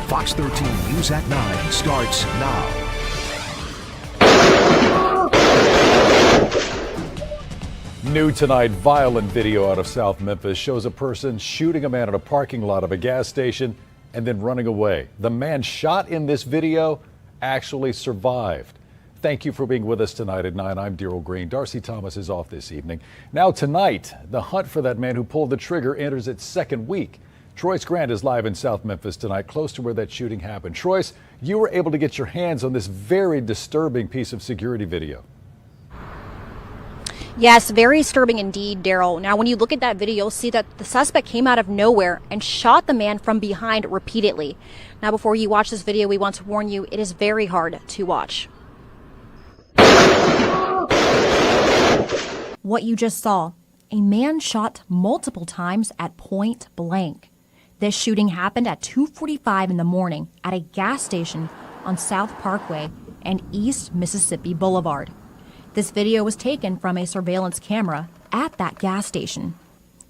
Fox 13 News at 9 starts now. New tonight, violent video out of South Memphis shows a person shooting a man in a parking lot of a gas station and then running away. The man shot in this video actually survived. Thank you for being with us tonight at 9. I'm Daryl Green. Darcy Thomas is off this evening. Now tonight, the hunt for that man who pulled the trigger enters its second week. Troyce Grant is live in South Memphis tonight, close to where that shooting happened. Troyce, you were able to get your hands on this very disturbing piece of security video. Yes, very disturbing indeed, Daryl. Now, when you look at that video, you'll see that the suspect came out of nowhere and shot the man from behind repeatedly. Now, before you watch this video, we want to warn you, it is very hard to watch. What you just saw, a man shot multiple times at point blank. This shooting happened at 2:45 in the morning at a gas station on South Parkway and East Mississippi Boulevard. This video was taken from a surveillance camera at that gas station.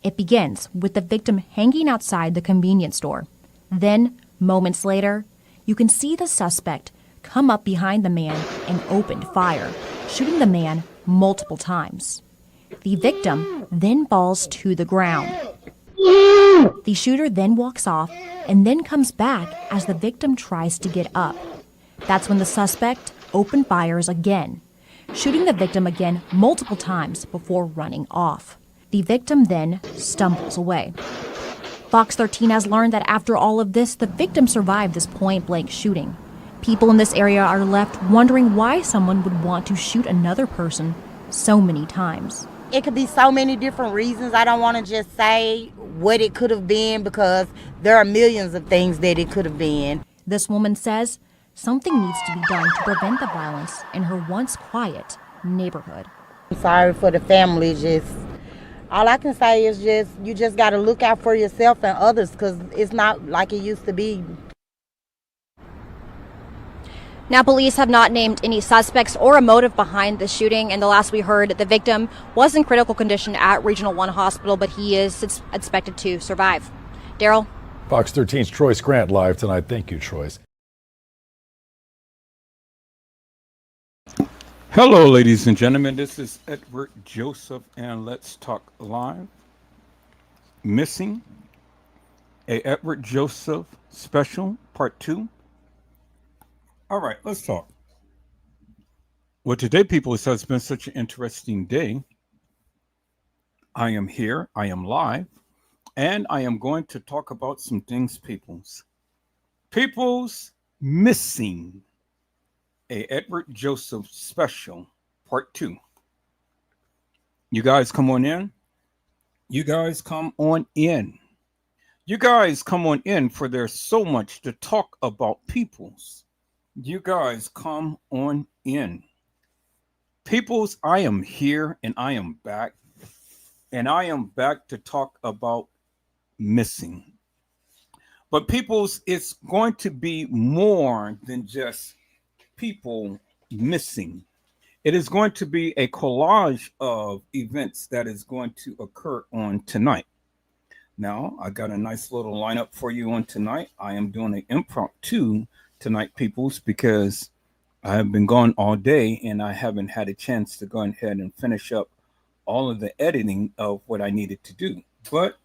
It begins with the victim hanging outside the convenience store. Then, moments later, you can see the suspect come up behind the man and opened fire, shooting the man multiple times. The victim then falls to the ground. The shooter then walks off and then comes back as the victim tries to get up. That's when the suspect opened fires again, shooting the victim again multiple times before running off. The victim then stumbles away. Fox 13 has learned that after all of this, the victim survived this point-blank shooting. People in this area are left wondering why someone would want to shoot another person so many times. It could be so many different reasons. I don't want to just say what it could have been because there are millions of things that it could have been. This woman says something needs to be done to prevent the violence in her once quiet neighborhood. I'm sorry for the family. All I can say is you just got to look out for yourself and others because it's not like it used to be. Now, police have not named any suspects or a motive behind the shooting. And the last we heard, the victim was in critical condition at Regional 1 Hospital, but he is expected to survive. Daryl? Fox 13's Troyce Grant live tonight. Thank you, Troyce. Hello, ladies and gentlemen. This is Edward Joseph, and let's talk live. Missing, a Edward Joseph special, part 2. All right, let's talk. Well, today, people, it has been such an interesting day. I am here, I am live, and I am going to talk about some things, peoples. People's missing. A Edward Joseph special, part 2. You guys come on in. You guys come on in. You guys come on in, for there's so much to talk about, peoples. You guys come on in. Peoples, I am here and I am back. And I am back to talk about missing. But peoples, it's going to be more than just people missing. It is going to be a collage of events that is going to occur on tonight. Now, I got a nice little lineup for you on tonight. I am doing an impromptu tonight, peoples, because I have been gone all day and I haven't had a chance to go ahead and finish up all of the editing of what I needed to do. But,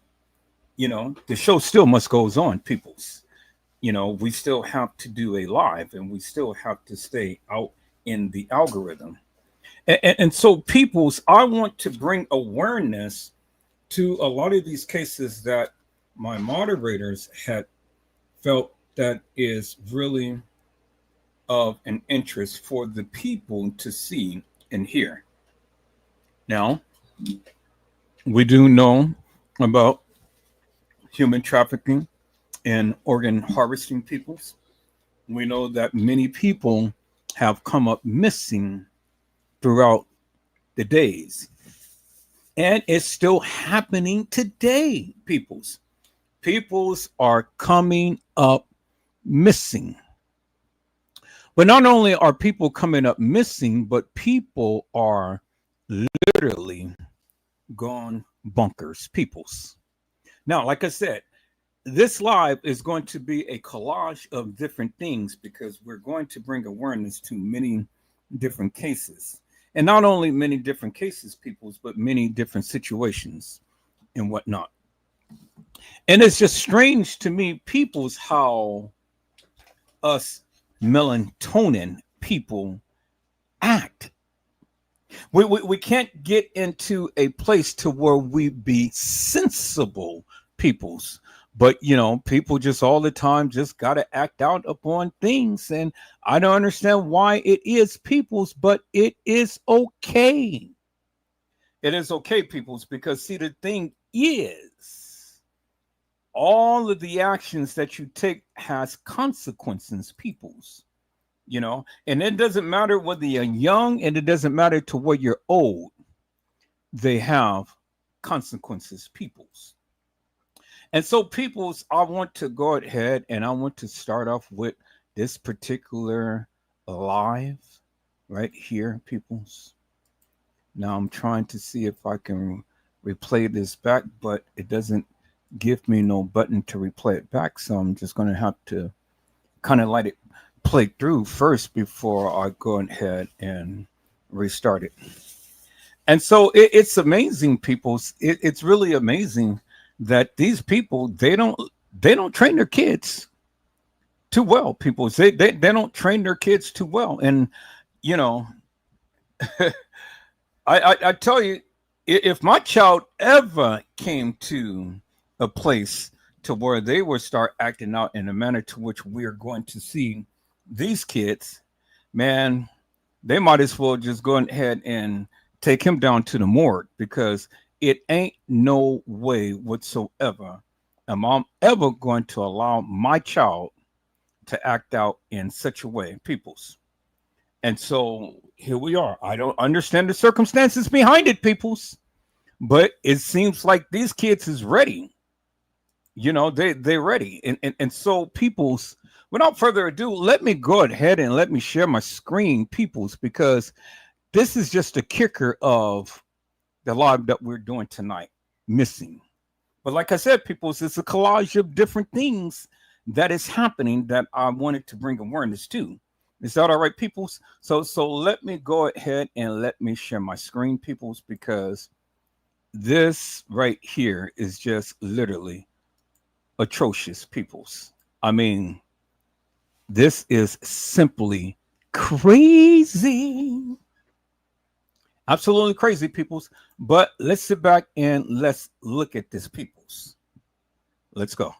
you know, the show still must goes on, peoples. You know, we still have to do a live and we still have to stay out in the algorithm. And so, peoples, I want to bring awareness to a lot of these cases that my moderators had felt that is really of an interest for the people to see and hear. Now, we do know about human trafficking and organ harvesting, peoples. We know that many people have come up missing throughout the days. And it's still happening today, peoples. Peoples are coming up missing. But not only are people coming up missing, but people are literally gone bonkers, peoples. Now, like I said, this live is going to be a collage of different things because we're going to bring awareness to many different cases. And not only many different cases, peoples, but many different situations and whatnot. And it's just strange to me, peoples, how us melatonin people act. We can't get into a place to where we be sensible peoples. But, you know, people just all the time just got to act out upon things. And I don't understand why it is peoples, but it is okay. It is okay, peoples, because see, the thing is, all of the actions that you take has consequences, peoples. You know, and it doesn't matter whether you're young and it doesn't matter to where you're old. They have consequences, peoples. And so, peoples, I want to go ahead and I want to start off with this particular live right here, peoples. Now I'm trying to see if I can replay this back, but it doesn't give me no button to replay it back. So I'm just going to have to kind of let it play through first before I go ahead and restart it. And so it's amazing, people. It's really amazing that these people, they don't train their kids too well, people. They don't train their kids too well. And you know, I tell you, if my child ever came to a place to where they would start acting out in a manner to which we are going to see these kids, man, they might as well just go ahead and take him down to the morgue, because it ain't no way whatsoever am I ever going to allow my child to act out in such a way, peoples. And so here we are. I don't understand the circumstances behind it, peoples, but it seems like these kids is ready. You know, they're ready. And so, peoples, without further ado, let me go ahead and let me share my screen, peoples, because this is just a kicker of the live that we're doing tonight, missing. But like I said, peoples, it's a collage of different things that is happening that I wanted to bring awareness to. Is that all right, peoples? So let me go ahead and let me share my screen, peoples, because this right here is just literally atrocious, peoples. I mean, this is simply crazy. Absolutely crazy, peoples. But let's sit back and let's look at this, peoples. Let's go.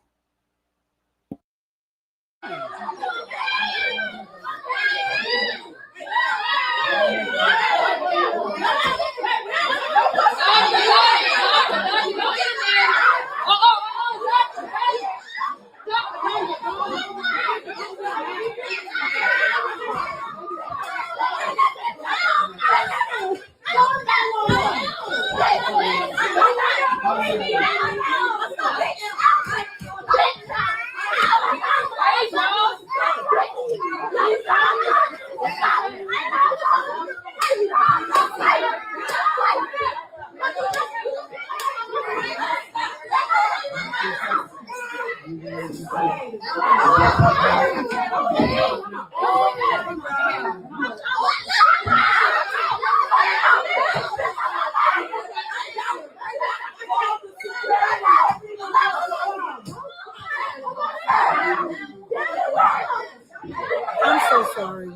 I'm so sorry.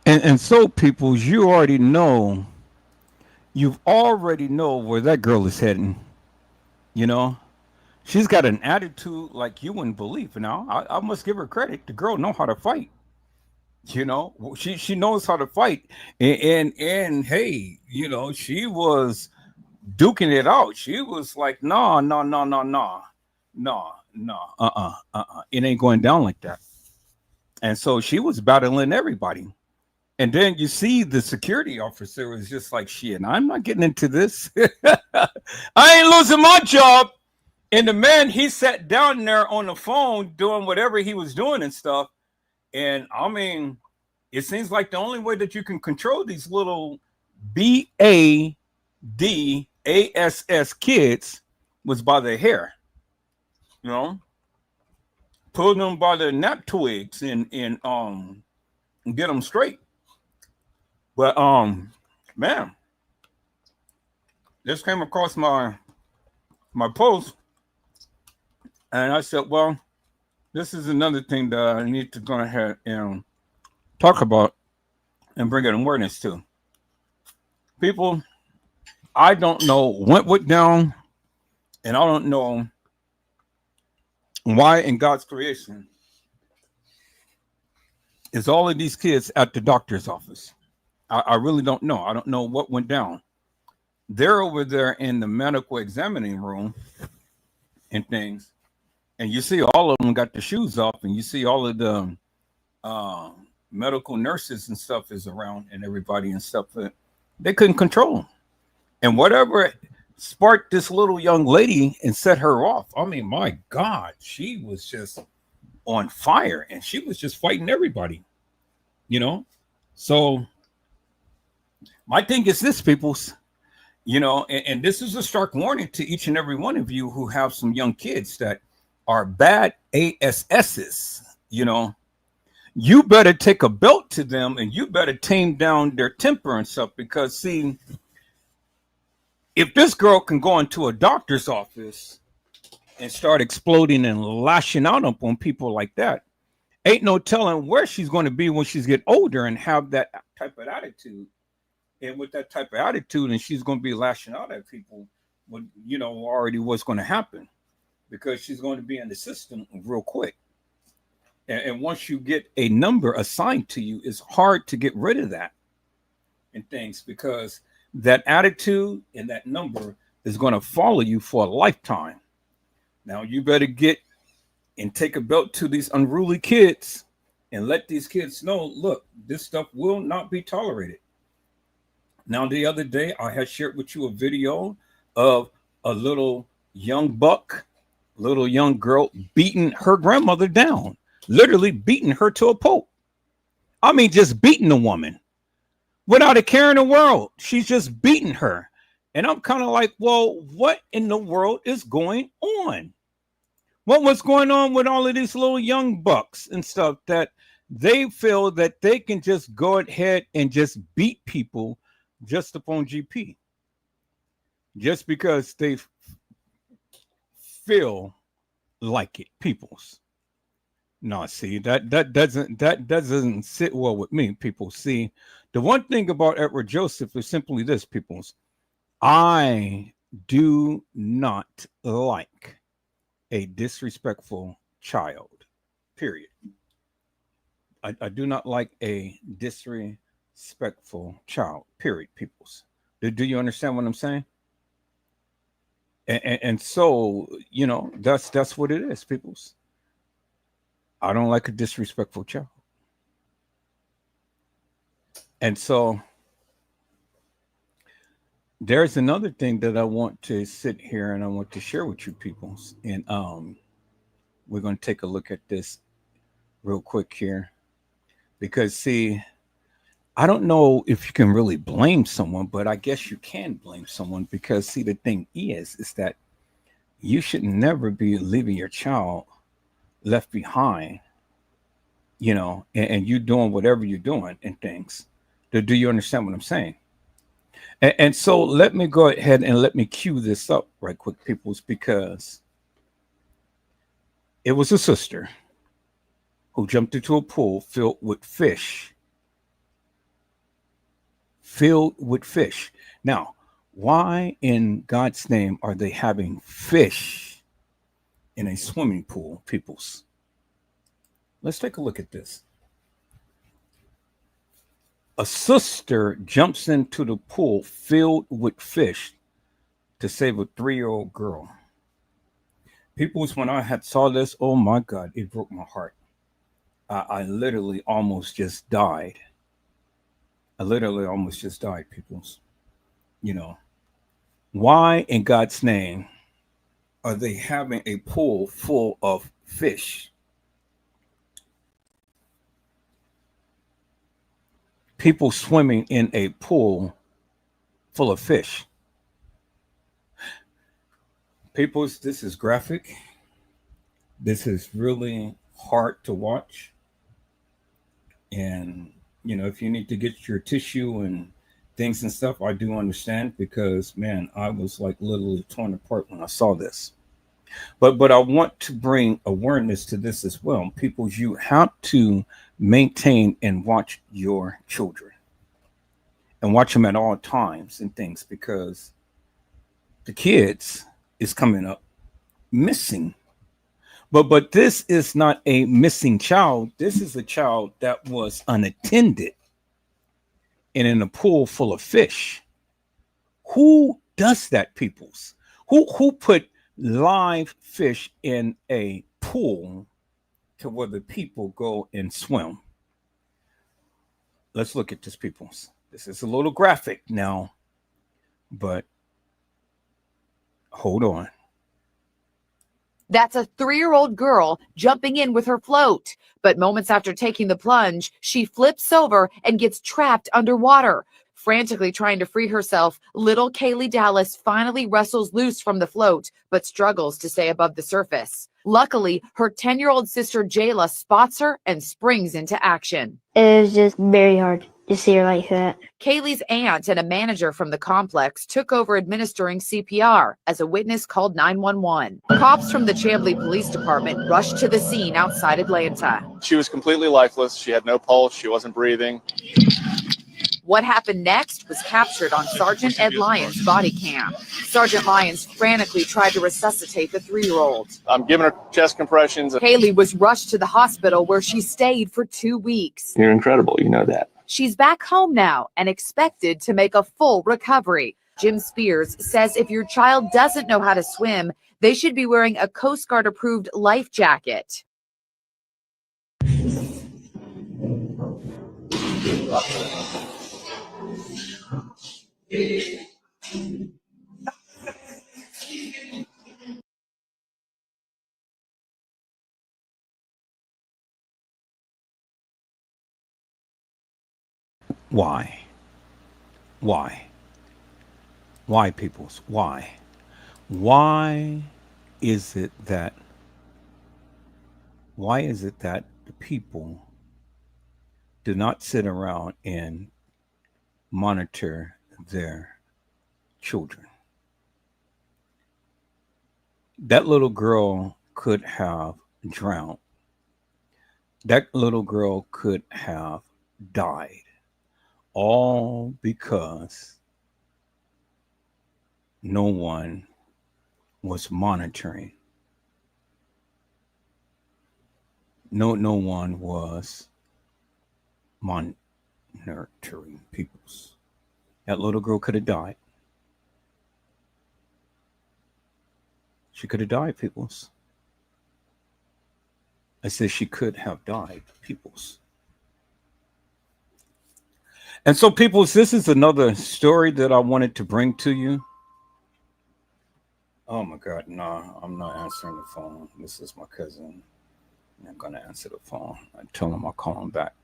And so, people, you've already know where that girl is heading. You know, she's got an attitude like you wouldn't believe. Now, I must give her credit. The girl know how to fight. You know, she knows how to fight. And hey, you know, she was duking it out. She was like, no. It ain't going down like that. And so she was battling everybody. And then you see the security officer was just like, shit, I'm not getting into this. I ain't losing my job. And the man, he sat down there on the phone doing whatever he was doing and stuff. And I mean, it seems like the only way that you can control these little BADASS kids was by their hair. You know, pull them by their nap twigs and get them straight. But man, this came across my post, and I said, well, this is another thing that I need to go ahead and talk about and bring an awareness to. People, I don't know what went down, and I don't know why in God's creation is all of these kids at the doctor's office. I really don't know. I don't know what went down. They're over there in the medical examining room and things, and you see all of them got the shoes off, and you see all of the medical nurses and stuff is around, and everybody and stuff. They couldn't control them, and whatever sparked this little young lady and set her off. I mean, my God, she was just on fire, and she was just fighting everybody, you know. So my thing is this, peoples. You know, and this is a stark warning to each and every one of you who have some young kids that are bad ASSs. You know, you better take a belt to them, and you better tame down their temper and stuff, because see, if this girl can go into a doctor's office and start exploding and lashing out on people like that, ain't no telling where she's going to be when she's get older and have that type of attitude. And with that type of attitude, and she's going to be lashing out at people, well, you know already what's going to happen, because she's going to be in the system real quick. And once you get a number assigned to you, it's hard to get rid of that and things, because that attitude and that number is going to follow you for a lifetime. Now you better get and take a belt to these unruly kids and let these kids know, look, this stuff will not be tolerated. Now, the other day, I had shared with you a video of a little young buck, little young girl beating her grandmother down, literally beating her to a pulp. I mean, just beating the woman without a care in the world. She's just beating her. And I'm kind of like, well, what in the world is going on? What was going on with all of these little young bucks and stuff that they feel that they can just go ahead and just beat people just upon GP, just because they feel like it, peoples? No, see, that doesn't sit well with me, people. See, the one thing about Edward Joseph is simply this, peoples. I do not like a disrespectful child, period. I do not like a disrespectful child, period, peoples. Do you understand what I'm saying? And so, you know, that's what it is, peoples. I don't like a disrespectful child. And so there's another thing that I want to sit here and I want to share with you, peoples. And we're going to take a look at this real quick here, because see, I don't know if you can really blame someone, but I guess you can blame someone, because see, the thing is that you should never be leaving your child left behind, you know, and you doing whatever you're doing and things. Do you understand what I'm saying? And so let me go ahead and let me cue this up right quick, peoples, because it was a sister who jumped into a pool filled with fish. Now, why in God's name are they having fish in a swimming pool, peoples? Let's take a look at this. A sister jumps into the pool filled with fish to save a 3-year-old girl. Peoples, when I had saw this, oh my God, it broke my heart. I literally almost just died. Peoples. You know, why in God's name are they having a pool full of fish? people swimming in a pool full of fish. Peoples, this is graphic. This is really hard to watch. And, if you need to get your tissue and things and stuff, I do understand, because, man, I was like literally torn apart when I saw this. But I want to bring awareness to this as well. People, you have to maintain and watch your children, and watch them at all times and things, because the kids is coming up missing. But this is not a missing child. This is a child that was unattended and in a pool full of fish. Who does that, peoples? Who put live fish in a pool to where the people go and swim? Let's look at this, peoples. This is a little graphic now, but hold on. That's a 3-year-old girl jumping in with her float. But moments after taking the plunge, she flips over and gets trapped underwater. Frantically trying to free herself, little Kaylee Dallas finally wrestles loose from the float, but struggles to stay above the surface. Luckily, her 10-year-old sister Jayla spots her and springs into action. It was just very hard to see her like that. Kaylee's aunt and a manager from the complex took over administering CPR as a witness called 911. Cops from the Chamblee Police Department rushed to the scene outside Atlanta. She was completely lifeless. She had no pulse. She wasn't breathing. What happened next was captured on Sergeant Ed Lyons' body cam. Sergeant Lyons frantically tried to resuscitate the 3-year-old. I'm giving her chest compressions. Kaylee was rushed to the hospital where she stayed for 2 weeks. You're incredible, you know that. She's back home now and expected to make a full recovery. Jim Spears says if your child doesn't know how to swim, they should be wearing a Coast Guard approved life jacket. Why? Why, peoples? Why? Why is it that the people do not sit around and monitor their children? That little girl could have drowned. That little girl could have died, all because no one was monitoring. No one was monitoring peoples. That little girl could have died. She could have died, peoples. I said she could have died, peoples. And so, peoples, this is another story that I wanted to bring to you. Oh my God, no, I'm not answering the phone. This is my cousin. I'm gonna answer the phone. I tell him I'll call him back.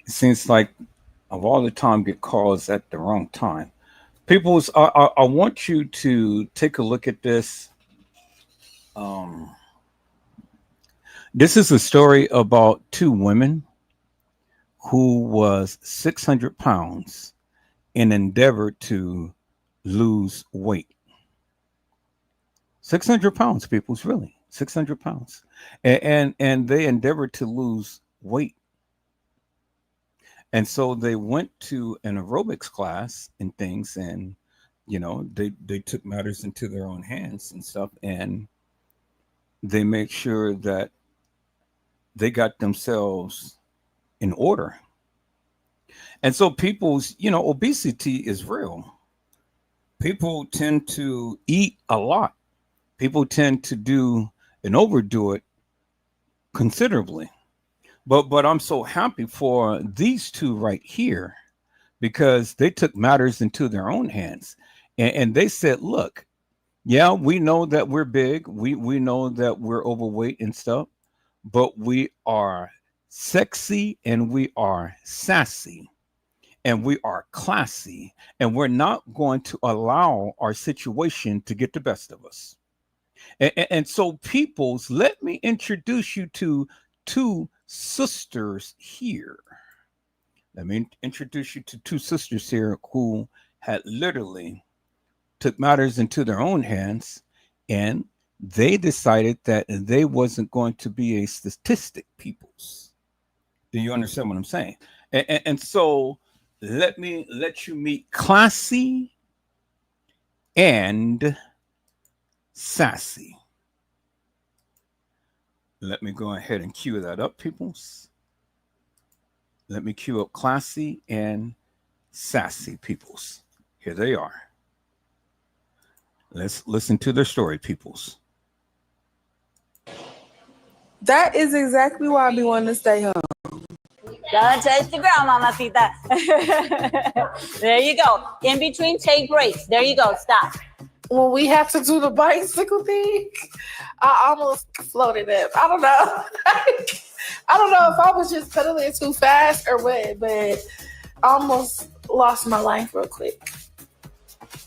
It seems like of all the time get calls at the wrong time. Peoples, I want you to take a look at this. This is a story about 2 women who was 600 pounds and endeavored to lose weight. 600 pounds, people's really 600 pounds. And they endeavored to lose weight. And so they went to an aerobics class and things, and, you know, they took matters into their own hands and stuff, and they made sure that they got themselves in order. And so people's, you know, obesity is real. People tend to eat a lot. People tend to do and overdo it considerably. But I'm so happy for these 2 right here, because they took matters into their own hands. And they said, look, yeah, we know that we're big. We know that we're overweight and stuff, but we are sexy, and we are sassy, and we are classy, and we're not going to allow our situation to get the best of us. And so, peoples, let me introduce you to two sisters here. Let me introduce you to two sisters here who had literally took matters into their own hands, and they decided that they wasn't going to be a statistic, peoples. Do you understand what I'm saying? And so let me let you meet classy and sassy. Let me go ahead and cue that up, peoples. Let me cue up classy and sassy, peoples. Here they are. Let's listen to their story, peoples. That is exactly why I be wanting to stay home. Don't touch the ground, mamacita. There you go. In between, take breaks. There you go. Stop. When we had to do the bicycle thing, I almost floated up. I don't know. I don't know if I was just pedaling too fast or what, but I almost lost my life real quick.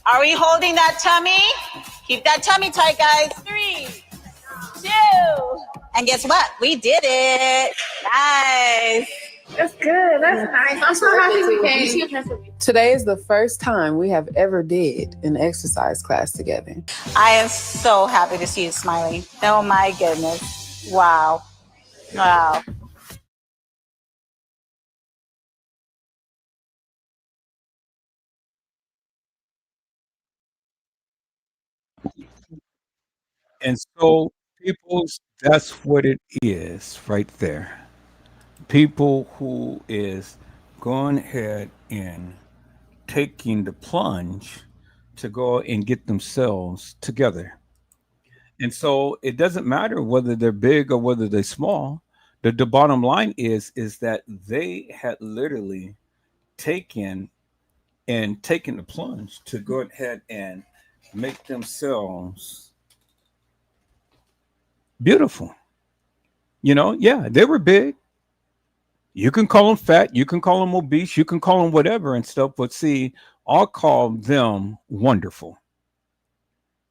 Are we holding that tummy? Keep that tummy tight, guys. 3, 2. And guess what? We did it. Nice. That's good. That's nice. I'm so happy we came. Today is the first time we have ever did an exercise class together. I am so happy to see you smiling. Oh my goodness. Wow. Wow. And so, peoples, that's what it is right there. People who is going ahead and taking the plunge to go and get themselves together. And so it doesn't matter whether they're big or whether they're small. The bottom line is that they had literally taken the plunge to go ahead and make themselves beautiful. You know, yeah, they were big. You can call them fat, you can call them obese, you can call them whatever and stuff, but see, I'll call them wonderful.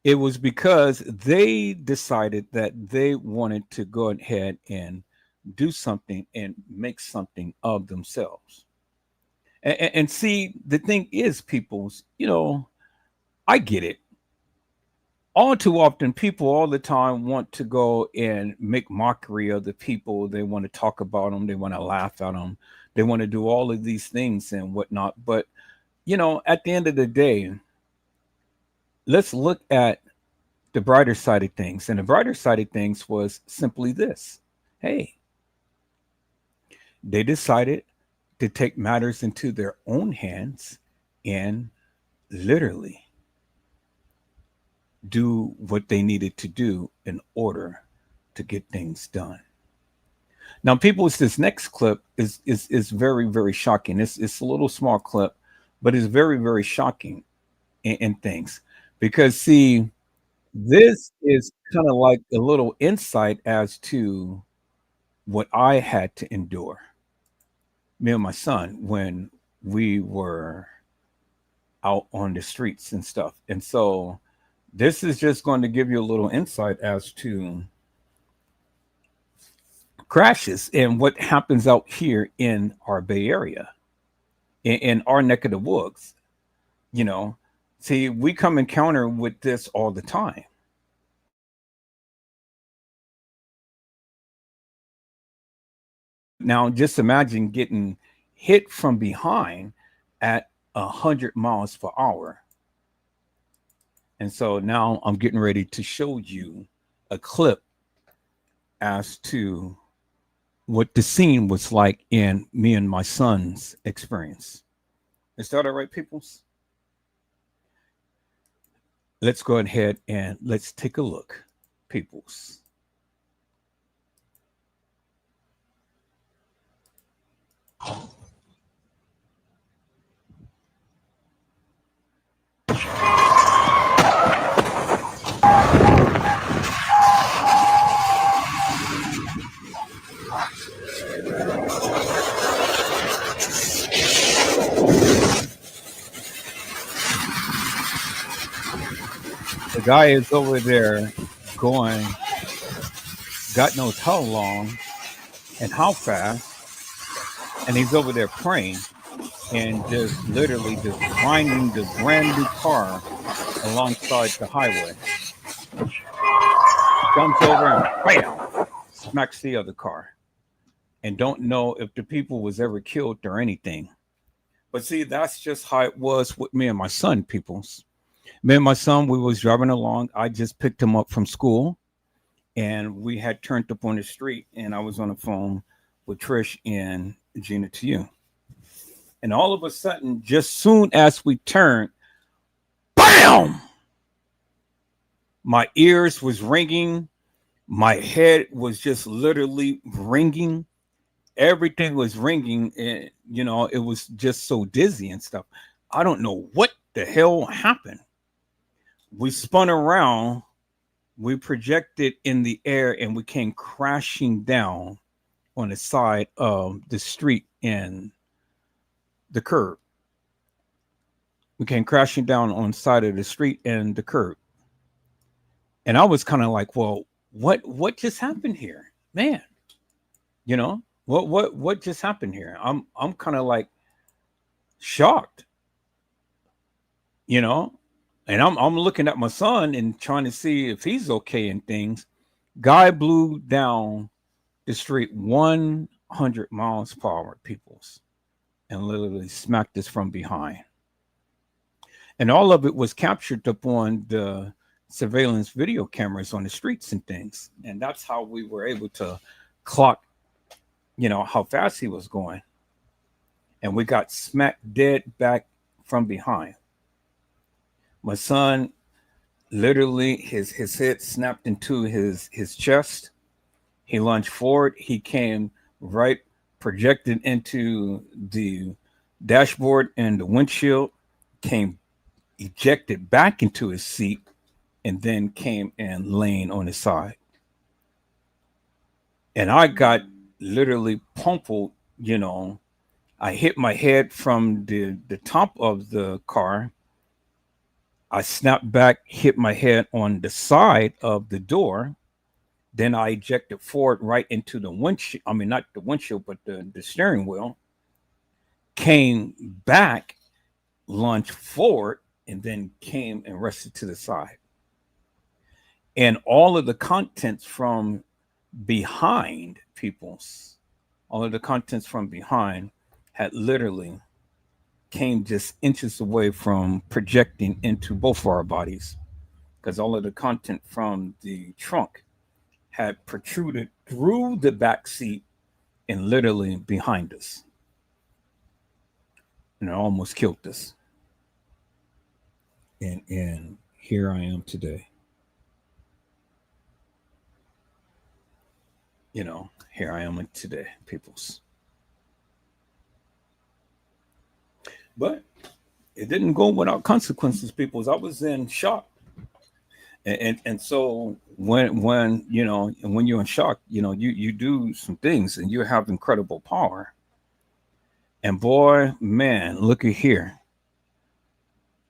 It was because they decided that they wanted to go ahead and do something and make something of themselves. And see, the thing is, peoples, you know, I get it. All too often, people all the time want to go and make mockery of the people. They want to talk about them. They want to laugh at them. They want to do all of these things and whatnot. But, you know, at the end of the day, let's look at the brighter side of things. And the brighter side of things was simply this. Hey, they decided to take matters into their own hands and literally do what they needed to do in order to get things done. Now, people, this next clip is very, very shocking. It's a little small clip, but it's very, very shocking in things because, see, this is kind of like a little insight as to what I had to endure, me and my son, when we were out on the streets and stuff. And so this is just going to give you a little insight as to crashes and what happens out here in our Bay Area, in our neck of the woods. You know, see, we come encounter with this all the time. Now, just imagine getting hit from behind at 100 miles per hour. And so now I'm getting ready to show you a clip as to what the scene was like in me and my son's experience. Is that all right, peoples? Let's go ahead and let's take a look, peoples. The guy is over there going, God knows how long and how fast, and he's over there praying and just literally just grinding the brand new car alongside the highway. Jumps over and bam, smacks the other car. And don't know if the people was ever killed or anything. But see, that's just how it was with me and my son, peoples. Me and my son, we was driving along. I just picked him up from school, and we had turned up on the street, and I was on the phone with Trish and Gina to you. And all of a sudden, just soon as we turned, bam! My ears was ringing. My head was just literally ringing. Everything was ringing, and it was just so dizzy and stuff. I don't know what the hell happened. We spun around, we projected in the air, and we came crashing down on the side of the street and the curb. We came crashing down on the side of the street and the curb. And I was kind of like, well, what just happened here, man? What just happened here? I'm kind of like shocked, and I'm looking at my son and trying to see if he's okay and things. Guy blew down the street 100 miles per hour, peoples, and literally smacked us from behind. And all of it was captured upon the surveillance video cameras on the streets and things. And that's how we were able to clock, how fast he was going. And we got smacked dead back from behind. My son, literally, his head snapped into his chest. He lunged forward. He came right projected into the dashboard and the windshield, came ejected back into his seat, and then came and laying on his side. And I got literally pummeled, I hit my head from the top of the car. I snapped back, hit my head on the side of the door. Then I ejected forward right into the windshield. I mean, not the windshield, but the steering wheel. Came back, lunged forward, and then came and rested to the side. And all of the contents from behind, all of the contents from behind had literally came just inches away from projecting into both of our bodies, because all of the content from the trunk had protruded through the back seat and literally behind us. And it almost killed us. And here I am today. Here I am today, peoples. But it didn't go without consequences, peoples. I was in shock. And so when you're in shock, you do some things and you have incredible power. And boy, man, look at here.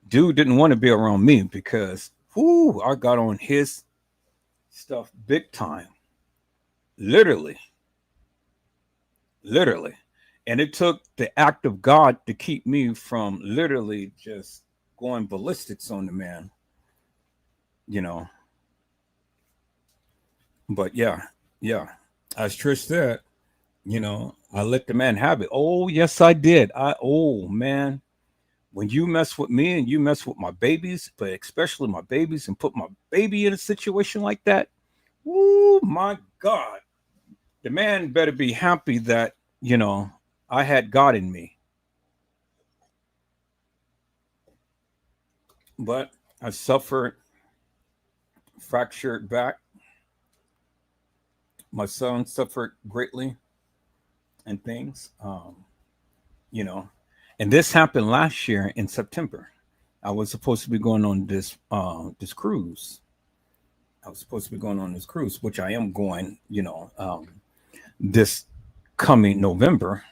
Dude didn't want to be around me because I got on his stuff big time. Literally. And it took the act of God to keep me from literally just going ballistics on the man, But yeah. As Trish said, I let the man have it. Oh, yes, I did. Man, when you mess with me and you mess with my babies, but especially my babies, and put my baby in a situation like that, oh my God, the man better be happy that, I had God in me. But I suffered fractured back. My son suffered greatly and things, and this happened last year in September. I was supposed to be going on this cruise. Which I am going, this coming November.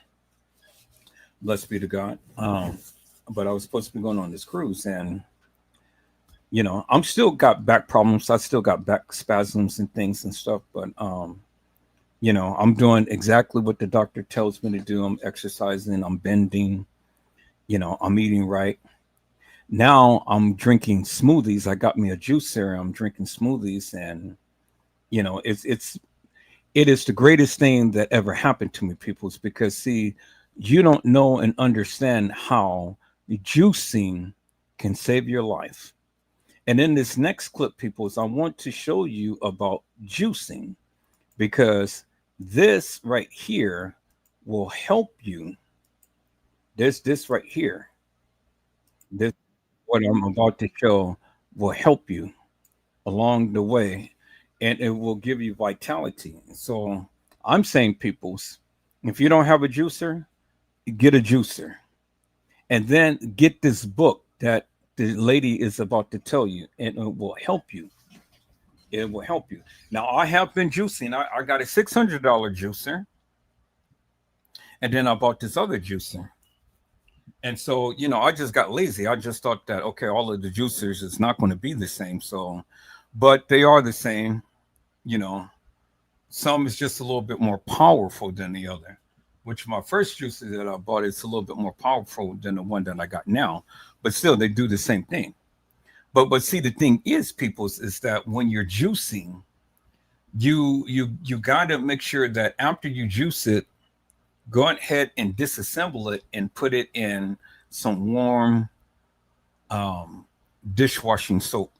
Blessed be to God. But I was supposed to be going on this cruise, and I'm still got back problems. I still got back spasms and things and stuff, but I'm doing exactly what the doctor tells me to do. I'm exercising, I'm bending, I'm eating right. Now I'm drinking smoothies. I got me a juicer. I'm drinking smoothies, and it is the greatest thing that ever happened to me, peoples, because see, you don't know and understand how juicing can save your life. And in this next clip, peoples, I want to show you about juicing, because this right here will help you. This right here, this what I'm about to show will help you along the way, and it will give you vitality. So I'm saying, peoples, if you don't have a juicer, get a juicer, and then get this book that the lady is about to tell you, and it will help you. It will help you. Now, I have been juicing. I got a $600 juicer, and then I bought this other juicer. And so, I just got lazy. I just thought that, okay, all of the juicers is not going to be the same. So, but they are the same. Some is just a little bit more powerful than the other, which my first juicer that I bought is a little bit more powerful than the one that I got now. But still, they do the same thing. But see, the thing is, peoples, is that when you're juicing, you got to make sure that after you juice it, go ahead and disassemble it and put it in some warm dishwashing soap,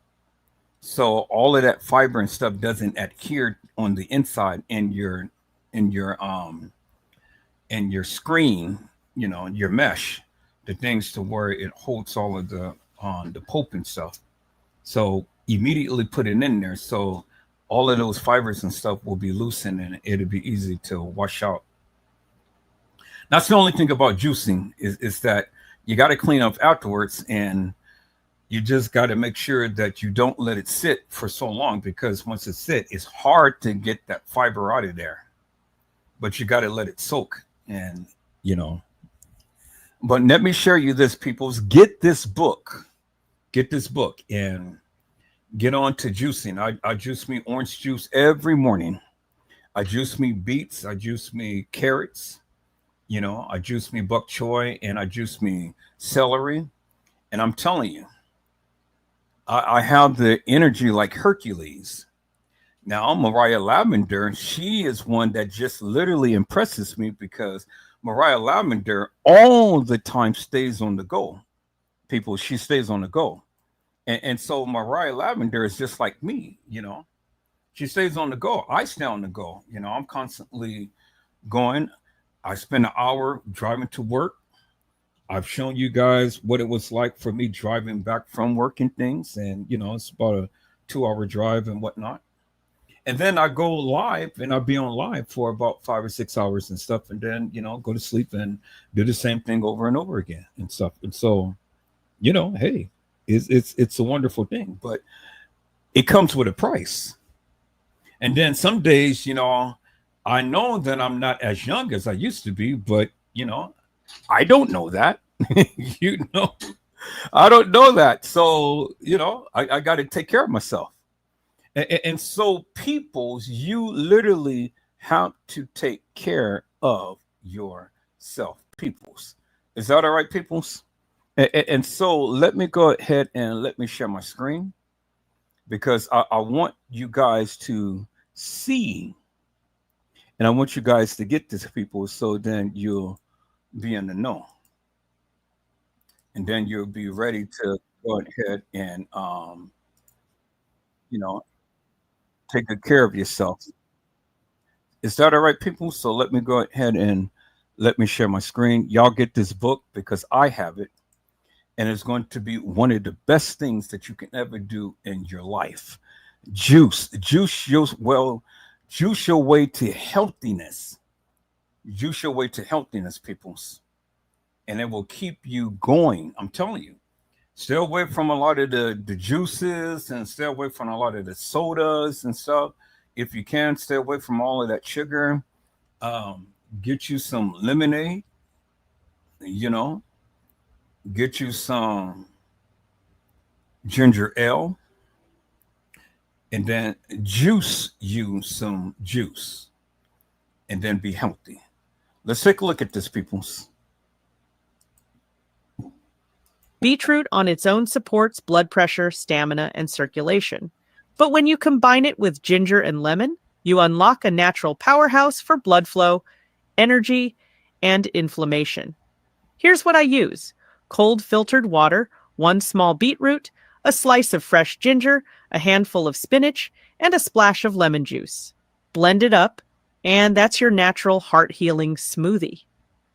so all of that fiber and stuff doesn't adhere on the inside in your screen, your mesh, the things to where it holds all of the pulp and stuff. So immediately put it in there, so all of those fibers and stuff will be loosened and it'll be easy to wash out. That's the only thing about juicing is that you got to clean up afterwards, and you just got to make sure that you don't let it sit for so long, because once it sits, it's hard to get that fiber out of there. But you got to let it soak, and But let me share you this, peoples. Get this book, and get on to juicing. I juice me orange juice every morning. I juice me beets. I juice me carrots. I juice me bok choy, and I juice me celery. And I'm telling you, I have the energy like Hercules. Now, Mariah Lavender, she is one that just literally impresses me, because Mariah Lavender all the time stays on the go. People, she stays on the go. And so Mariah Lavender is just like me, She stays on the go. I stay on the go. I'm constantly going. I spend an hour driving to work. I've shown you guys what it was like for me driving back from work and things. And, it's about a 2-hour drive and whatnot. And then I go live, and I'll be on live for about 5 or 6 hours and stuff. And then, go to sleep and do the same thing over and over again and stuff. And so, hey, it's a wonderful thing, but it comes with a price. And then some days, I know that I'm not as young as I used to be, but, I don't know that. I don't know that. So, I got to take care of myself. And so, peoples, you literally have to take care of yourself, peoples. Is that all right, peoples? And so let me go ahead and let me share my screen, because I want you guys to see, and I want you guys to get this, people, so then you'll be in the know, and then you'll be ready to go ahead and take good care of yourself. Is that all right, people? So let me go ahead and let me share my screen. Y'all get this book, because I have it, and it's going to be one of the best things that you can ever do in your life. Juice your way to healthiness. Juice your way to healthiness, peoples. And it will keep you going. I'm telling you. Stay away from a lot of the juices, and stay away from a lot of the sodas and stuff. If you can, stay away from all of that sugar. Get you some lemonade, get you some ginger ale, and then juice you some juice, and then be healthy. Let's take a look at this, peoples. Beetroot on its own supports blood pressure, stamina, and circulation. But when you combine it with ginger and lemon, you unlock a natural powerhouse for blood flow, energy, and inflammation. Here's what I use: cold filtered water, 1 small beetroot, a slice of fresh ginger, a handful of spinach, and a splash of lemon juice. Blend it up, and that's your natural heart-healing smoothie.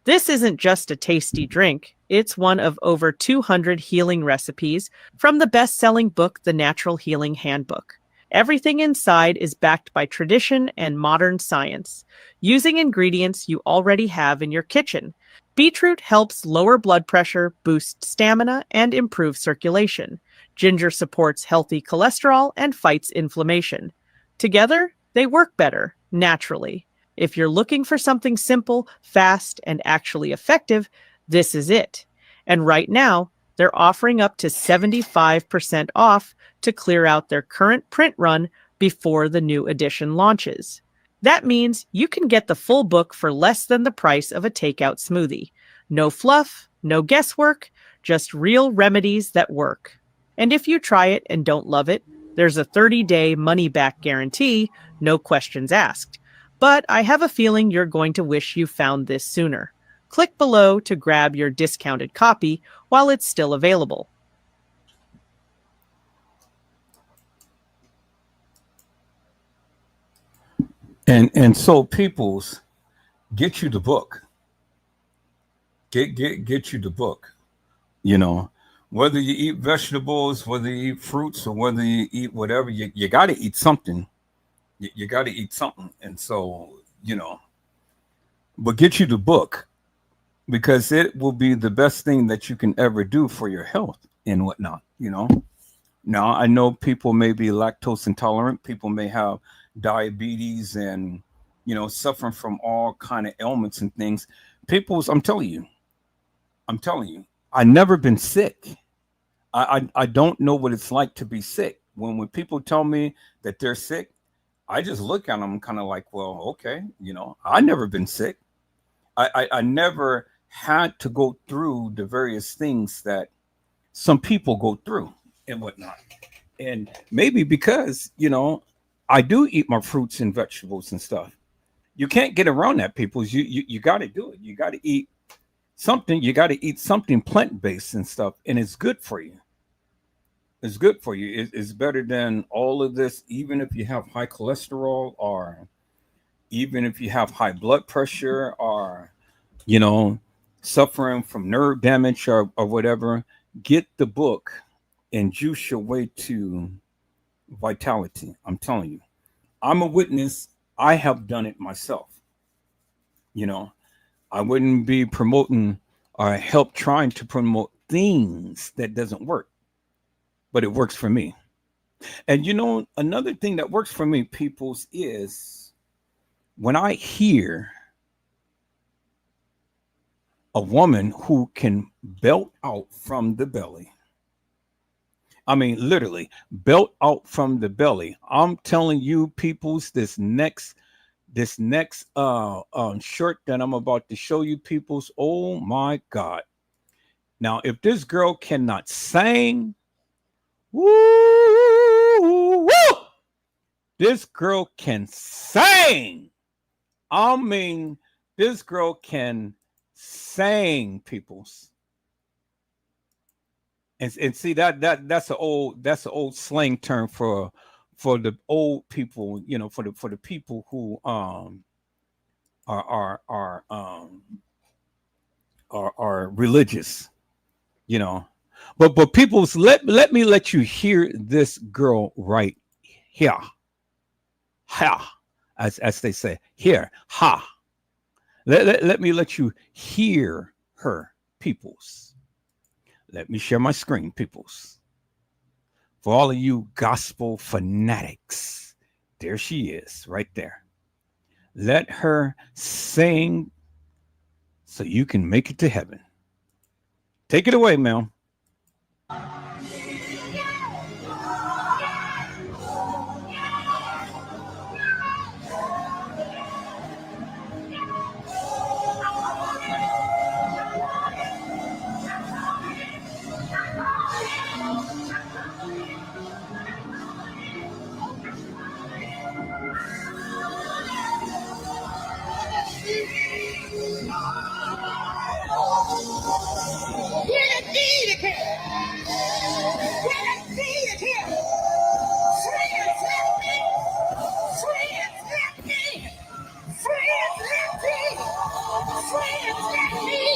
This isn't just a tasty drink. It's one of over 200 healing recipes from the best-selling book, The Natural Healing Handbook. Everything inside is backed by tradition and modern science, using ingredients you already have in your kitchen. Beetroot helps lower blood pressure, boost stamina, and improve circulation. Ginger supports healthy cholesterol and fights inflammation. Together, they work better, naturally. If you're looking for something simple, fast, and actually effective, this is it. And right now, they're offering up to 75% off to clear out their current print run before the new edition launches. That means you can get the full book for less than the price of a takeout smoothie. No fluff, no guesswork, just real remedies that work. And if you try it and don't love it, there's a 30-day money-back guarantee, no questions asked. But I have a feeling you're going to wish you found this sooner. Click below to grab your discounted copy while it's still available. And so, peoples, get you the book. Get you the book. You know, whether you eat vegetables, whether you eat fruits, or whether you eat whatever, you got to eat something. You got to eat something. And so, you know, but get you the book, because it will be the best thing that you can ever do for your health and whatnot, you know. Now, I know people may be lactose intolerant. People may have diabetes and, you know, suffering from all kind of ailments and things. People's, I'm telling you, I never been sick. I don't know what it's like to be sick. When people tell me that they're sick, I just look at them kind of like, well, okay, you know, I never been sick. I never had to go through the various things that some people go through and whatnot. And maybe because, you know, I do eat my fruits and vegetables and stuff. You can't get around that, people. You got to do it. You got to eat something. You got to eat something plant-based and stuff. And it's good for you. It's good for you. It's better than all of this, even if you have high cholesterol, or even if you have high blood pressure, or, you know, suffering from nerve damage or whatever. Get the book and juice your way to vitality. I'm telling you, I'm a witness. I have done it myself. You know, I wouldn't be promoting or help trying to promote things that doesn't work, but it works for me. And you know, another thing that works for me, peoples, is when I hear a woman who can belt out from the belly. I mean, literally belt out from the belly. I'm telling you, peoples, this next shirt that I'm about to show you, peoples, oh my God. Now, if this girl cannot sing, woo, this girl can sing. I mean, this girl can sing, peoples. And see that's an old slang term for the old people, you know, for the people who are religious, you know. But people's, let me let you hear this girl right here. Ha, as they say here, ha. Let me let you hear her, peoples. Let me share my screen, peoples. For all of you gospel fanatics, there she is, right there. Let her sing so you can make it to heaven. Take it away, ma'am. When I needed him. When I needed him. Friends left me. Friends left me. Friends left me. Friends left me.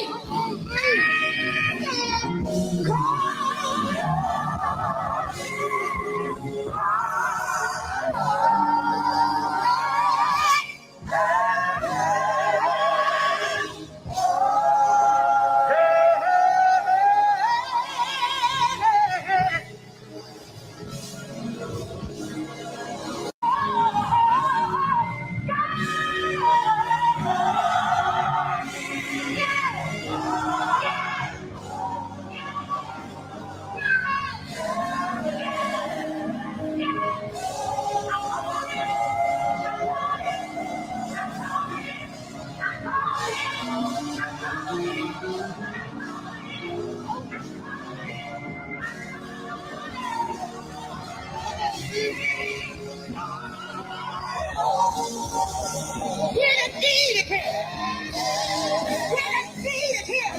When I needed him. When I needed him.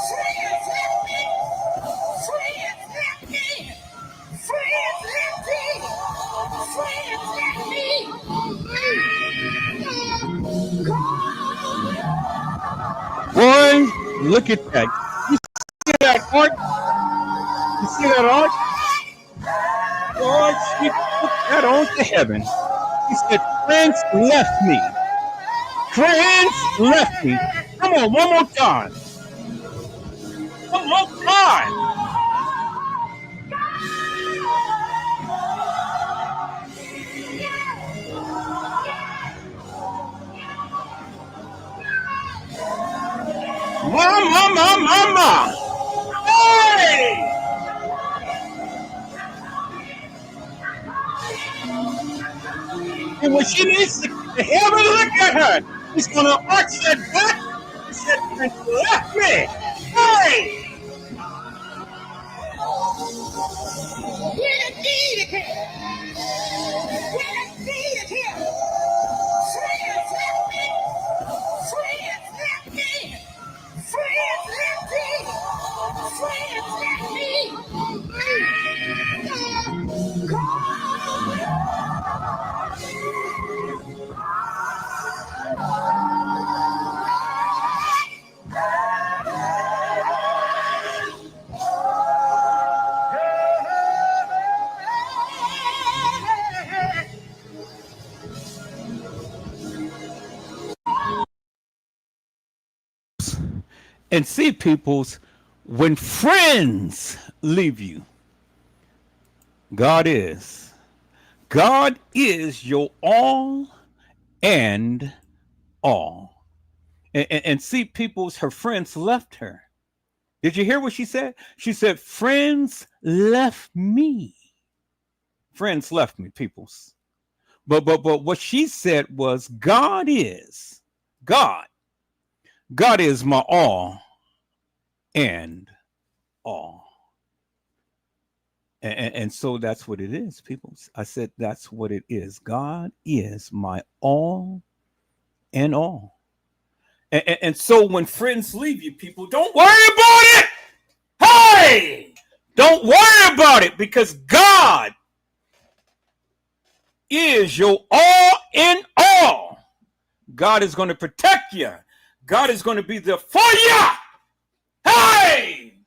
Friends left me. Friends left me. Friends left me. Friends left me. Boy, look at that. You see that art? You see that art? Boy, she put that on to heaven. He said, friends left me. Friends left me. Come on, one more time. One more time. Mama. Hey! And when she needs to have a look at her, he's going to arch that back. He said, friends left me. Hey! When I needed him. When I needed him. Friends left me. Friends left me. Friends left me. Friends left me. And see, peoples, when friends leave you, God is your all and all. And see, peoples, her friends left her. Did you hear what she said? She said, friends left me. Friends left me, peoples. But what she said was, God is my all and all. And so that's what it is, people. I said that's what it is. God is my all and all. And so when friends leave you, people, don't worry about it. Hey, don't worry about it, because God is your all in all. God is going to protect you. God is going to be there for you. Hey!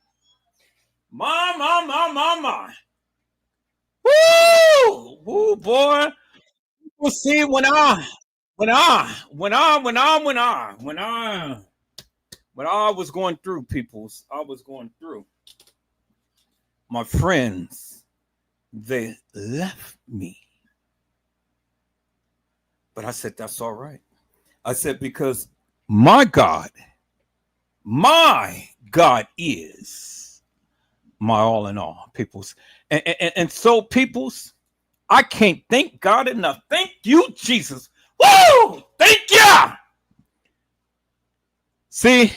My. Woo! Woo, boy. We'll see when I was going through, peoples. I was going through. My friends, they left me. But I said, that's all right. I said, because my God is my all in all, peoples. And so, peoples, I can't thank God enough. Thank you, Jesus. Woo! Thank you. See,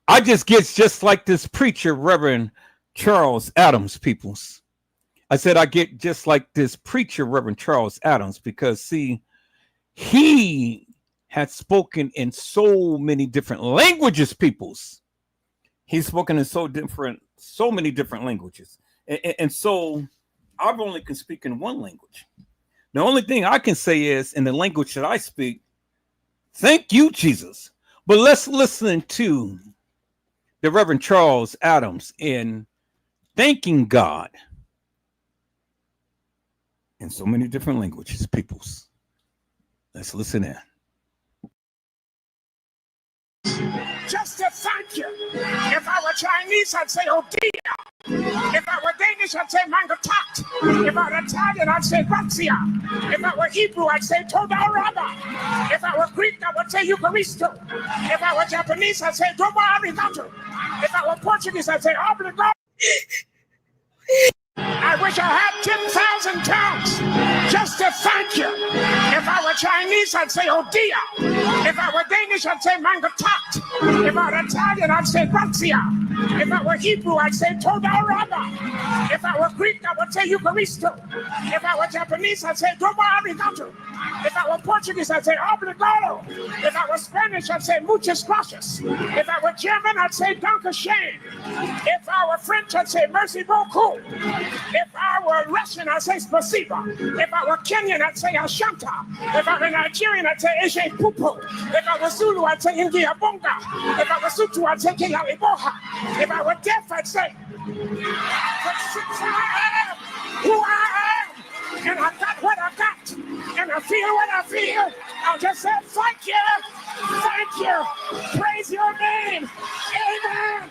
I just like this preacher, Reverend Charles Adams, peoples. I said I get just like this preacher, Reverend Charles Adams, because see, he had spoken in so many different languages, peoples. He's spoken in so many different languages. And so I've only can speak in one language. The only thing I can say is in the language that I speak, thank you, Jesus. But let's listen to the Reverend Charles Adams in thanking God in so many different languages, peoples. Let's listen in. Just to thank you. If I were Chinese, I'd say oh dear. If I were Danish, I'd say mangatat. If I were Italian, I'd say grazia. If I were Hebrew, I'd say toda raba. If I were Greek, I would say Eucharisto. If I were Japanese, I'd say domo arigato. If I were Portuguese, I'd say obrigado. I wish I had 10,000 tongues just to thank you. If I were Chinese, I'd say oh dear. If I were Danish, I'd say mangatat. If I were Italian, I'd say grazia. If I were Hebrew, I'd say toda raba. If I were Greek, I would say Eucharisto. If I were Japanese, I'd say domo arigato. If I were Portuguese, I'd say obrigado. If I were Spanish, I'd say muchas gracias. If I were German, I'd say danke schön. If I were French, I'd say merci beaucoup. If I were Russian, I'd say spasiba. If I were Kenyan, I'd say ashanta. If I were Nigerian, I'd say eje pupo. If I were Zulu, I'd say ingia bonga. If I were Sutu, I'd say kea iboha. If I were deaf, I'd say but since I am who I am, and I got what I got, and I feel what I feel, I'll just say thank you, praise your name, amen.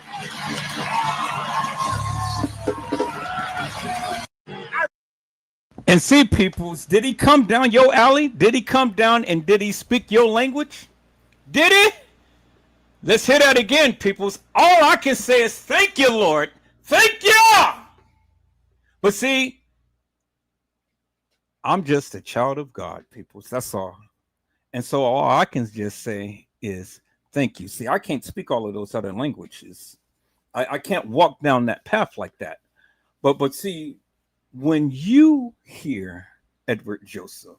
And see, peoples, did he come down your alley? Did he come down and did he speak your language? Did he? Let's hear that again, peoples. All I can say is thank you, Lord. Thank you. But see, I'm just a child of God, peoples. That's all. And so all I can just say is thank you. See, I can't speak all of those other languages. I can't walk down that path like that. But see, when you hear Edward Joseph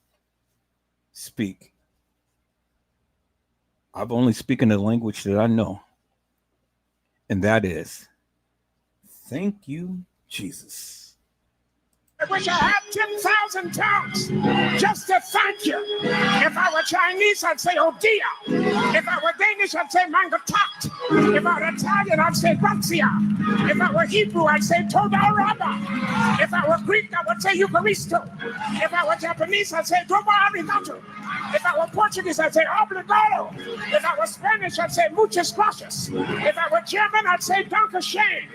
speak, I've only spoken the language that I know, and that is, thank you, Jesus. I wish I had 10,000 tongues just to thank you. If I were Chinese, I'd say oh dear. If I were Danish, I'd say mangatat. If I were Italian, I'd say grazia. If I were Hebrew, I'd say toda raba. If I were Greek, I would say Eucharisto. If I were Japanese, I'd say domo arigato. If I were Portuguese, I'd say obrigado. If I were Spanish, I'd say muchas gracias. If I were German, I'd say danke schön.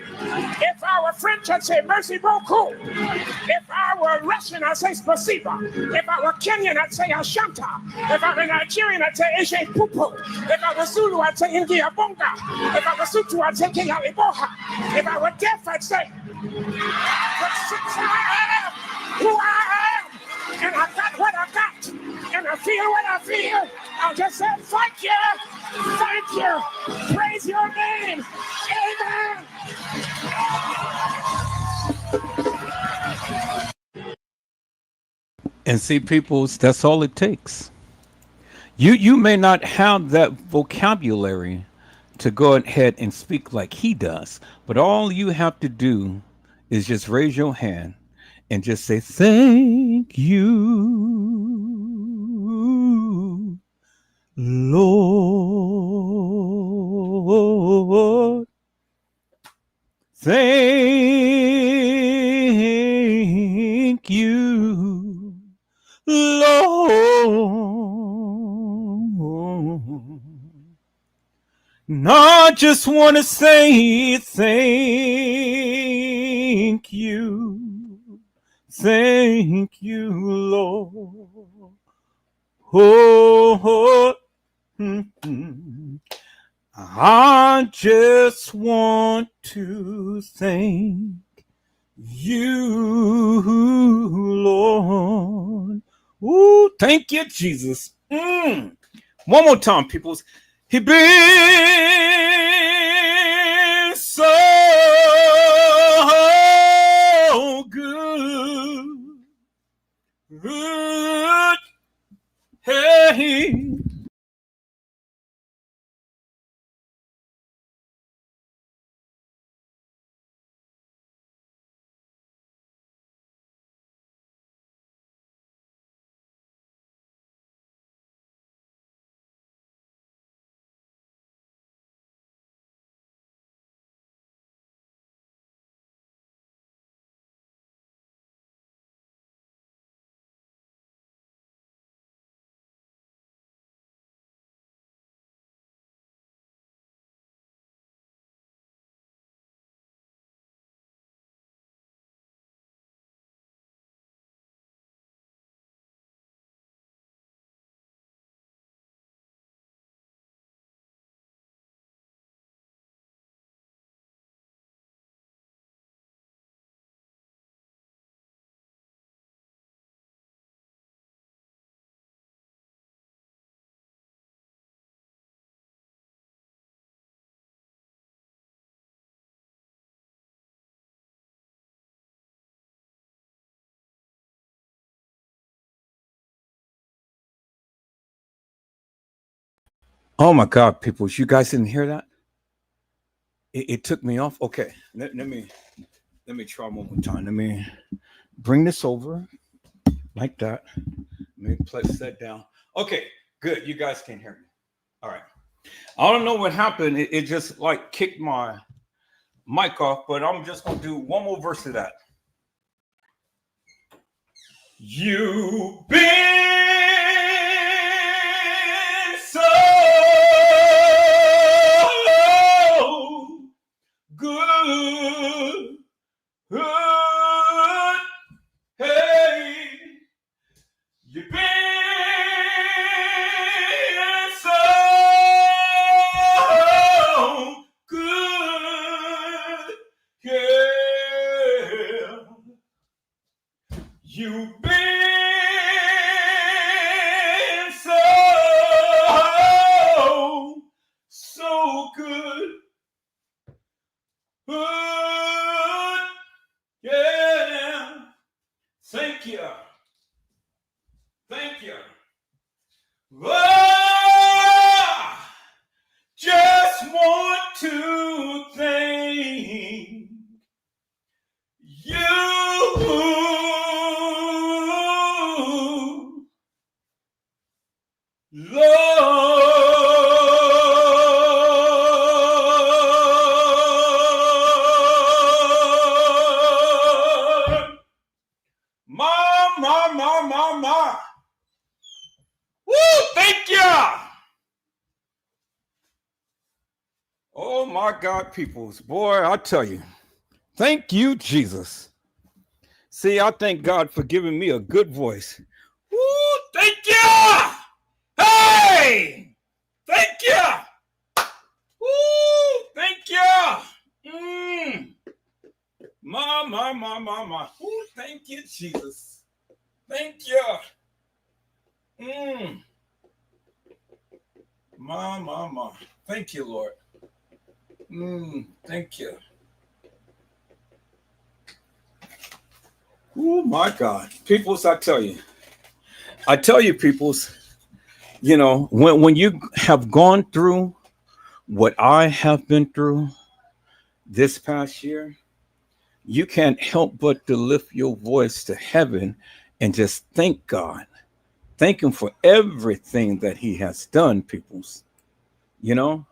If I were French, I'd say merci beaucoup. If I were Russian, I'd say spasiba. If I were Kenyan, I'd say ashanta. If I were Nigerian, I'd say eje pupo. If I were Zulu, I'd say ingia bonga. If I were Sutu, I'd say kea iboha. If I were deaf, I'd say but since I am who I am, and I got what I got, and I feel what I feel, I'll just say thank you, praise your name, amen. And see, peoples, that's all it takes. You may not have that vocabulary to go ahead and speak like he does, but all you have to do is just raise your hand and just say, thank you, Lord. Thank you, Lord. And I just want to say thank you. Thank you, Lord. Oh, I just want to thank you, Lord. Ooh, thank you, Jesus. One more time, peoples. He been so good. Hey. Oh my God, people! You guys didn't hear that? It took me off. Okay, let me try one more time. Let me bring this over like that. Let me place that down. Okay, good. You guys can hear me. All right. I don't know what happened. It just like kicked my mic off, but I'm just gonna do one more verse of that. You've been so good, good, hey, you've been so good, yeah, you've been so good. Good, yeah. Thank you. Thank you. Oh, just want to thank you, Lord. My. Woo, thank you. Oh my God, peoples. Boy, I tell you. Thank you, Jesus. See, I thank God for giving me a good voice. Woo, thank you. Hey, thank you. Woo, thank you. My. Woo, thank you, Jesus. Thank you. My. Thank you, Lord. Thank you. Oh my God. Peoples, I tell you, peoples, you know, when you have gone through what I have been through this past year, you can't help but to lift your voice to heaven and just thank God. Thank him for everything that he has done, peoples. You know,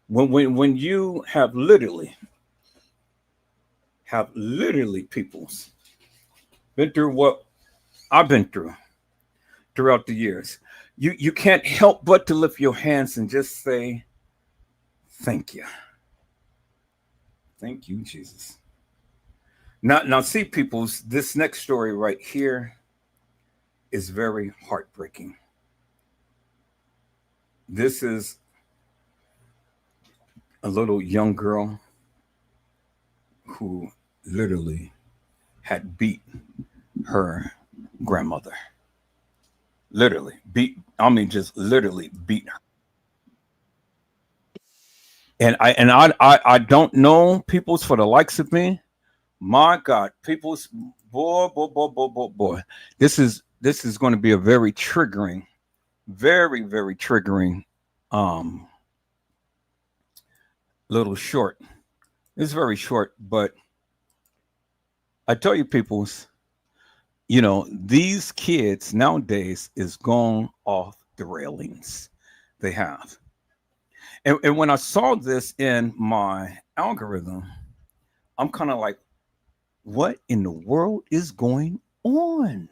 when you have literally, peoples, been through what I've been through throughout the years, you can't help but to lift your hands and just say, thank you. Thank you, Jesus. Now see, peoples, this next story right here is very heartbreaking. This is a little young girl who literally had beat her grandmother. Literally just literally beat her. And I don't know peoples for the likes of me. My God, people's boy. This is going to be a very triggering, very triggering little short. It's very short, but I tell you, peoples, you know, these kids nowadays is gone off the railings. They have. And when I saw this in my algorithm, I'm kind of like, what in the world is going on?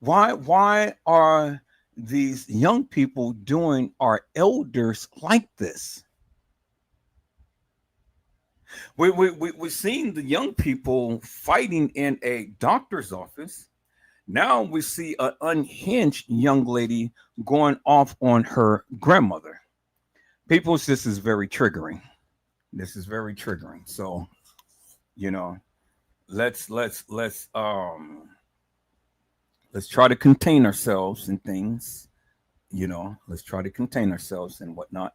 Why are these young people doing our elders like this? We're seeing the young people fighting in a doctor's office. Now we see an unhinged young lady going off on her grandmother. Peoples, this is very triggering. This is very triggering. So, you know, let's try to contain ourselves and things. You know, let's try to contain ourselves and whatnot.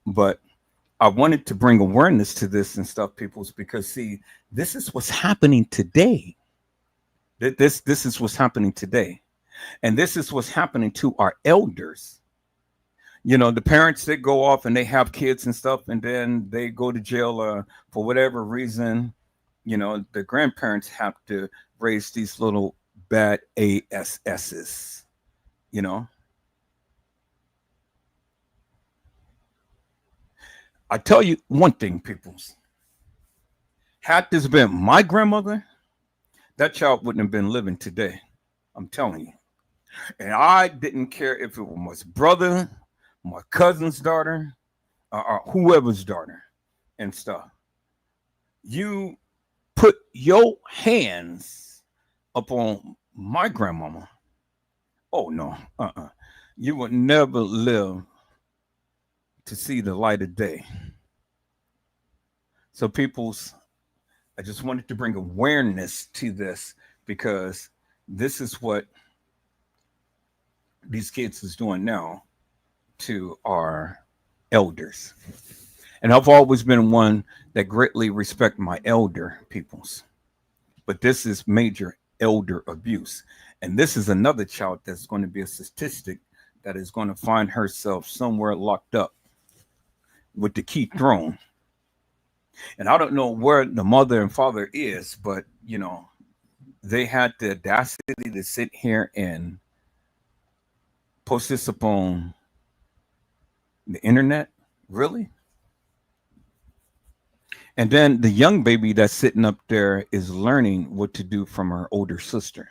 But I wanted to bring awareness to this and stuff, peoples, because see, this is what's happening today. This is what's happening today. And this is what's happening to our elders. You know, the parents, they go off and they have kids and stuff, and then they go to jail for whatever reason. You know, the grandparents have to raise these little bad ASSs, you know. I tell you one thing, peoples. Had this been my grandmother, that child wouldn't have been living today. I'm telling you. And I didn't care if it was my brother, my cousin's daughter, or whoever's daughter and stuff. You put your hands upon my grandmama. Oh, no. You would never live to see the light of day. So, peoples, I just wanted to bring awareness to this, because this is what these kids is doing now to our elders. And I've always been one that greatly respect my elder peoples. But this is major elder abuse. And this is another child that's going to be a statistic that is going to find herself somewhere locked up with the key thrown. And I don't know where the mother and father is, but, you know, they had the audacity to sit here and post this upon the internet. Really? And then the young baby that's sitting up there is learning what to do from her older sister.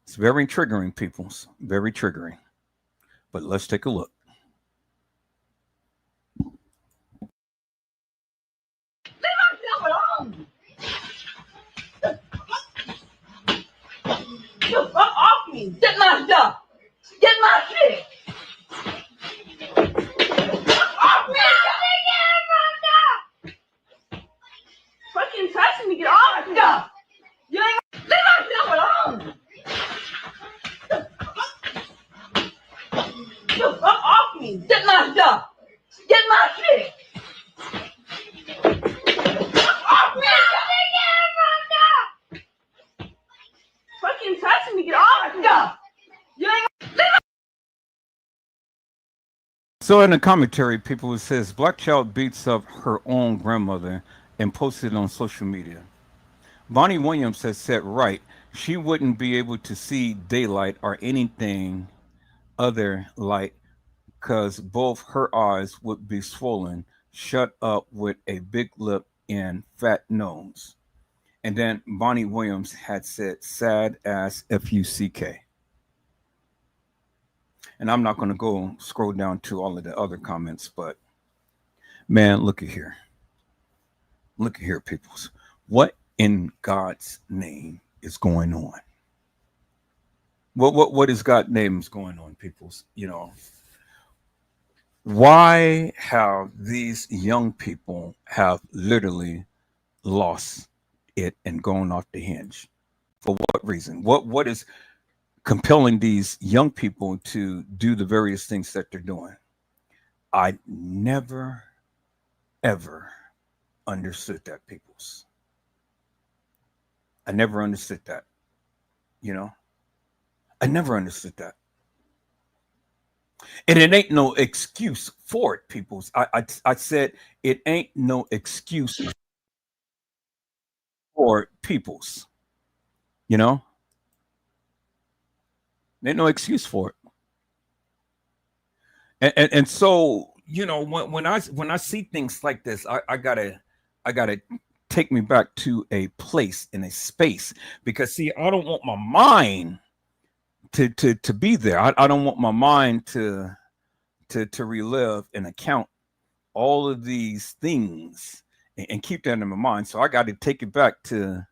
It's very triggering, peoples. Very triggering. But let's take a look. Get off me! Get my stuff! Get my shit! Off me! Fucking touching me! Get off my stuff! You ain't leave my stuff alone! Get off me! Get my stuff! Get my shit! Off me! Fucking touching me! Get off my stuff! You ain't leave. So in the commentary, people, it says black child beats up her own grandmother and posted it on social media. Bonnie Williams has said right, she wouldn't be able to see daylight or anything other light because both her eyes would be swollen, shut up with a big lip and fat nose. And then Bonnie Williams had said sad as FUCK. And I'm not going to go scroll down to all of the other comments, but man, look at here. Look at here, peoples. What in God's name is going on? What is God's name is going on, peoples? You know, why have these young people have literally lost it and gone off the hinge? For what reason? What is compelling these young people to do the various things that they're doing? I never, ever understood that, peoples. I never understood that. You know, I never understood that. And it ain't no excuse for it, peoples. I said it ain't no excuse for peoples. You know, ain't no excuse for it. And so, you know, when I see things like this, I gotta take me back to a place in a space, because see, I don't want my mind to be there. I don't want my mind to relive and account all of these things and keep that in my mind. So I got to take it back to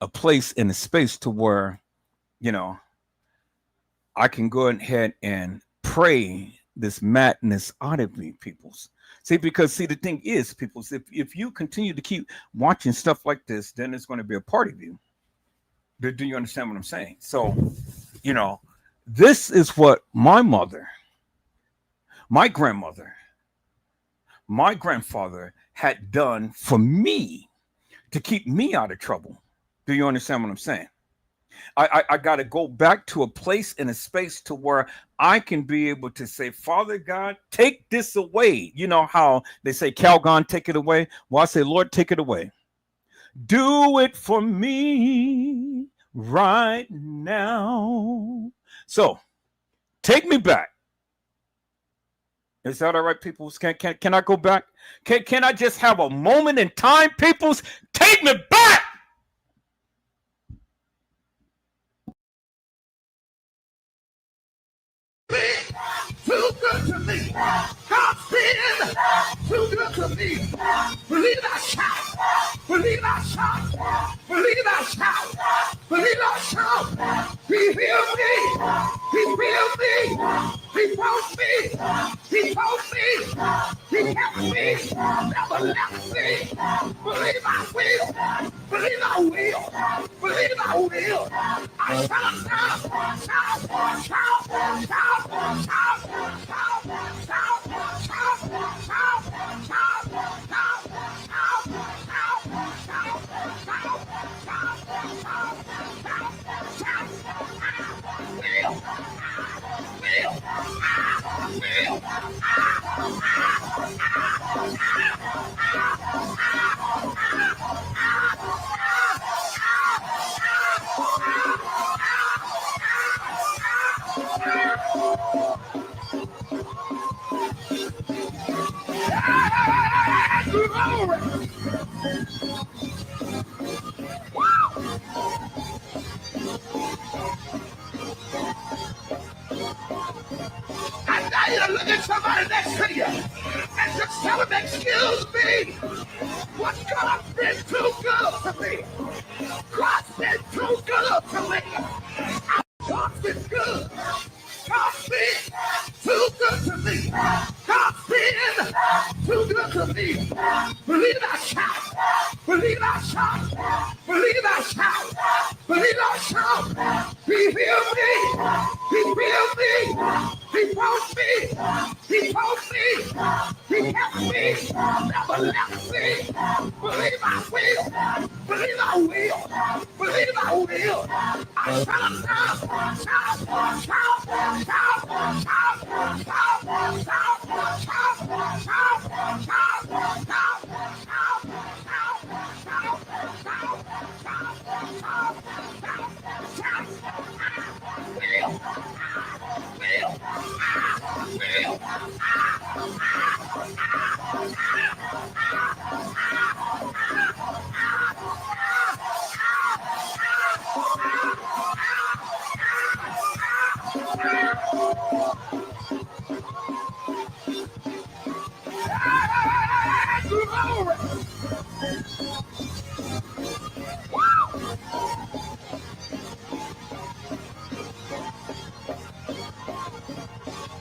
a place in a space to where, you know, I can go ahead and pray this madness out of me, peoples. See, because see, the thing is, peoples, if you continue to keep watching stuff like this, then it's going to be a part of you. Do you understand what I'm saying? So, you know, this is what my mother, my grandmother, my grandfather had done for me to keep me out of trouble. Do you understand what I'm saying? I got to go back to a place and a space to where I can be able to say, Father God, take this away. You know how they say, Calgon, take it away. Well, I say, Lord, take it away. Do it for me right now. So take me back. Is that all right, peoples? Can I go back? Can I just have a moment in time, peoples? Take me back. Too good to me. God's been too good to me. Believe I shout. Believe I shout. Believe I shout. Believe I shout. He healed me. He healed me. He brought me. He told me. He kept me. Never left me. Believe I will. Believe I will. Believe I will. I shout, shout, shout, shout, shout, shout, shout, shout, shout, shout, shout. I dare you to look at somebody next to you and just tell them, excuse me, what God's been too good to me. God's been too good to me. God's been good. God's been too good to me. God's been too good to me. Believe I shout. Believe I shout. Believe I shout. Believe I shout. He healed me. He healed me. He brought me. He told me. He kept me. Never left me. Believe I will. Believe I will. Believe I will. I shout, shout, shout, shout, shout, shout, shout, shout, shout, shout,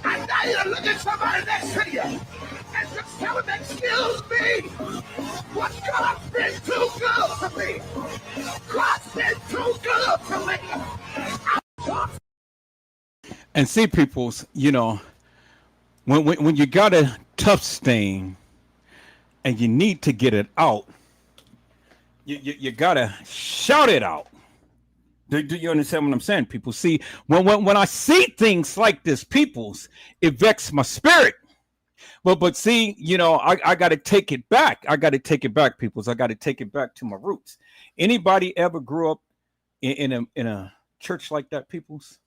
I dare you to look at somebody next to you and just tell them, excuse me, what God's been too good to me. God's been too good to me. And see, peoples, you know, when you got a tough stain and you need to get it out, you gotta shout it out. Do you understand what I'm saying, people? See, when I see things like this, peoples, it vexes my spirit. But see, you know, I got to take it back. I got to take it back, peoples. I got to take it back to my roots. Anybody ever grew up in a church like that, peoples?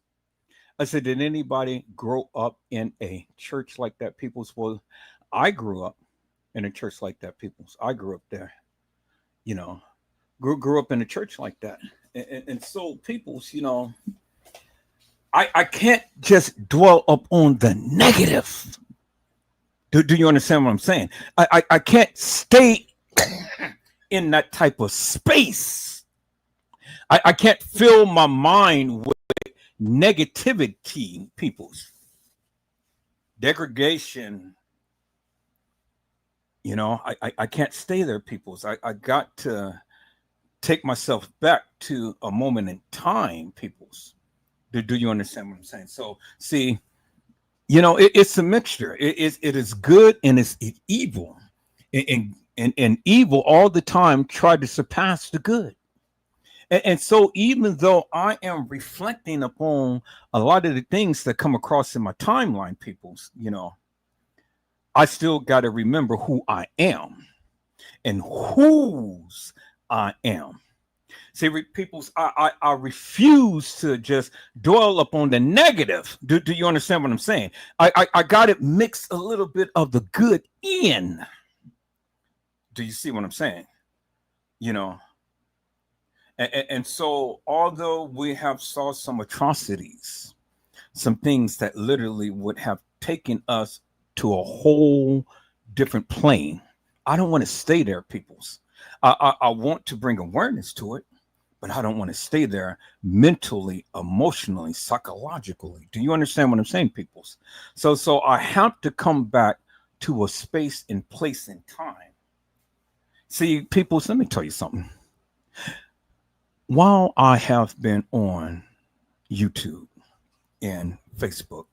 I said, did anybody grow up in a church like that, peoples? Well, I grew up in a church like that, peoples. I grew up there, you know, grew up in a church like that. And so, peoples, you know, I can't just dwell up on the negative. Do you understand what I'm saying? I can't stay in that type of space. I can't fill my mind with negativity, peoples. Degradation. You know, I can't stay there, peoples. I got to take myself back to a moment in time, peoples. Do you understand what I'm saying? So, see, you know, it's a mixture. It is good and it's evil. And evil all the time tried to surpass the good. And so even though I am reflecting upon a lot of the things that come across in my timeline, peoples, I still got to remember who I am and whose I am. See, peoples, I refuse to just dwell upon the negative. Do you understand what I'm saying? I got it mixed a little bit of the good in. Do you see what I'm saying? And so although we have saw some atrocities, some things that literally would have taken us to a whole different plane, I don't want to stay there, peoples. I want to bring awareness to it, but I don't want to stay there mentally, emotionally, psychologically. Do you understand what I'm saying, peoples? So I have to come back to a space and place and time. See, peoples, let me tell you something. While I have been on YouTube and Facebook,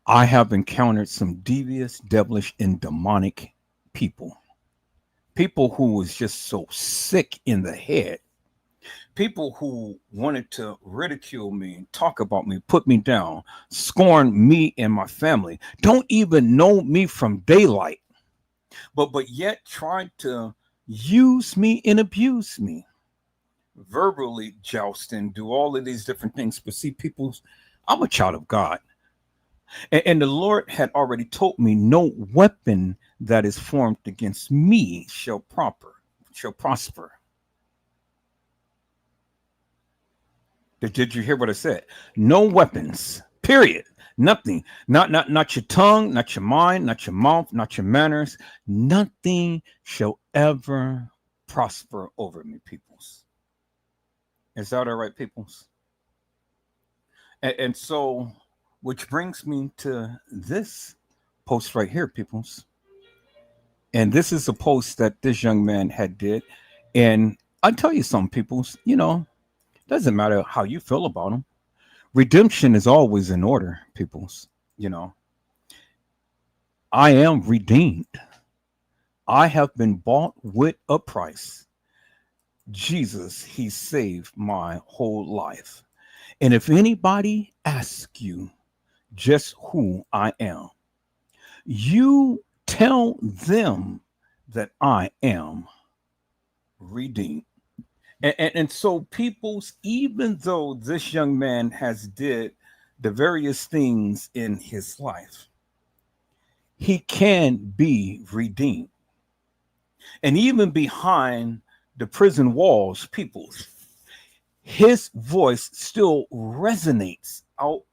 I have encountered some devious, devilish, and demonic people. People who was just so sick in the head. People who wanted to ridicule me, talk about me, put me down, scorn me and my family, don't even know me from daylight, but yet tried to use me and abuse me. Verbally joust and do all of these different things. But see, people, I'm a child of God. And the Lord had already told me no weapon that is formed against me shall prosper. Did you hear what I said? No weapons, period. Nothing. Not your tongue, not your mind, not your mouth, not your manners. Nothing shall ever prosper over me, peoples. Is that all right, peoples? And so, which brings me to this post right here, peoples. And this is a post that this young man had did. And I tell you something, peoples, doesn't matter how you feel about him. Redemption is always in order, peoples. I am redeemed. I have been bought with a price. Jesus, he saved my whole life. And if anybody asks you just who I am, you tell them that I am redeemed. And so peoples, even though this young man has did the various things in his life, he can be redeemed. And even behind the prison walls, peoples, his voice still resonates out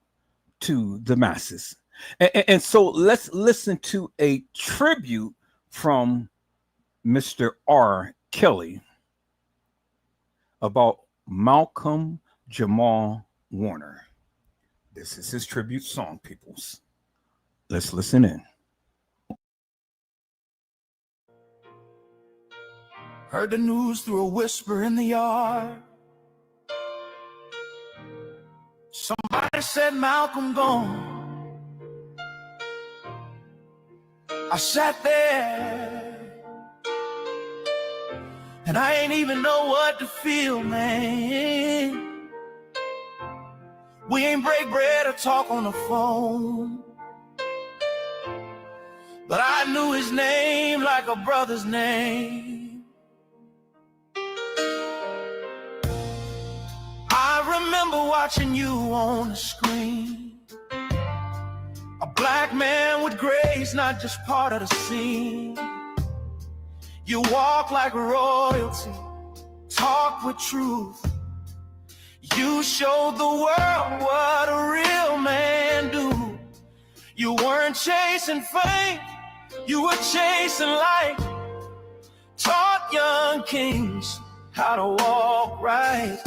to the masses. And so let's listen to a tribute from Mr. R. Kelly about Malcolm Jamal Warner. This is his tribute song, peoples. Let's listen in. Heard the news through a whisper in the yard. Somebody said Malcolm gone. I sat there and I ain't even know what to feel, man. We ain't break bread or talk on the phone, but I knew his name like a brother's name. I remember watching you on the screen, a black man with grace, not just part of the scene. You walk like royalty, talk with truth. You showed the world what a real man do. You weren't chasing fame, you were chasing light. Taught young kings how to walk right.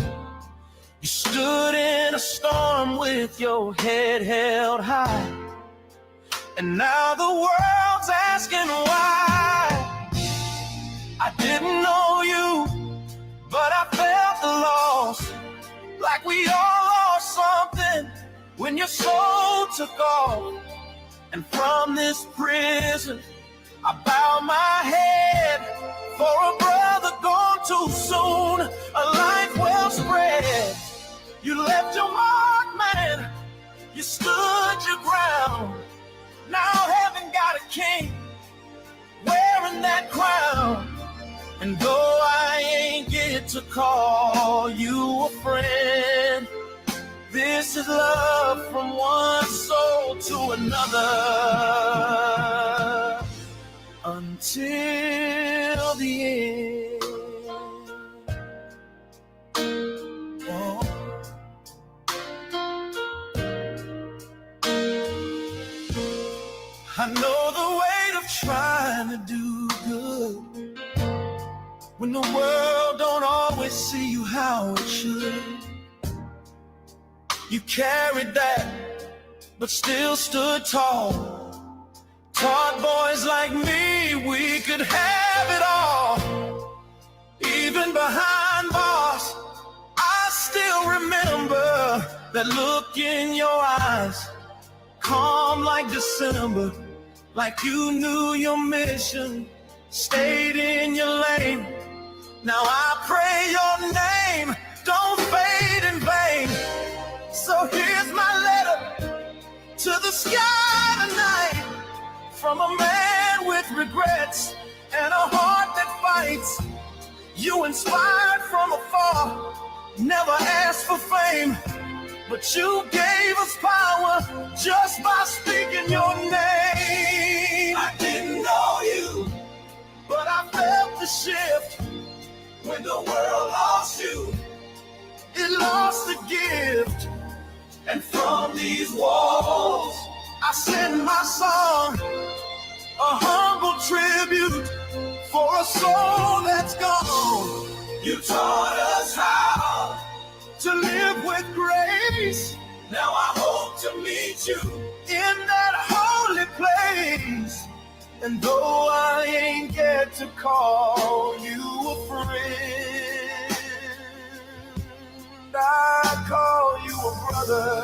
You stood in a storm with your head held high, and now the world's asking why. I didn't know you, but I felt the loss, like we all lost something when your soul took off. And from this prison, I bow my head for a brother gone too soon. A life well spread. You left your mark, man. You stood your ground. Now heaven got a king wearing that crown. And though I ain't get to call you a friend, this is love from one soul to another until the end. Oh. I know the weight of trying to do good when the world don't always see you how it should. You carried that, but still stood tall. Taught boys like me we could have it all. Even behind bars, I still remember that look in your eyes. Calm like December, like you knew your mission, stayed in your lane. Now I pray your name don't fade in vain. So here's my letter to the sky tonight, from a man with regrets and a heart that fights. You inspired from afar, never asked for fame, but you gave us power just by speaking your name. I didn't know you, but I felt the shift when the world lost you. It lost the gift. And from these walls, I send my song, a humble tribute for a soul that's gone. You taught us how to live with grace. Now I hope to meet you in that holy place. And though I ain't get to call you a friend, I call you a brother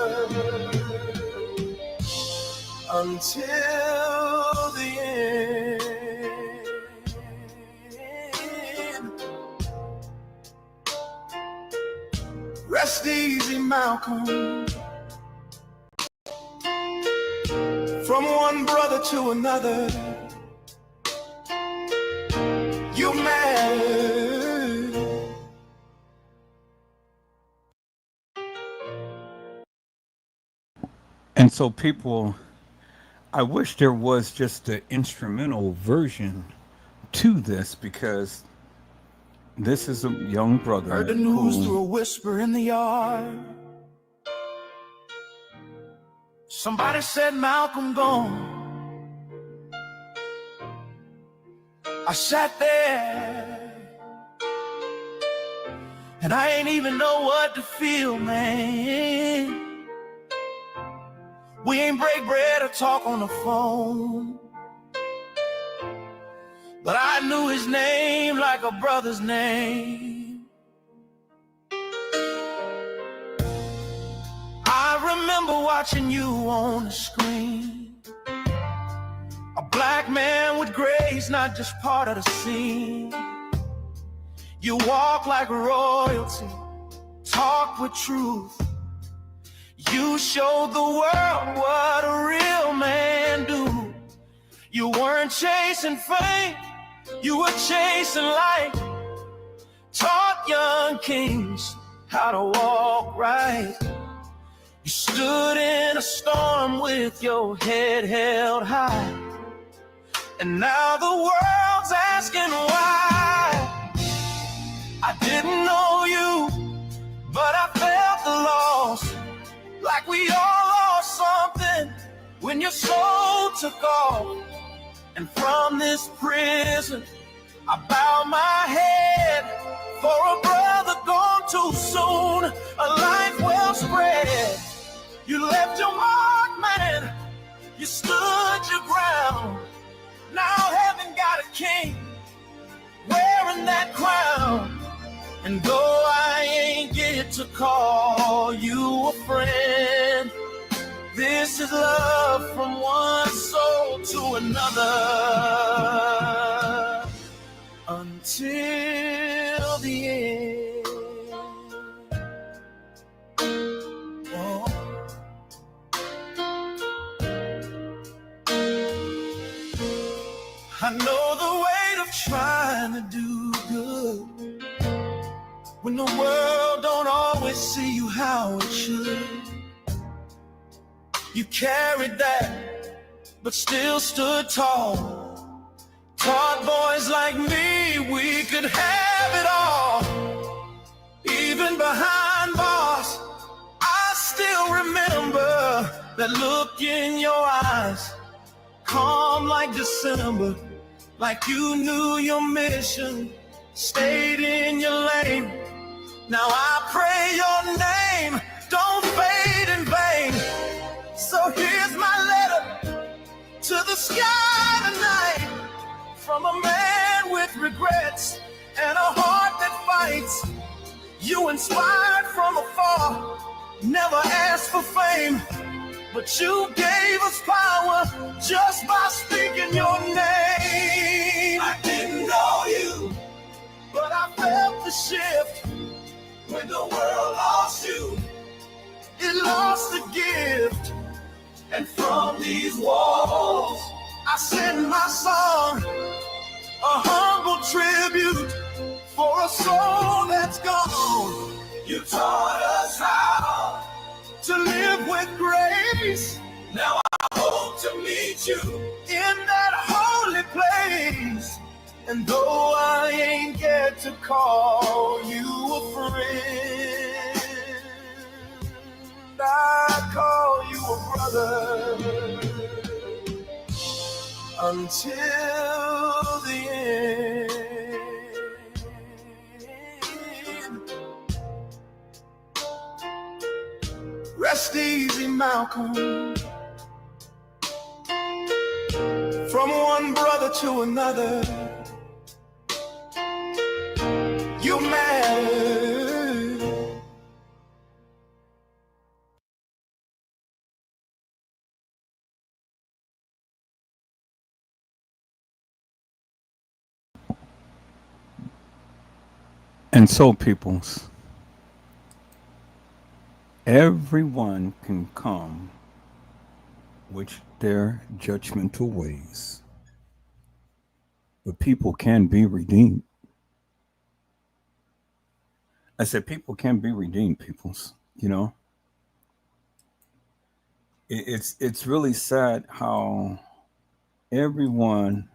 until the end. Rest easy, Malcolm. From one brother to another, you matter. And so, people, I wish there was just an instrumental version to this, because this is a young brother. Heard the news through a whisper in the yard. Somebody said Malcolm gone. I sat there and I ain't even know what to feel, man. We ain't break bread or talk on the phone, but I knew his name like a brother's name. I remember watching you on the screen, a black man with grace, not just part of the scene. You walk like royalty, talk with truth. You showed the world what a real man do. You weren't chasing fame, you were chasing light. Taught young kings how to walk right. You stood in a storm with your head held high. And now the world's asking why. I didn't know you, but I felt the loss. Like we all lost something when your soul took off. And from this prison, I bow my head for a brother gone too soon, a life well spread. You left your mark, man, you stood your ground. Now heaven got a king wearing that crown. And though I ain't get to call you a friend, this is love from one soul to another until the I know the weight of trying to do good when the world don't always see you how it should. You carried that, but still stood tall. Taught boys like me we could have it all. Even behind bars, I still remember that look in your eyes. Calm like December, like you knew your mission, stayed in your lane. Now I pray your name don't fade in vain. So here's my letter to the sky tonight, from a man with regrets and a heart that fights. You inspired from afar, never asked for fame, but you gave us power just by speaking your name. I didn't know you, but I felt the shift when the world lost you. It lost the gift, and from these walls I send my song, a humble tribute for a soul that's gone. You taught us how to live with grace. Now I hope to meet you in that holy place. And though I ain't get to call you a friend, I call you a brother until the end. Rest easy, Malcolm. From one brother to another, you matter. And so, peoples, everyone can come with their judgmental ways, but people can be redeemed. I said people can be redeemed, peoples. You know, it's really sad how everyone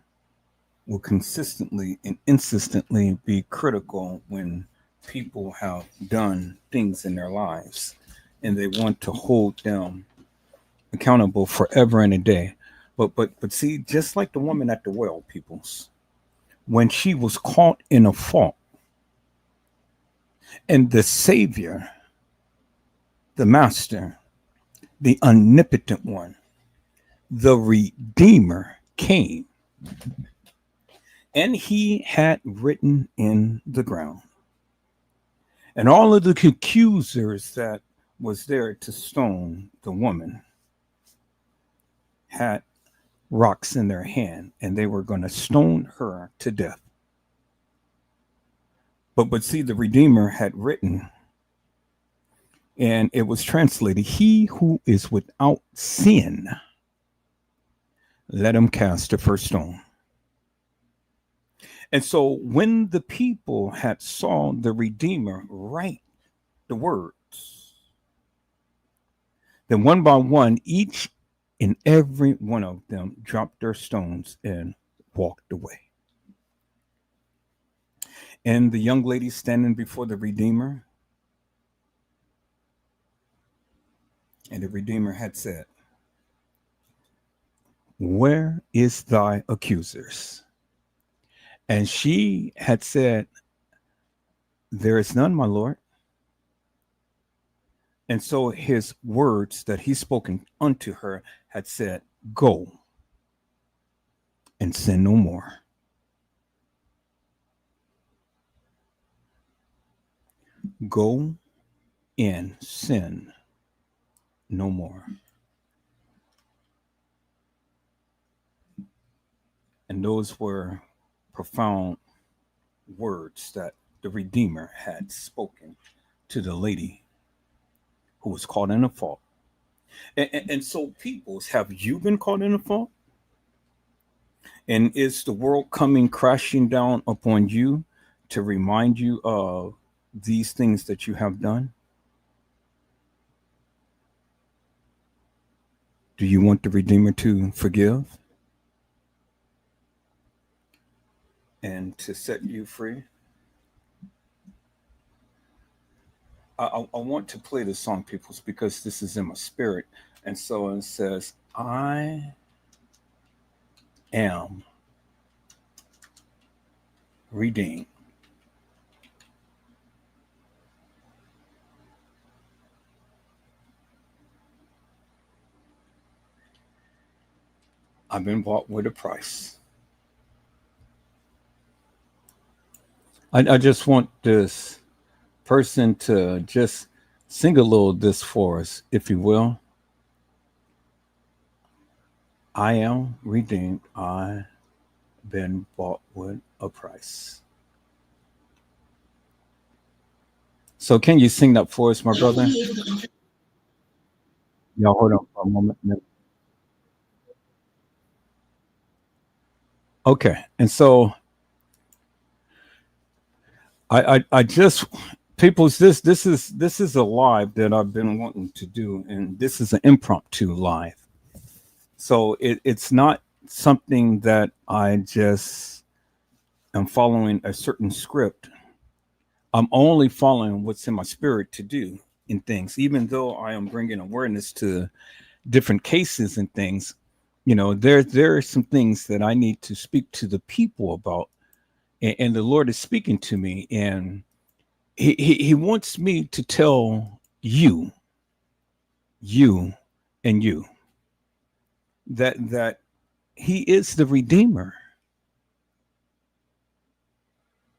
will consistently and insistently be critical when people have done things in their lives, and they want to hold them accountable forever and a day. But see, just like the woman at the well, peoples, when she was caught in a fault, and the Savior, the Master, the Omnipotent One, the Redeemer came, and he had written in the ground, and all of the accusers that was there to stone the woman had rocks in their hand, and they were going to stone her to death. But see, the Redeemer had written, and it was translated, "He who is without sin, let him cast the first stone." And so when the people had saw the Redeemer write the words, then one by one, each and every one of them dropped their stones and walked away. And the young lady standing before the Redeemer, and the Redeemer had said, "Where is thy accusers?" And she had said, "There is none, my Lord." And so his words that he spoken unto her had said, "Go and sin no more." Go and sin no more. And those were profound words that the Redeemer had spoken to the lady who was caught in a fault. And so, peoples, have you been caught in a fault? And is the world coming crashing down upon you to remind you of these things that you have done? Do you want the Redeemer to forgive and to set you free? I want to play the song, peoples, because this is in my spirit. And so it says, I am redeemed. I've been bought with a price. I just want this person to just sing a little this for us, if you will. I am redeemed. I've been bought with a price. So can you sing that for us, my brother? Y'all hold on for a moment. Okay. And so I just, people's, this is a live that I've been wanting to do, and this is an impromptu live. So it's not something that I just am following a certain script. I'm only following what's in my spirit to do in things, even though I am bringing awareness to different cases and things. You know, there are some things that I need to speak to the people about, and the Lord is speaking to me, and he wants me to tell you and you that he is the Redeemer,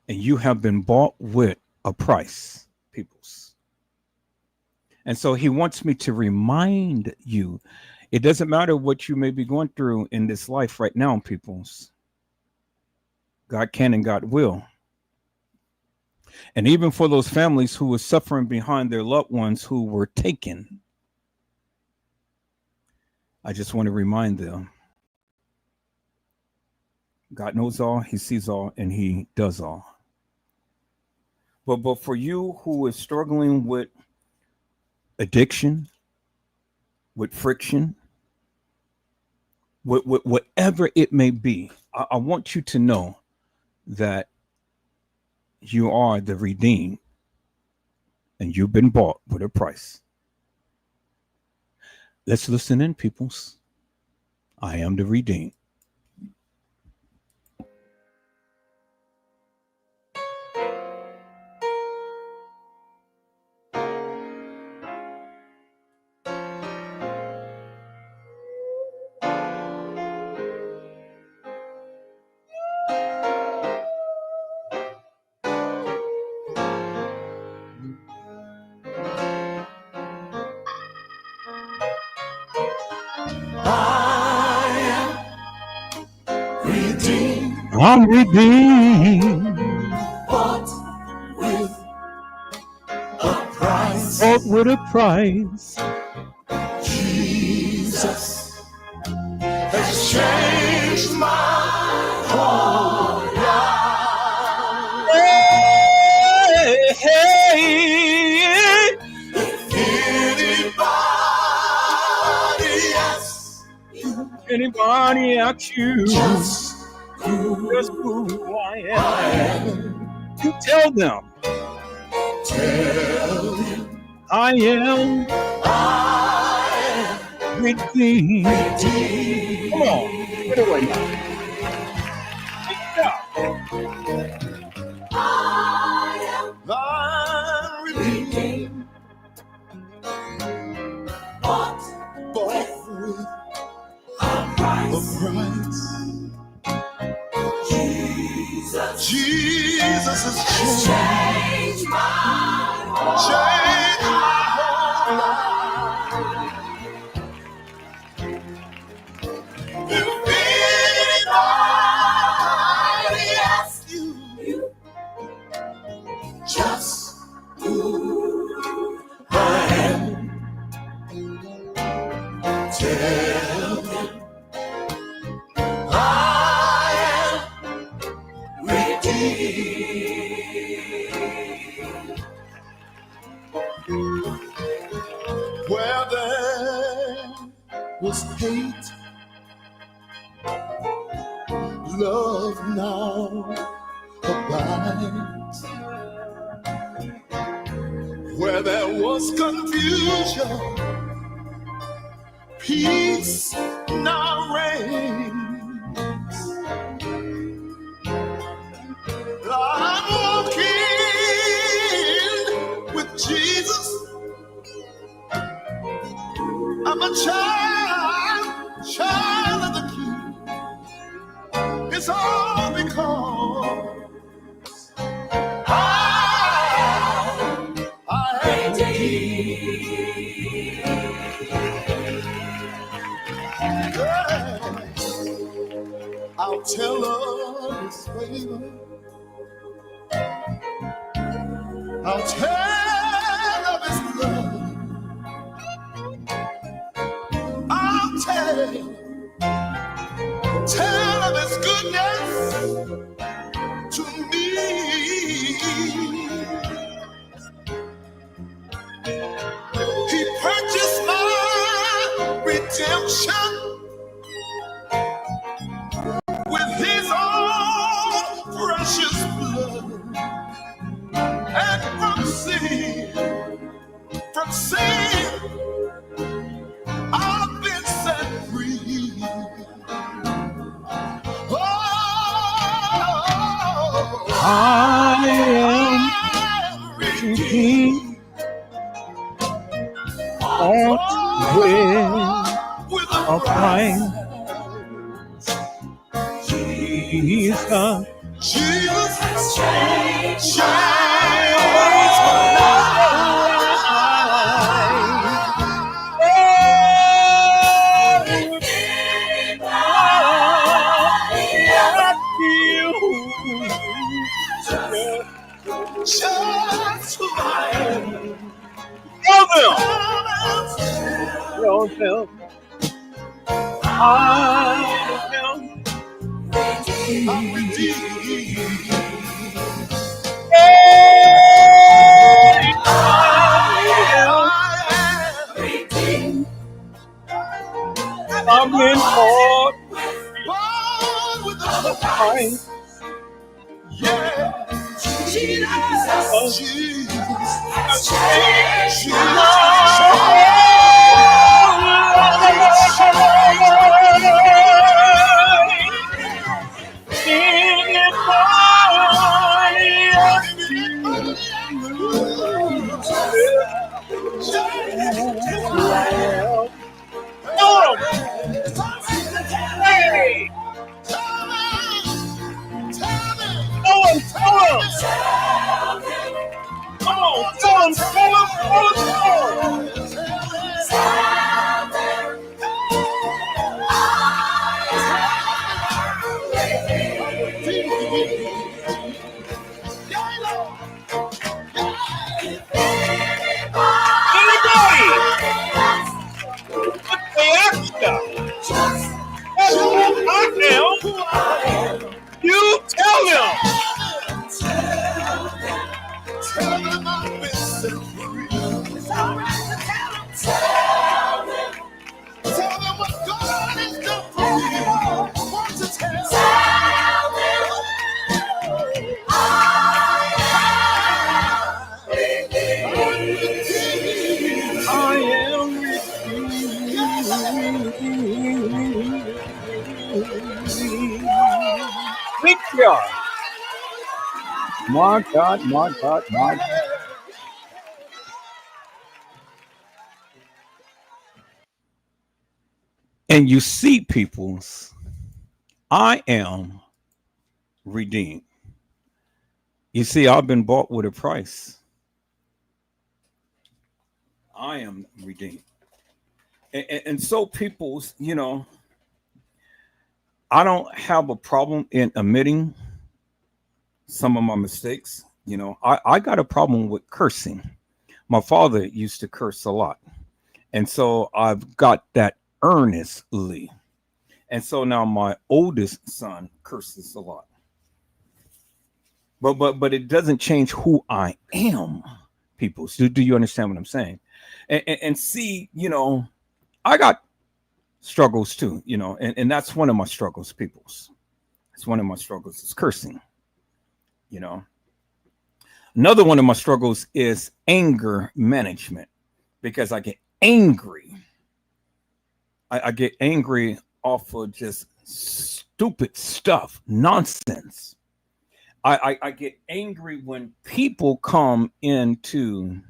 and you have been bought with a price, peoples. And so he wants me to remind you, it doesn't matter what you may be going through in this life right now, peoples. God can and God will. And even for those families who were suffering behind their loved ones who were taken, I just want to remind them, God knows all, he sees all, and he does all. But for you who is struggling with addiction, with friction, with whatever it may be, I want you to know that you are the redeemed, and you've been bought with a price. Let's listen in, peoples. I am the redeemed. I'm redeemed, Bought with a price. bought with a price. Jesus has changed my whole life. Hey, hey, anybody ask you just who I am, you tell them. I am redeemed. Come on, get away now. I'm redeemed. Bought with a price. Jesus has changed my whole life. If anybody asks you just who I am, tell them I Where there was hate, love now abides. Where there was confusion, peace now reigns. I'm walking with Jesus. I'm a child of the King. It's all because I am redeemed. Yeah. I'll tell of His favor. I'll tell of His love. I'll tell of His goodness to me. He purchased my redemption with His own precious blood. And from sin, I've been set free. Oh, I am redeemed. With a price. Jesus has changed my Tell them I'm redeemed. I've been bought with a price. Yeah, Jesus has changed my you tell them. Tell them I've been set free. It's all right to tell them. Tell them what God has done for me. Want to tell them. I am victor. My God, my God, my God. And you see, peoples, I am redeemed. You see, I've been bought with a price. I am redeemed. And so people's, you know, I don't have a problem in admitting some of my mistakes. You know, I got a problem with cursing. My father used to curse a lot. And so I've got that earnestly. And so now my oldest son curses a lot. but it doesn't change who I am, people. So do you understand what I'm saying? And see, I got struggles too, and that's one of my struggles, peoples. It's one of my struggles is cursing, Another one of my struggles is anger management, because I get angry. I get angry off of just stupid stuff, nonsense. I get angry when people come into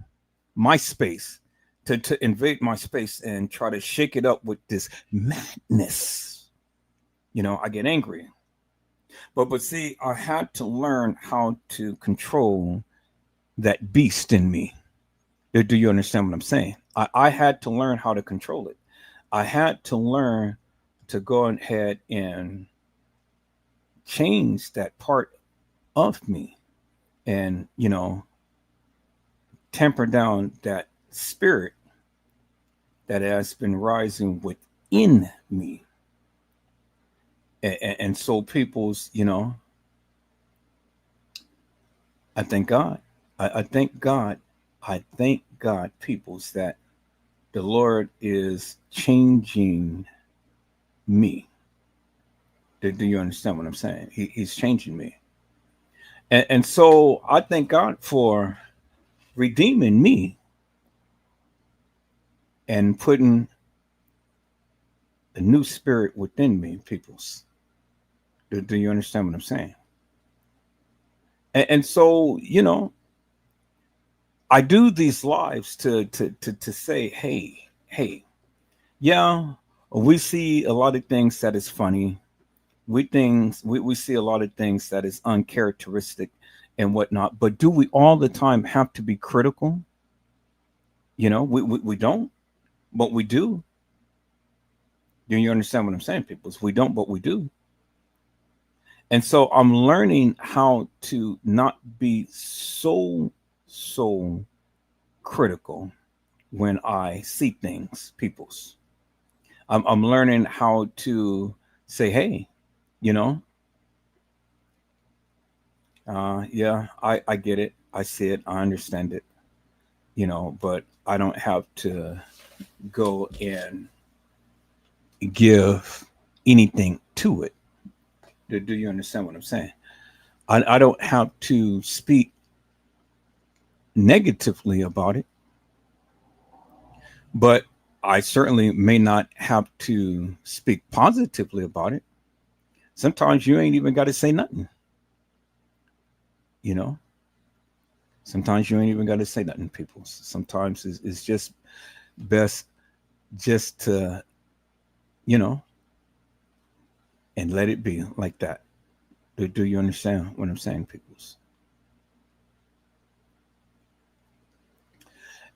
my space to invade my space and try to shake it up with this madness. I get angry. But see, I had to learn how to control that beast in me. Do you understand what I'm saying? I had to learn how to control it. I had to learn to go ahead and change that part of me and, temper down that spirit that has been rising within me. And so people's, I thank God. I thank God. I thank God, peoples, that the Lord is changing me. Do you understand what I'm saying? He's changing me. And so I thank God for redeeming me and putting a new spirit within me, peoples. Do you understand what I'm saying? And so, I do these lives to say, hey, yeah, we see a lot of things that is funny. We see a lot of things that is uncharacteristic and whatnot. But do we all the time have to be critical? We don't, but we do. Do you understand what I'm saying, people? We don't, but we do. And so I'm learning how to not be so critical when I see things, peoples. I'm learning how to say, hey, yeah, I get it. I see it. I understand it, but I don't have to go and give anything to it. Do you understand what I'm saying? I don't have to speak negatively about it, but I certainly may not have to speak positively about it. Sometimes you ain't even got to say nothing. Sometimes you ain't even got to say nothing, people. Sometimes it's just best just to, and let it be like that. Do you understand what I'm saying, peoples?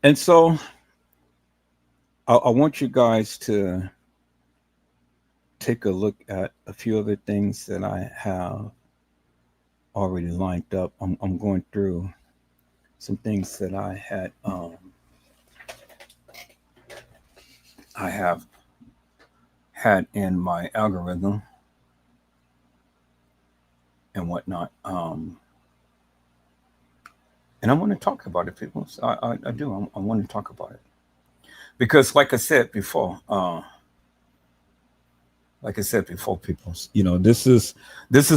And so I want you guys to take a look at a few of the things that I have already lined up. I'm going through some things that I have had in my algorithm and whatnot. And I want to talk about it, people. So I do. I want to talk about it because, like I said before, people, this is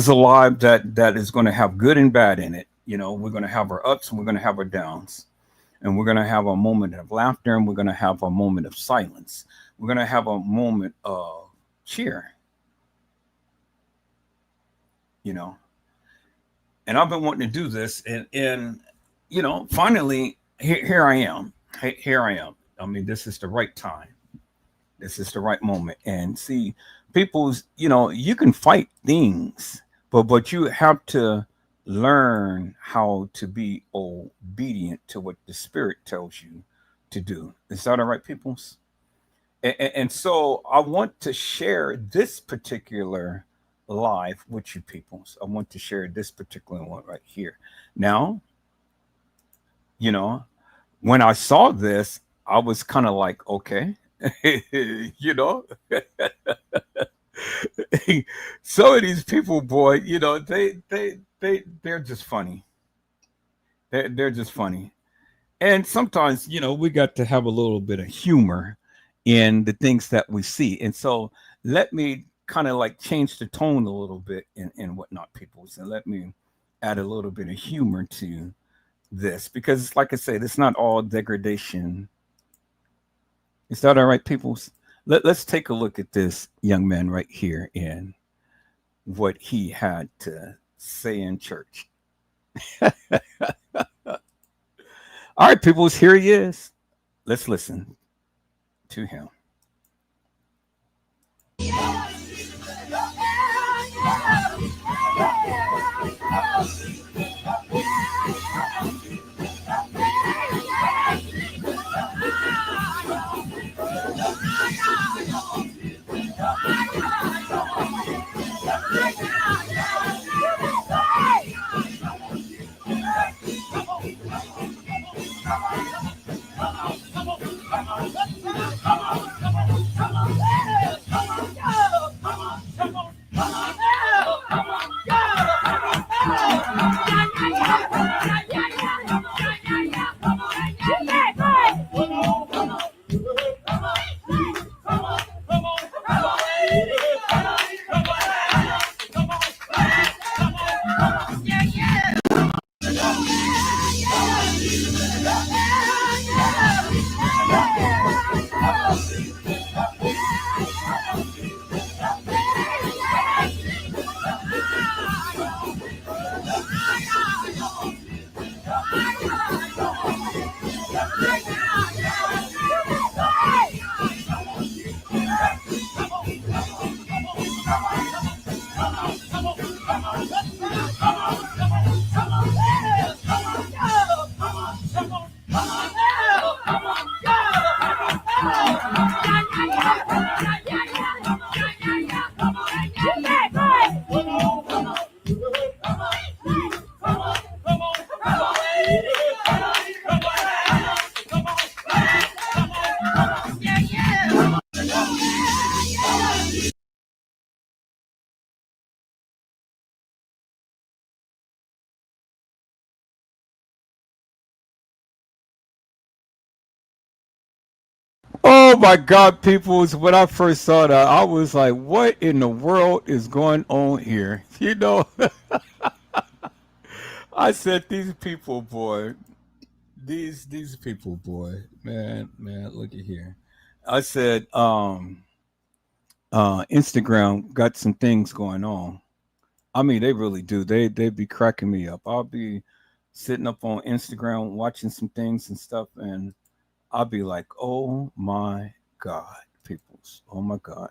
a live that is going to have good and bad in it. We're going to have our ups and we're going to have our downs, and we're going to have a moment of laughter and we're going to have a moment of silence. We're going to have a moment of cheer. And I've been wanting to do this, and finally here I am. Here I am. I mean, this is the right time. This is the right moment. And see, people's, you can fight things, but you have to learn how to be obedient to what the Spirit tells you to do. Is that all right, peoples? And so I want to share this particular live with you peoples. I want to share this particular one right here. Now, when I saw this, I was kind of like, okay, Some of these people, boy, you know, they're just funny. They're just funny. And sometimes, you know, we got to have a little bit of humor in the things that we see. And so let me kind of like change the tone a little bit and whatnot, people. So let me add a little bit of humor to this, because like I said, it's not all degradation. Is that all right, people? Let's take a look at this young man right here and what he had to say in church. All right, people, here he is. Let's listen to him. Oh my God, peoples, when I first saw that, I was like, what in the world is going on here? You know, I said, these people, boy, these people, boy, man, look at here. I said, Instagram got some things going on. I mean, they really do. They be cracking me up. I'll be sitting up on Instagram watching some things and stuff, and I'll be like, oh my God, peoples. Oh my God.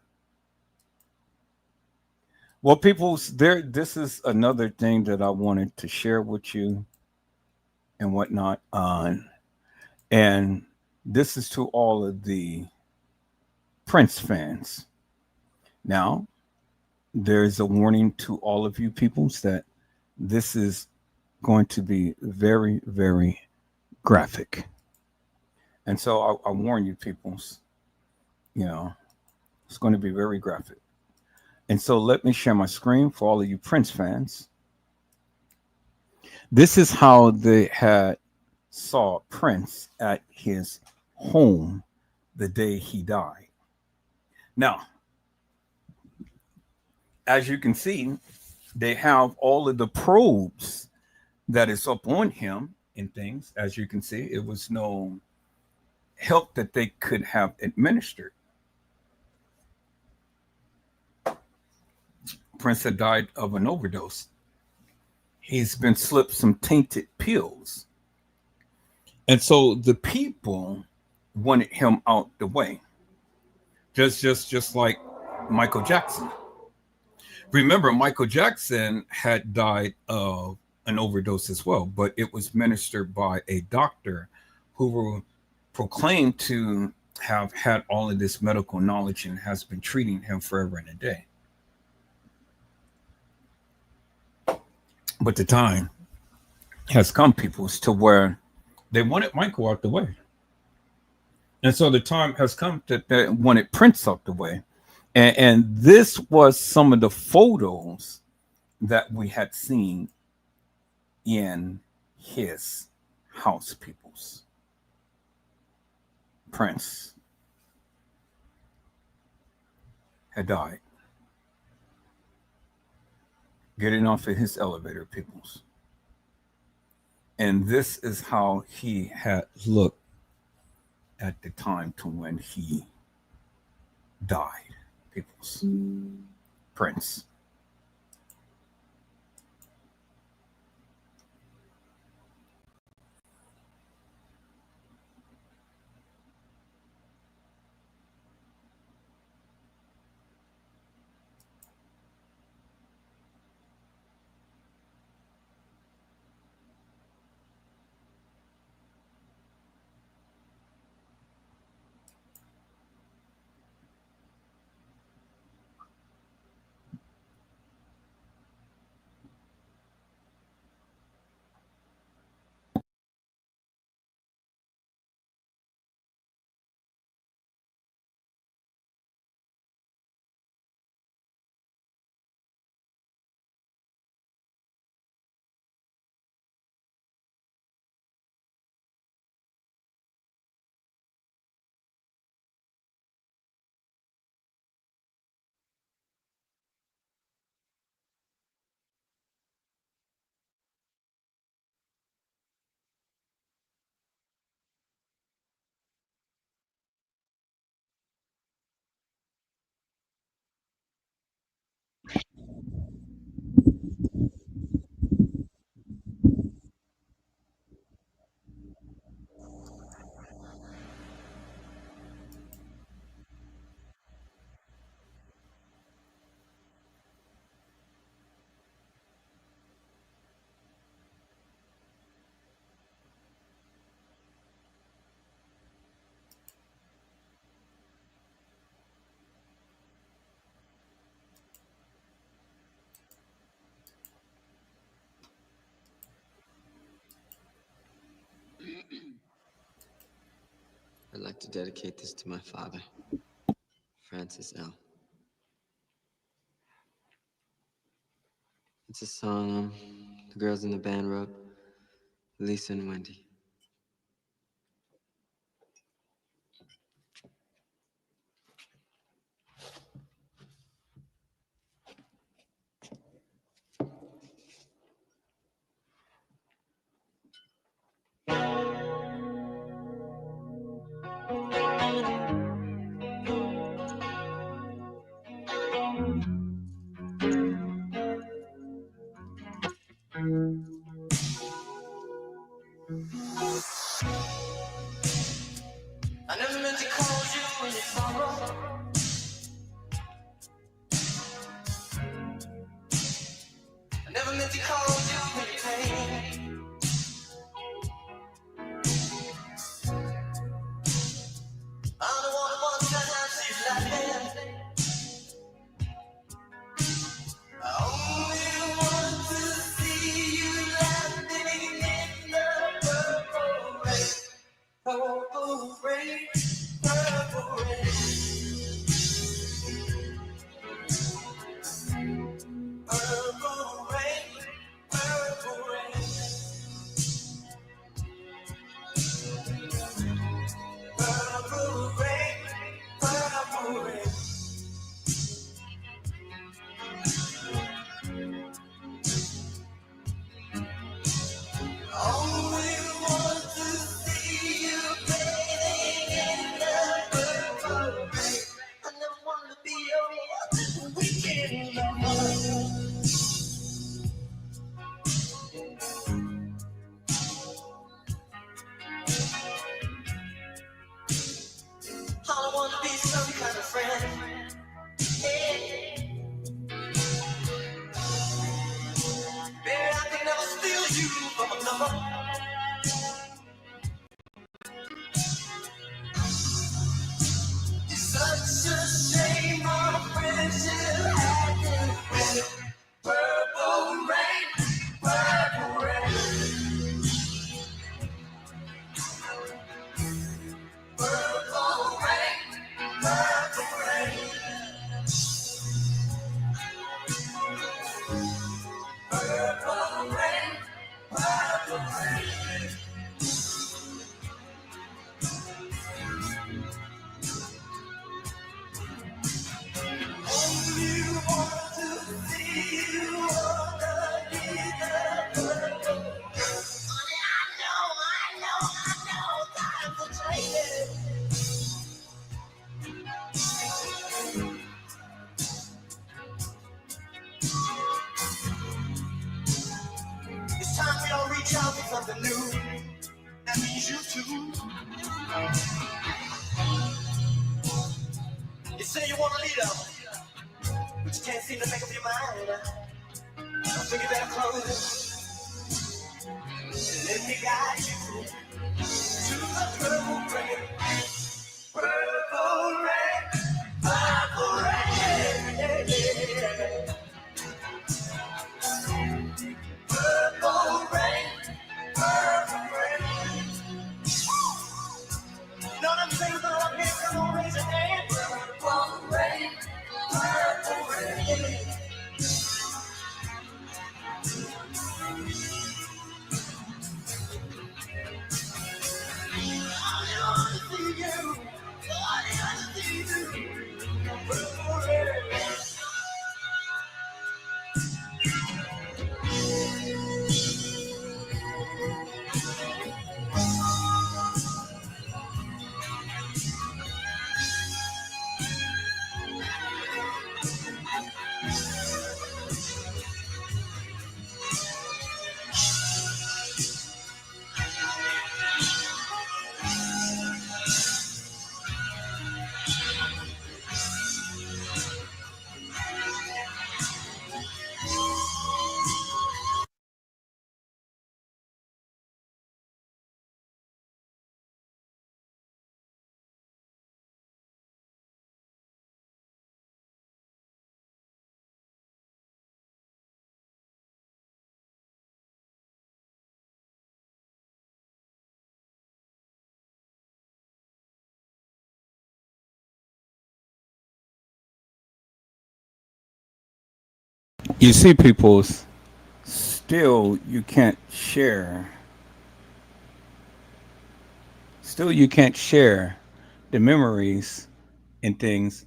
Well, peoples, this is another thing that I wanted to share with you and whatnot on. And this is to all of the Prince fans. Now, there's a warning to all of you peoples that this is going to be very, very graphic. And so I warn you peoples, you know, it's going to be very graphic. And so let me share my screen for all of you Prince fans. This is how they had saw Prince at his home the day he died. Now, as you can see, they have all of the probes that is up on him and things. As you can see, it was no help that they could have administered. Prince had died of an overdose. He's been slipped some tainted pills. And so the people wanted him out the way. Just like Michael Jackson. Remember, Michael Jackson had died of an overdose as well, but it was ministered by a doctor who were proclaimed to have had all of this medical knowledge and has been treating him forever and a day. But the time has come, peoples, to where they wanted Michael out the way. And so the time has come that they wanted Prince out the way. And this was some of the photos that we had seen in his house, peoples. Prince had died getting off of his elevator, peoples. And this is how he had looked at the time to when he died, peoples. Prince. I'd like to dedicate this to my father, Francis L. It's a song the girls in the band wrote, Lisa and Wendy. I never meant to call you when you sorrow. I never meant to call you when you pain. I'm the one who wants to have you laughing. I only want to see you laughing in the purple rain. Purple rain, purple rain. Purple rain, purple rain. Purple rain, purple rain. Only want to see you bathing in the purple rain. I never want to be your weekend lover. All I want to be some kind of friend. Yeah. Baby, I can never steal you from another. It's such a shame our friendship had to end. Purple rain, purple rain. Purple rain, purple rain. tell me something new. That means you too. You say you want a leader, but you can't seem to make up your mind. So you better close. Let me guide you to the purple rain. Purple rain. Purple rain. Purple rain. Purple rain. Know them things that I'm here, come on, raise your hand. Purple rain. Purple rain. You see, peoples, still you can't share. Still, you can't share the memories and things.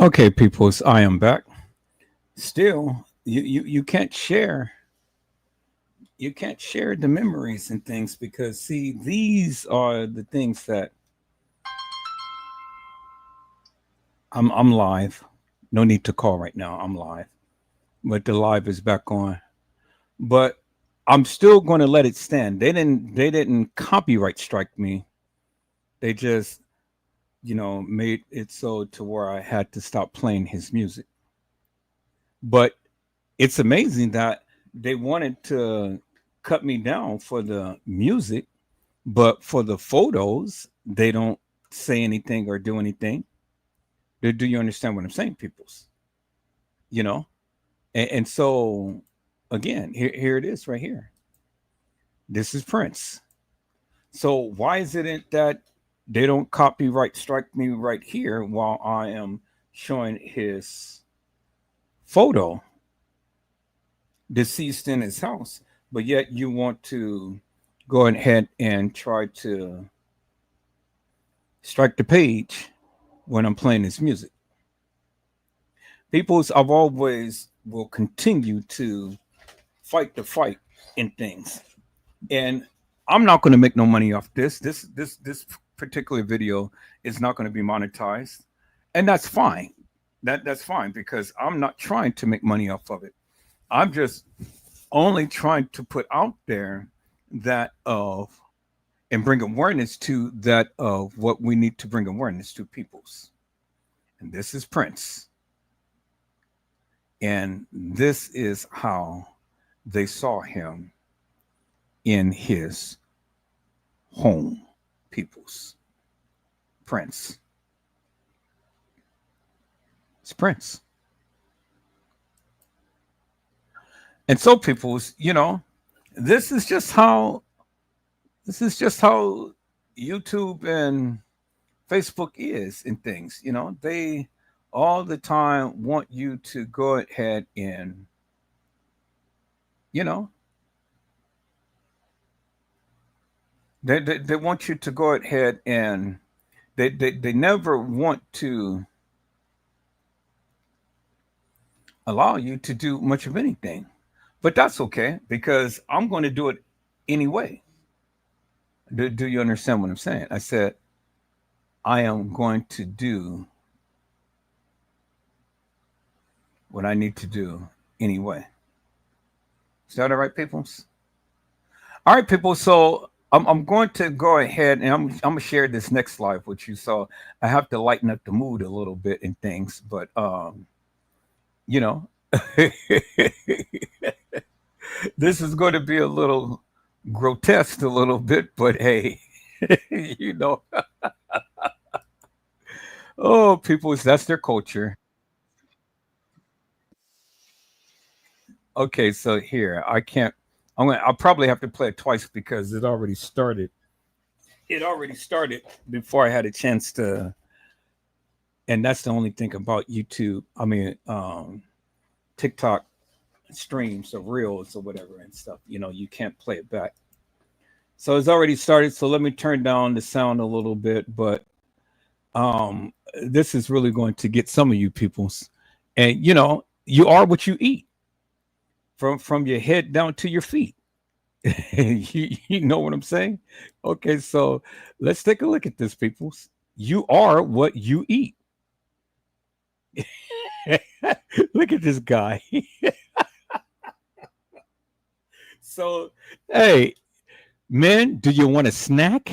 Okay, peoples, I am back. Still, you can't share. You can't share the memories and things because see, these are the things that I'm live. No need to call right now. I'm live. But the live is back on. But I'm still going to let it stand. They didn't copyright strike me. They just, made it so to where I had to stop playing his music. But it's amazing that they wanted to cut me down for the music, but for the photos, they don't say anything or do anything. Do you understand what I'm saying, peoples? You know? And so again, here it is right here. This is Prince. So why is it that they don't copyright strike me right here while I am showing his photo deceased in his house, but yet you want to go ahead and try to strike the page when I'm playing his music? People's, I've always will continue to fight the fight in things, and I'm not going to make no money off this. This particular video is not going to be monetized, and that's fine. That's fine because I'm not trying to make money off of it. I'm just only trying to put out there that of and bring awareness to that of what we need to bring awareness to peoples. And this is Prince. And this is how they saw him in his home, peoples. Prince. It's Prince. And so peoples, this is just how YouTube and Facebook is in things. They all the time want you to go ahead and they want you to go ahead and they never want to allow you to do much of anything. But that's okay, because I'm going to do it anyway. Do you understand what I'm saying? I said, I am going to do what I need to do anyway. Is that all right, peoples? All right, people. So I'm going to go ahead and I'm going to share this next slide with you. So I have to lighten up the mood a little bit and things, but this is going to be a little grotesque a little bit, but hey, oh, people, that's their culture. Okay, so here I'll probably have to play it twice because it already started. It already started before I had a chance to, and that's the only thing about YouTube. I mean, TikTok streams or reels or whatever and stuff. You can't play it back. So it's already started. So let me turn down the sound a little bit, but this is really going to get some of you peoples. And you are what you eat. From your head down to your feet. you know what I'm saying? Okay, so let's take a look at this, peoples. You are what you eat. Look at this guy. So, hey, men, do you want a snack?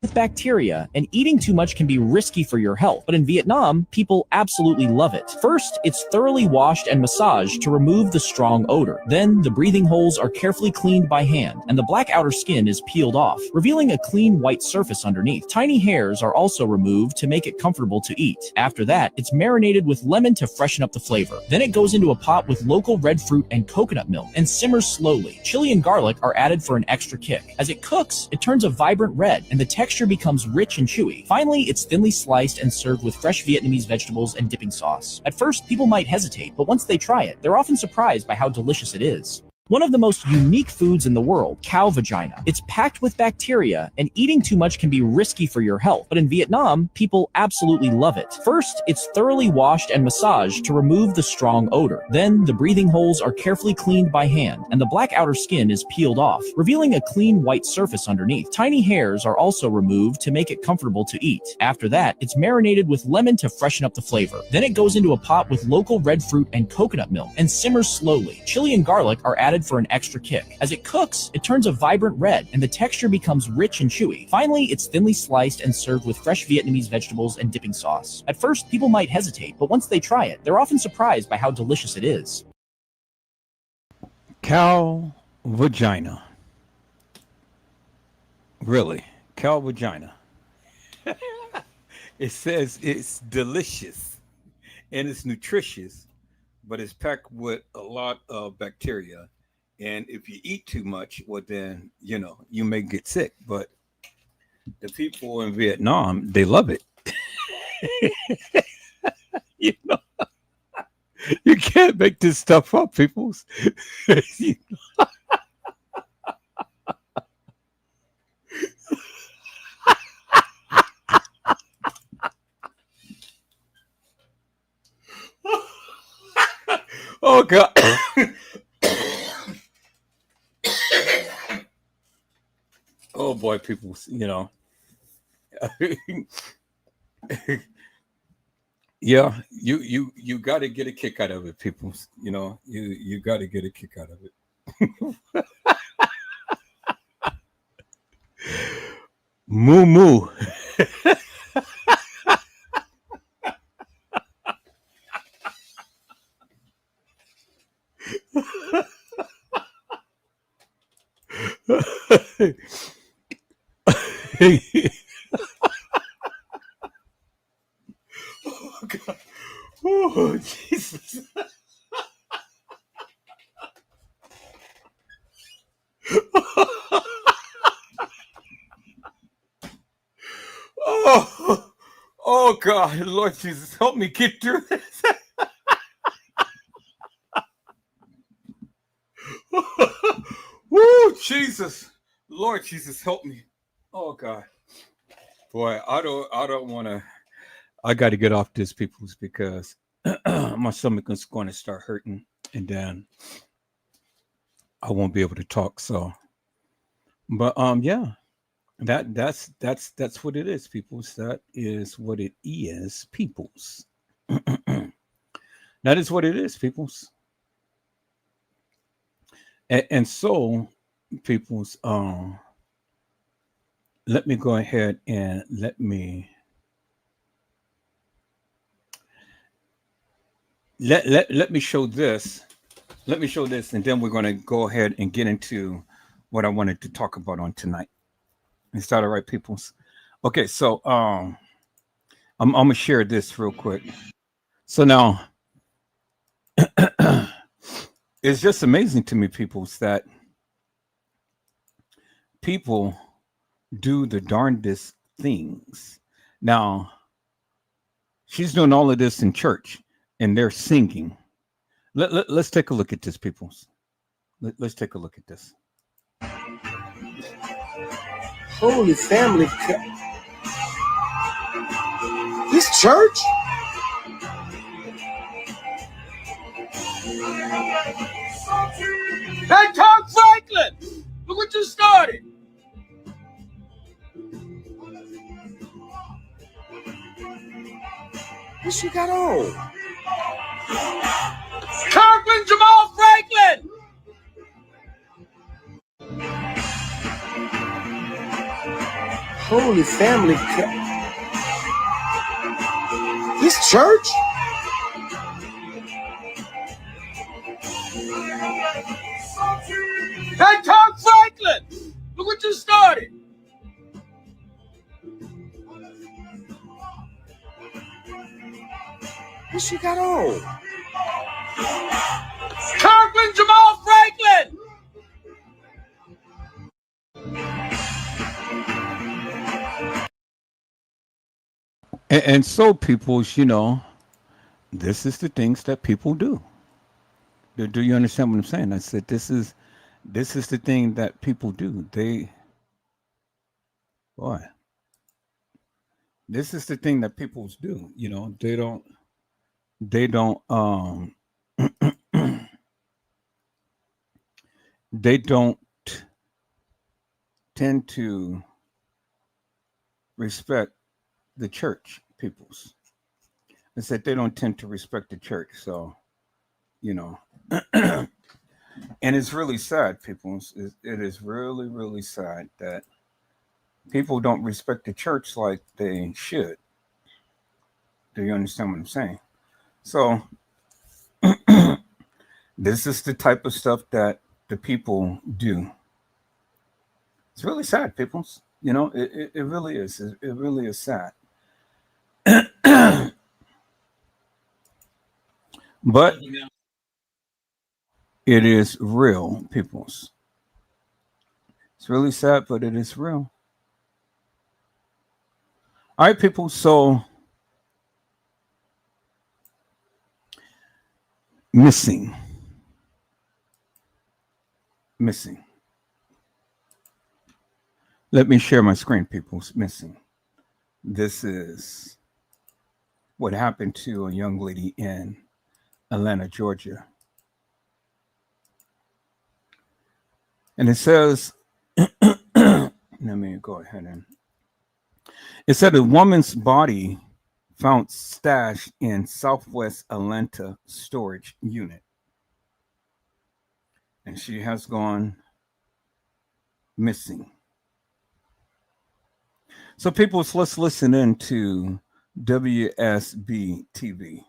With bacteria, and eating too much can be risky for your health, but in Vietnam, people absolutely love it. First, it's thoroughly washed and massaged to remove the strong odor. Then, the breathing holes are carefully cleaned by hand, and the black outer skin is peeled off, revealing a clean white surface underneath. Tiny hairs are also removed to make it comfortable to eat. After that, it's marinated with lemon to freshen up the flavor. Then it goes into a pot with local red fruit and coconut milk, and simmers slowly. Chili and garlic are added for an extra kick. As it cooks, it turns a vibrant red, and the texture becomes rich and chewy. Finally, it's thinly sliced and served with fresh Vietnamese vegetables and dipping sauce. At first, people might hesitate, but once they try it, they're often surprised by how delicious it is. One of the most unique foods in the world, cow vagina. It's packed with bacteria, and eating too much can be risky for your health, but in Vietnam, people absolutely love it. First, it's thoroughly washed and massaged to remove the strong odor. Then, the breathing holes are carefully cleaned by hand, and the black outer skin is peeled off, revealing a clean white surface underneath. Tiny hairs are also removed to make it comfortable to eat. After that, it's marinated with lemon to freshen up the flavor. Then it goes into a pot with local red fruit and coconut milk, and simmers slowly. Chili and garlic are added for an extra kick. As it cooks, it turns a vibrant red, and the texture becomes rich and chewy. Finally, it's thinly sliced and served with fresh Vietnamese vegetables and dipping sauce. At first, people might hesitate, but once they try it, they're often surprised by how delicious it is. Cow vagina. Really? Cow vagina. It says it's delicious and it's nutritious, but it's packed with a lot of bacteria. And if you eat too much, well, then, you may get sick. But the people in Vietnam, they love it. You can't make this stuff up, people. Oh, God. Oh boy, people, Yeah, you got to get a kick out of it, people. You know, you got to get a kick out of it. Moo moo. Oh God. Oh Jesus. Oh, oh God, Lord Jesus, help me get through this. Woo, Jesus, Lord Jesus, help me. Oh God, boy, I don't want to. I got to get off this, peoples, because my stomach is going to start hurting, and then I won't be able to talk. So, but yeah. That's what it is, peoples. That is what it is, peoples. That is what it is, peoples. And so, peoples, let me go ahead and let me show this. Let me show this, and then we're going to go ahead and get into what I wanted to talk about on tonight. Is that all right, peoples? Okay, so I'm gonna share this real quick. So now it's just amazing to me, peoples, that people do the darndest things. Now she's doing all of this in church, and they're singing. Let's take a look at this, peoples. Let's take a look at this. Holy family. This church? Hey, Tom Franklin! Look what you started! What she got on? Kirkland Jamal Franklin! Holy family. This church? Hey, Tom Franklin! Look what you started! What she got on? Kirkland Jamal Franklin! And so, peoples, you know, this is the things that people do. Do you understand what I'm saying? I said this is the thing that people do. This is the thing that people do. You know, they don't they don't tend to respect the church, peoples. I said they don't tend to respect the church. So, you know, and it's really sad, people. It is really, really sad that people don't respect the church like they should. Do you understand what I'm saying? So, this is the type of stuff that the people do. It's really sad, peoples. You know, it really is. It really is sad. But it is real, peoples. It's really sad, but it is real. All right, people. So, missing. Let me share my screen, people. Missing. This is what happened to a young lady in Atlanta, Georgia. And it says, let me go ahead and it said a woman's body found stashed in Southwest Atlanta storage unit. And she has gone missing. So people, let's listen in to WSB TV.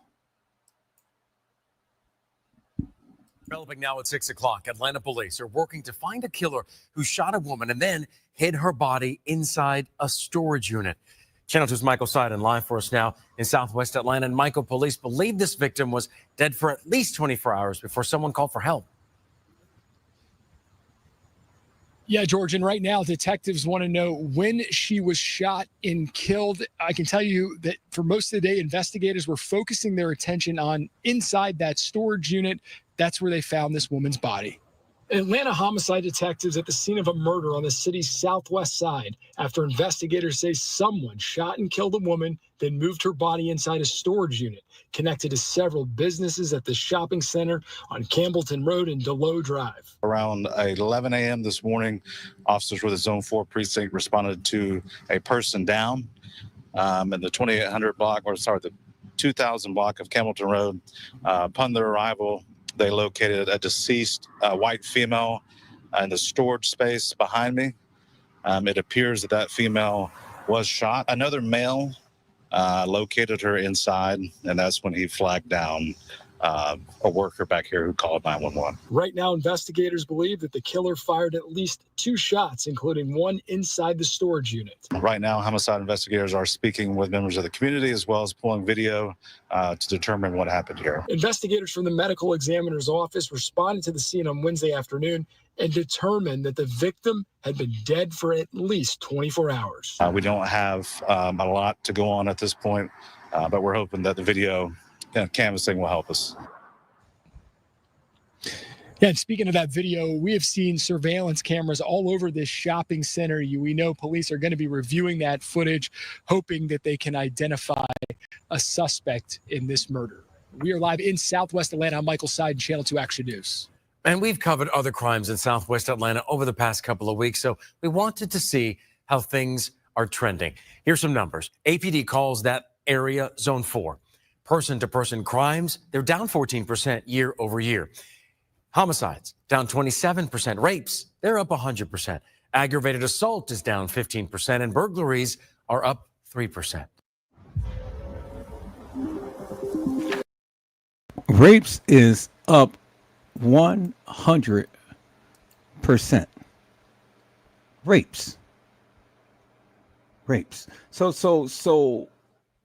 Developing now at 6 o'clock, Atlanta police are working to find a killer who shot a woman and then hid her body inside a storage unit. Channel 2's Michael Seiden live for us now in Southwest Atlanta. And Michael, police believe this victim was dead for at least 24 hours before someone called for help. Yeah, George, and right now detectives want to know when she was shot and killed. I can tell you that for most of the day, investigators were focusing their attention on inside that storage unit. That's where they found this woman's body. Atlanta homicide detectives at the scene of a murder on the city's southwest side after investigators say someone shot and killed a woman, then moved her body inside a storage unit connected to several businesses at the shopping center on Campbellton Road and Delow Drive. Around 11 a.m. this morning, officers with the Zone 4 precinct responded to a person down in the 2800 block, the 2000 block of Campbellton Road. Upon their arrival, they located a deceased white female in the storage space behind me. It appears that female was shot. Another male located her inside, and that's when he flagged down a worker back here who called 911. Right now, investigators believe that the killer fired at least 2 shots, including one inside the storage unit. Right now, homicide investigators are speaking with members of the community as well as pulling video to determine what happened here. Investigators from the medical examiner's office responded to the scene on Wednesday afternoon and determined that the victim had been dead for at least 24 hours. We don't have a lot to go on at this point, but we're hoping that the video canvassing will help us. Yeah, and speaking of that video, we have seen surveillance cameras all over this shopping center. We know police are going to be reviewing that footage, hoping that they can identify a suspect in this murder. We are live in Southwest Atlanta. I'm Michael Seiden, Channel 2 Action News. And we've covered other crimes in Southwest Atlanta over the past couple of weeks, so we wanted to see how things are trending. Here's some numbers. APD calls that area Zone 4. Person-to-person crimes, they're down 14% year over year. Homicides, down 27%. Rapes, they're up 100%. Aggravated assault is down 15%, and burglaries are up 3%. Rapes is up 100%. Rapes. So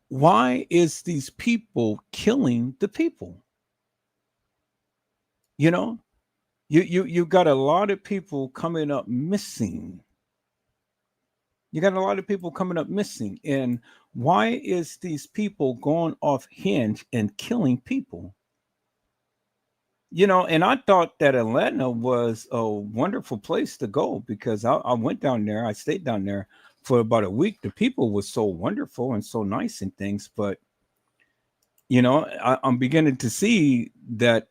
why is these people killing the people? You know, you got a lot of people coming up missing. You got a lot of people coming up missing. And why is these people going off hinge and killing people? You know, and I thought that Atlanta was a wonderful place to go because I went down there. I stayed down there for about a week. The people were so wonderful and so nice and things. But, you know, I'm beginning to see that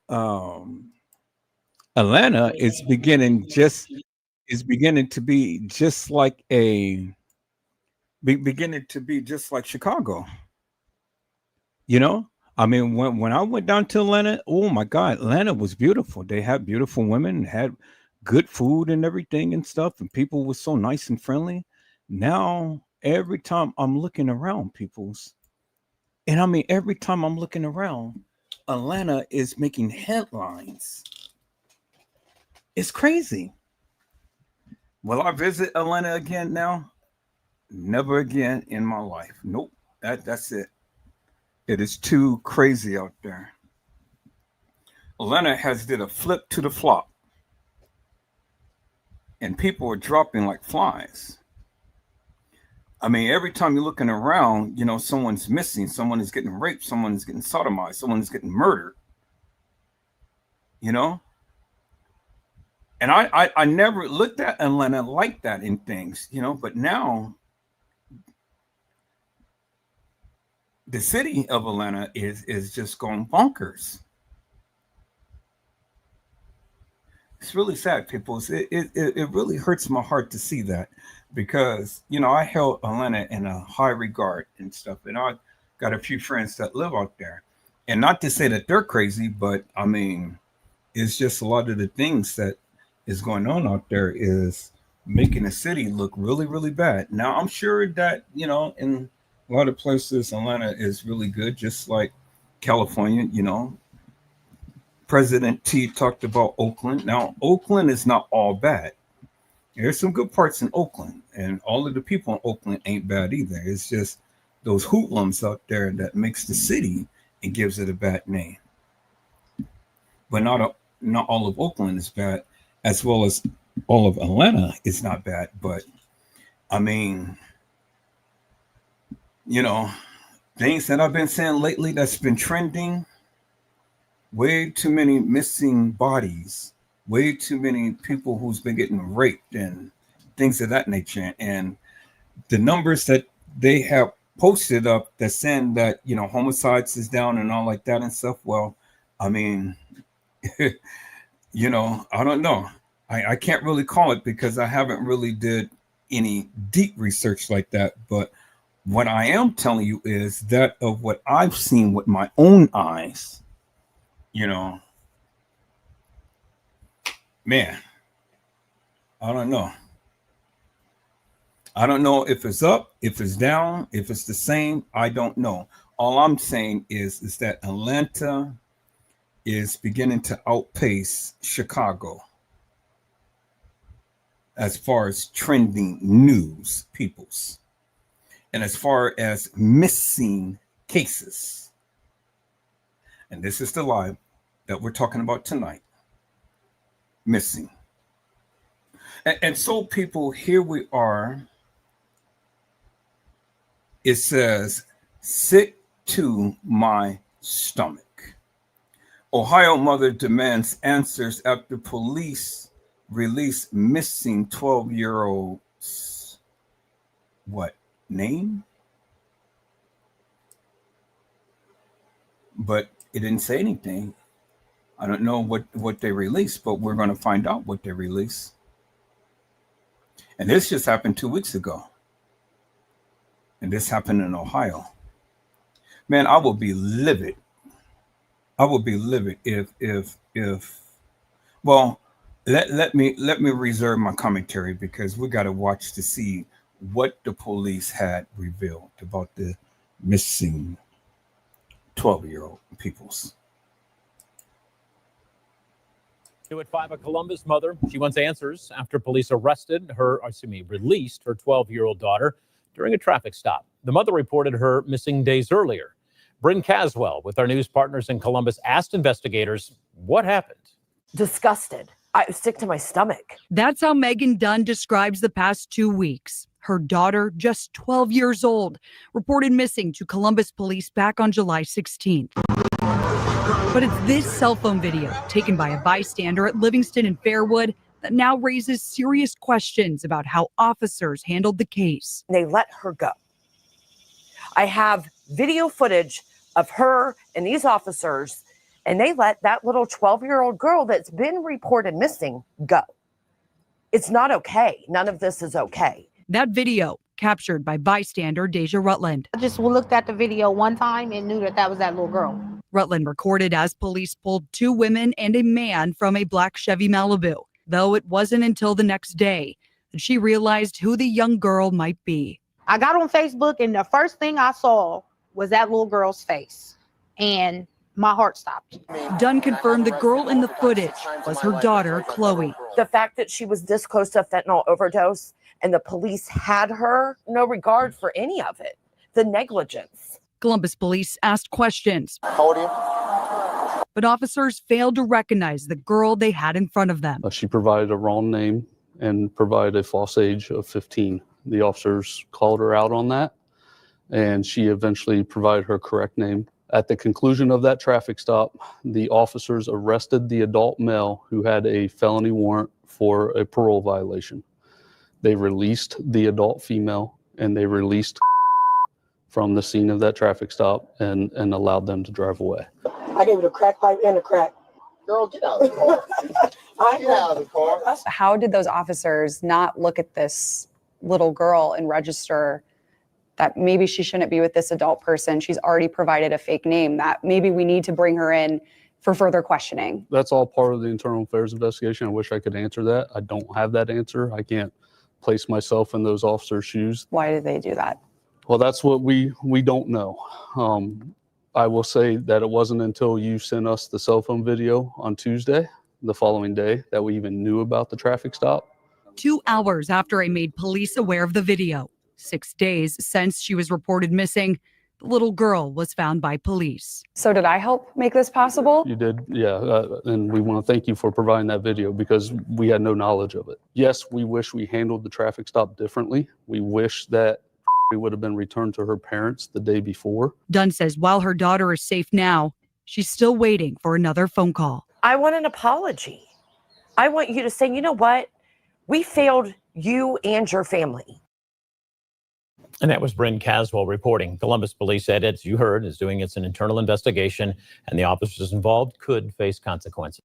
Atlanta is beginning to be just like Chicago. You know, I mean, when I went down to Atlanta, oh my God, Atlanta was beautiful. They had beautiful women, had good food and everything and stuff, and people were so nice and friendly. Now, every time I'm looking around, every time I'm looking around, Atlanta is making headlines. It's crazy. Will I visit Atlanta again now? Never again in my life. Nope. That's it. It is too crazy out there. Atlanta has did a flip to the flop. And people are dropping like flies. I mean, every time you're looking around, you know, someone's missing, someone is getting raped, someone is getting sodomized, someone is getting murdered. You know? And I never looked at Atlanta like that in things, you know, but now the city of Atlanta is just going bonkers. It's really sad, people. It really hurts my heart to see that because, you know, I held Atlanta in a high regard and stuff. And I got a few friends that live out there. And not to say that they're crazy, but I mean, it's just a lot of the things that is going on out there is making the city look really, really bad. Now, I'm sure that, you know, in a lot of places, Atlanta is really good, just like California, you know. President T talked about Oakland. Now, Oakland is not all bad. There's some good parts in Oakland, and all of the people in Oakland ain't bad either. It's just those hoodlums out there that makes the city and gives it a bad name. But not all of Oakland is bad, as well as all of Atlanta is not bad. But I mean, you know, things that I've been saying lately that's been trending, way too many missing bodies, way too many people who's been getting raped and things of that nature. And the numbers that they have posted up that saying that, you know, homicides is down and all like that and stuff. Well, I mean, you know, I don't know. I can't really call it because I haven't really did any deep research like that. But what I am telling you is that of what I've seen with my own eyes, you know, man, I don't know. I don't know if it's up, if it's down, if it's the same. I don't know. All I'm saying is that Atlanta is beginning to outpace Chicago as far as trending news, peoples, and as far as missing cases. And this is the live that we're talking about tonight. Missing. And so, people, here we are. It says, sick to my stomach. Ohio mother demands answers after police release missing 12-year-old's what name? But it didn't say anything. I don't know what they released, but we're going to find out what they released. And this just happened 2 weeks ago. And this happened in Ohio. Man, I will be livid. I will be livid if well, let me reserve my commentary because we got to watch to see what the police had revealed about the missing 12-year-old peoples. At 5, a Columbus mother. She wants answers after police released her 12-year-old daughter during a traffic stop. The mother reported her missing days earlier. Bryn Caswell with our news partners in Columbus asked investigators what happened. Disgusted. I was sick to my stomach. That's how Megan Dunn describes the past 2 weeks. Her daughter, just 12 years old, reported missing to Columbus police back on July 16th. But it's this cell phone video taken by a bystander at Livingston and Fairwood that now raises serious questions about how officers handled the case. They let her go. I have video footage of her and these officers, and they let that little 12-year-old girl that's been reported missing go. It's not okay. None of this is okay. That video captured by bystander Deja Rutland. I just looked at the video one time and knew that was that little girl. Rutland recorded as police pulled 2 women and a man from a black Chevy Malibu, though it wasn't until the next day that she realized who the young girl might be. I got on Facebook and the first thing I saw was that little girl's face, and my heart stopped. Dunn confirmed the girl in the footage was her daughter, Chloe. The fact that she was this close to a fentanyl overdose and the police had her, no regard for any of it. The negligence. Columbus police asked questions. But officers failed to recognize the girl they had in front of them. She provided a wrong name and provided a false age of 15. The officers called her out on that, and she eventually provided her correct name. At the conclusion of that traffic stop, the officers arrested the adult male who had a felony warrant for a parole violation. They released the adult female, and they released from the scene of that traffic stop and allowed them to drive away. I gave it a crack pipe and a crack. Girl, get out of the car. Get out of the car. How did those officers not look at this little girl and register that maybe she shouldn't be with this adult person. She's already provided a fake name, that maybe we need to bring her in for further questioning. That's all part of the internal affairs investigation. I wish I could answer that. I don't have that answer. I can't place myself in those officers' shoes. Why did they do that? Well, that's what we don't know. I will say that it wasn't until you sent us the cell phone video on Tuesday, the following day, that we even knew about the traffic stop. 2 hours after I made police aware of the video, 6 days since she was reported missing, the little girl was found by police. So did I help make this possible? You did, yeah. And we want to thank you for providing that video because we had no knowledge of it. Yes, we wish we handled the traffic stop differently. We wish that we would have been returned to her parents the day before. Dunn says while her daughter is safe now, she's still waiting for another phone call. I want an apology. I want you to say, you know what? We failed you and your family. And that was Bryn Caswell reporting. Columbus Police said, as you heard, is doing its an internal investigation, and the officers involved could face consequences.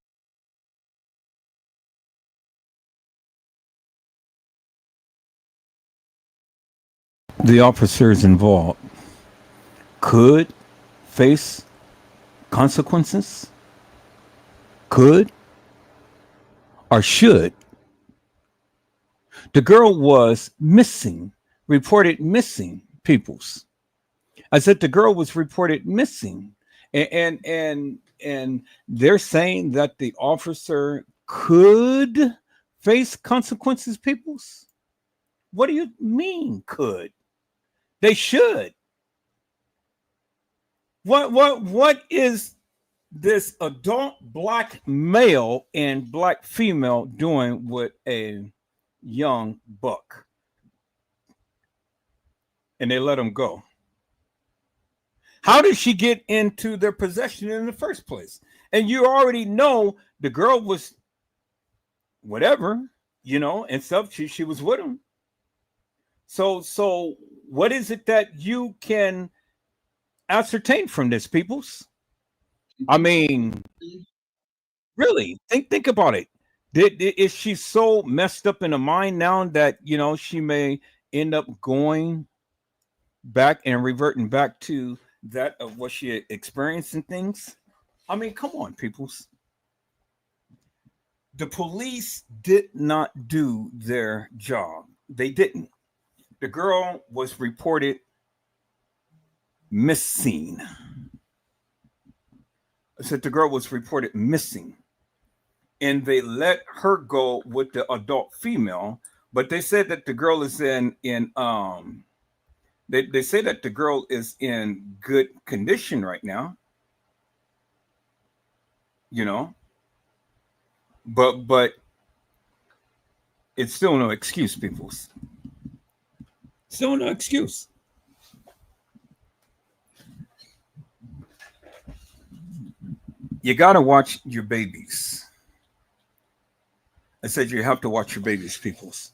The officers involved could face consequences, could or should. The girl was missing, reported missing, peoples. I said the girl was reported missing, and they're saying that the officer could face consequences, peoples. What do you mean could? They should. What is this adult black male and black female doing with a young buck? And they let him go. How did she get into their possession in the first place? And you already know the girl was whatever, and stuff. She was with him. So what is it that you can ascertain from this, peoples? I mean, really, think about it. Is she so messed up in the mind now that she may end up going back and reverting back to that of what she experienced and things? I mean, come on, peoples. The police did not do their job. They didn't. The girl was reported missing. I said the girl was reported missing. And they let her go with the adult female, but they said that the girl is they say that the girl is in good condition right now. But it's still no excuse, peoples. Still no excuse. You got to watch your babies. I said you have to watch your babies, peoples.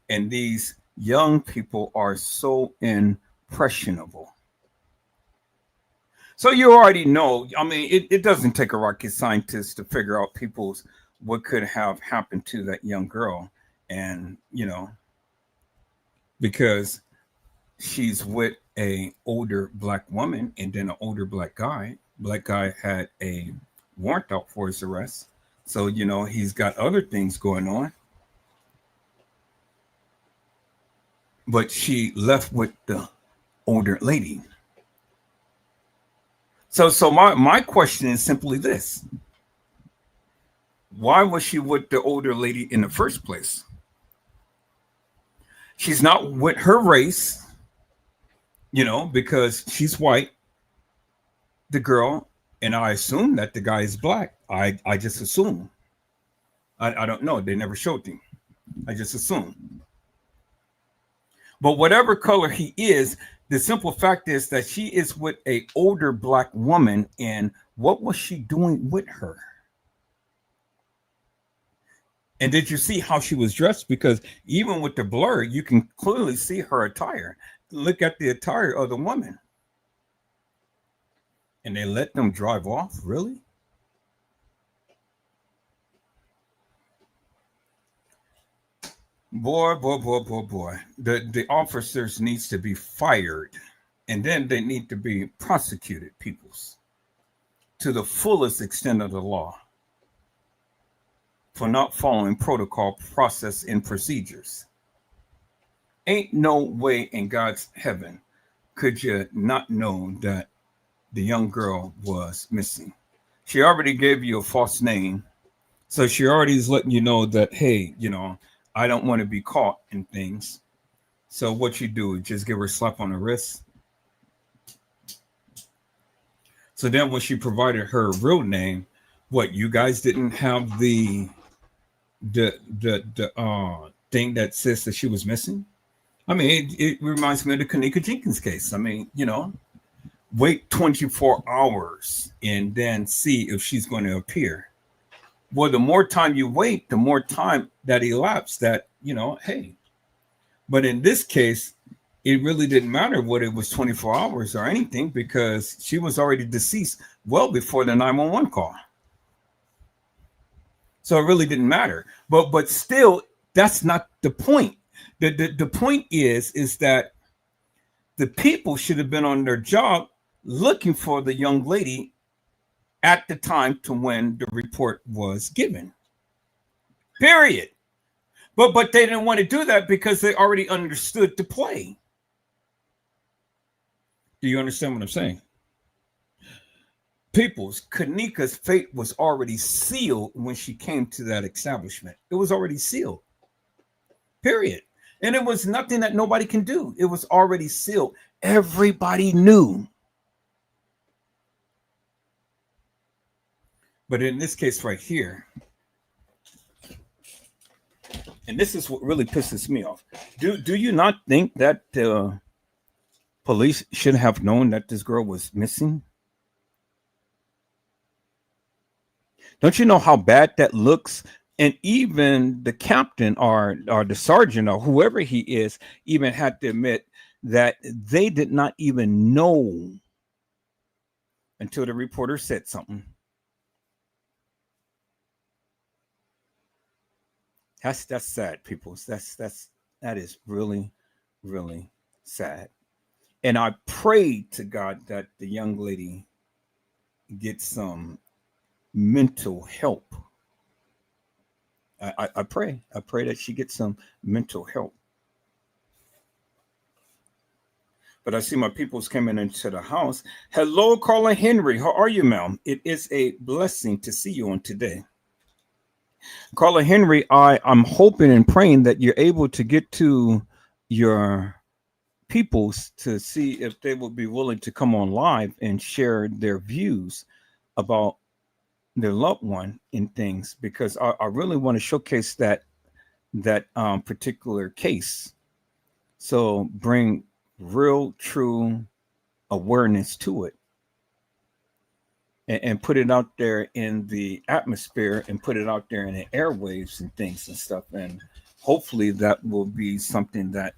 And these young people are so impressionable. So you already know, I mean, it doesn't take a rocket scientist to figure out what could have happened to that young girl. And, because she's with a older black woman and then an older black guy. Black guy had a warrant out for his arrest. So, he's got other things going on. But she left with the older lady. So my question is simply this. Why was she with the older lady in the first place? She's not with her race, because she's white, the girl, and I assume that the guy is black. I just assume. I don't know. They never showed me. I just assume. But whatever color he is, the simple fact is that she is with an older black woman. And what was she doing with her? And did you see how she was dressed? Because even with the blur, you can clearly see her attire. Look at the attire of the woman. And they let them drive off? Really? Boy, boy, boy, boy, boy. The officers needs to be fired, and then they need to be prosecuted, peoples, to the fullest extent of the law for not following protocol, process, and procedures. Ain't no way in God's heaven could you not know that the young girl was missing. She already gave you a false name, so she already is letting you know that, hey, I don't want to be caught in things. So what you do, just give her a slap on the wrist. So then when she provided her real name, what, you guys didn't have the thing that says that she was missing? I mean, it reminds me of the Kanika Jenkins case. I mean, wait 24 hours and then see if she's going to appear. Well, the more time you wait, the more time that elapsed that, hey. But in this case, it really didn't matter what it was 24 hours or anything, because she was already deceased well before the 911 call. So it really didn't matter. But still, that's not the point. The point is that the people should have been on their job looking for the young lady at the time to when the report was given. Period. But they didn't want to do that because they already understood the play. Do you understand what I'm saying? People's Kanika's fate was already sealed when she came to that establishment. It was already sealed. Period. And it was nothing that nobody can do. It was already sealed. Everybody knew. But in this case right here, and this is what really pisses me off. Do you not think that the police should have known that this girl was missing? Don't you know how bad that looks? And even the captain or the sergeant or whoever he is even had to admit that they did not even know until the reporter said something. That's sad, people. That is really, really sad. And I pray to God that the young lady gets some mental help. I pray that she gets some mental help. But I see my people's coming into the house. Hello, Carla Henry. How are you, ma'am? It is a blessing to see you on today. Carla Henry, I'm hoping and praying that you're able to get to your peoples to see if they will be willing to come on live and share their views about their loved one in things, because I really want to showcase that particular case. So bring real, true awareness to it. And put it out there in the atmosphere and put it out there in the airwaves and things and stuff. And hopefully that will be something that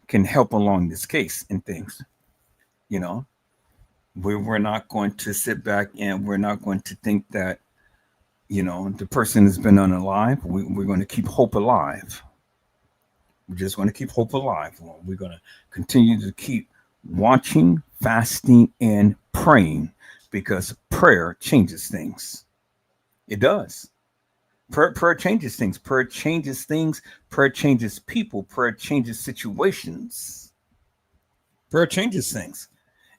can help along this case and things. We're not going to sit back and we're not going to think that, the person has been unalive. We're going to keep hope alive. We're just going to keep hope alive. We're going to continue to keep watching, fasting, and praying. Because prayer changes things. It does. Prayer changes things. Prayer changes things. Prayer changes people. Prayer changes situations. Prayer changes things.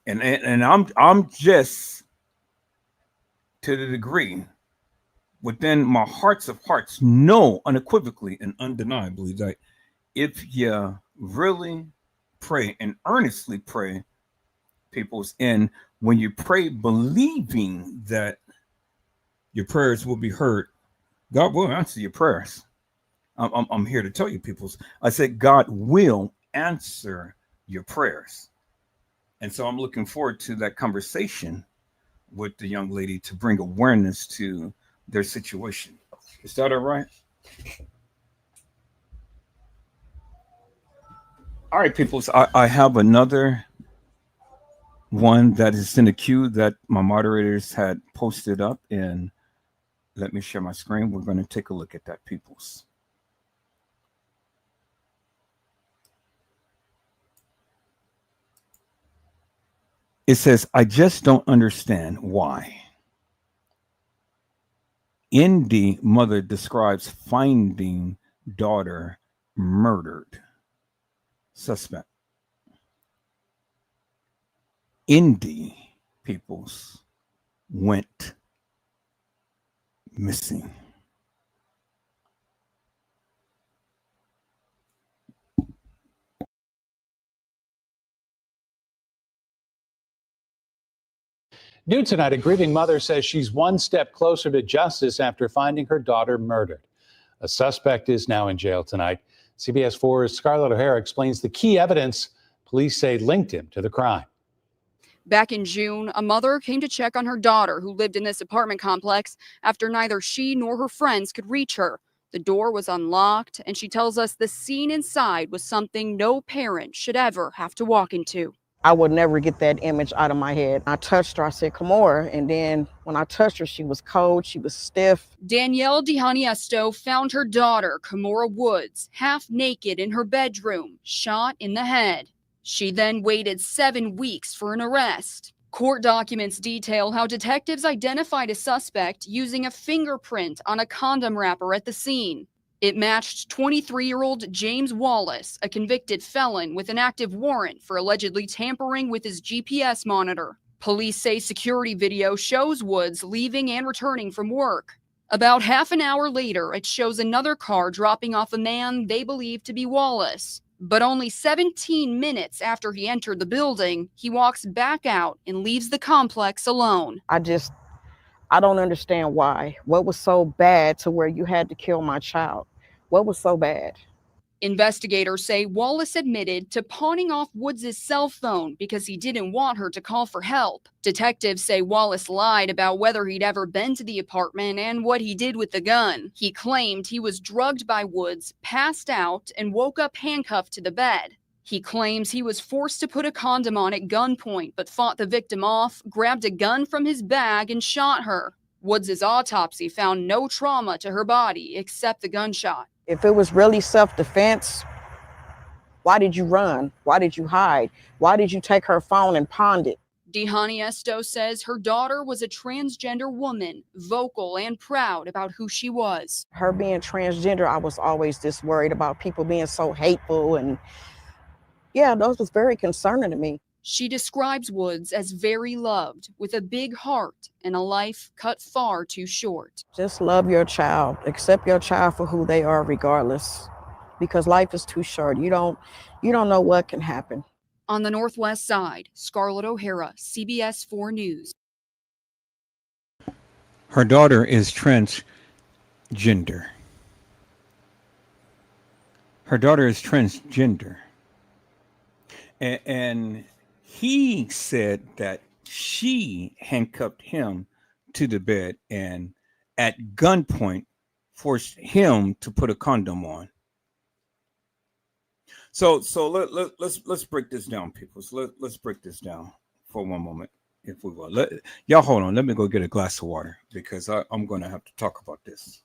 And I'm just, to the degree within my hearts of hearts, know unequivocally and undeniably that if you really pray and earnestly pray, people's, and when you pray believing that your prayers will be heard, God will answer your prayers. I'm here to tell you, peoples. I said God will answer your prayers. And so I'm looking forward to that conversation with the young lady to bring awareness to their situation. Is that all right? All right, peoples. I have another one that is in the queue that my moderators had posted up, and let me share my screen. We're going to take a look at that, peoples. It says, I just don't understand why. ND mother describes finding daughter murdered. Suspect. ND peoples went missing. New tonight, a grieving mother says she's one step closer to justice after finding her daughter murdered. A suspect is now in jail tonight. CBS 4's Scarlett O'Hara explains the key evidence police say linked him to the crime. Back in June, a mother came to check on her daughter who lived in this apartment complex after neither she nor her friends could reach her. The door was unlocked, and she tells us the scene inside was something no parent should ever have to walk into. I would never get that image out of my head. I touched her, I said, Kimora, and then when I touched her, she was cold, she was stiff. Danielle DiHaniesto found her daughter, Kimora Woods, half naked in her bedroom, shot in the head. She then waited 7 weeks for an arrest. Court documents detail how detectives identified a suspect using a fingerprint on a condom wrapper at the scene. It matched 23-year-old James Wallace, a convicted felon with an active warrant for allegedly tampering with his GPS monitor. Police say security video shows Woods leaving and returning from work. About half an hour later, it shows another car dropping off a man they believe to be Wallace. But only 17 minutes after he entered the building, he walks back out and leaves the complex alone. I don't understand why. What was so bad to where you had to kill my child? What was so bad? Investigators say Wallace admitted to pawning off Woods' cell phone because he didn't want her to call for help. Detectives say Wallace lied about whether he'd ever been to the apartment and what he did with the gun. He claimed he was drugged by Woods, passed out, and woke up handcuffed to the bed. He claims he was forced to put a condom on at gunpoint, but fought the victim off, grabbed a gun from his bag, and shot her. Woods' autopsy found no trauma to her body except the gunshot. If it was really self-defense, why did you run? Why did you hide? Why did you take her phone and pawn it? DiHaniesto says her daughter was a transgender woman, vocal and proud about who she was. Her being transgender, I was always just worried about people being so hateful, and yeah, those was very concerning to me. She describes Woods as very loved, with a big heart and a life cut far too short. Just love your child. Accept your child for who they are regardless, because life is too short. You don't know what can happen. On the Northwest Side, Scarlett O'Hara, CBS 4 News. Her daughter is transgender. Her daughter is transgender. And he said that she handcuffed him to the bed and at gunpoint forced him to put a condom on. So let's break this down, people. So let's break this down for one moment, if we will. Y'all hold on. Let me go get a glass of water because I'm going to have to talk about this.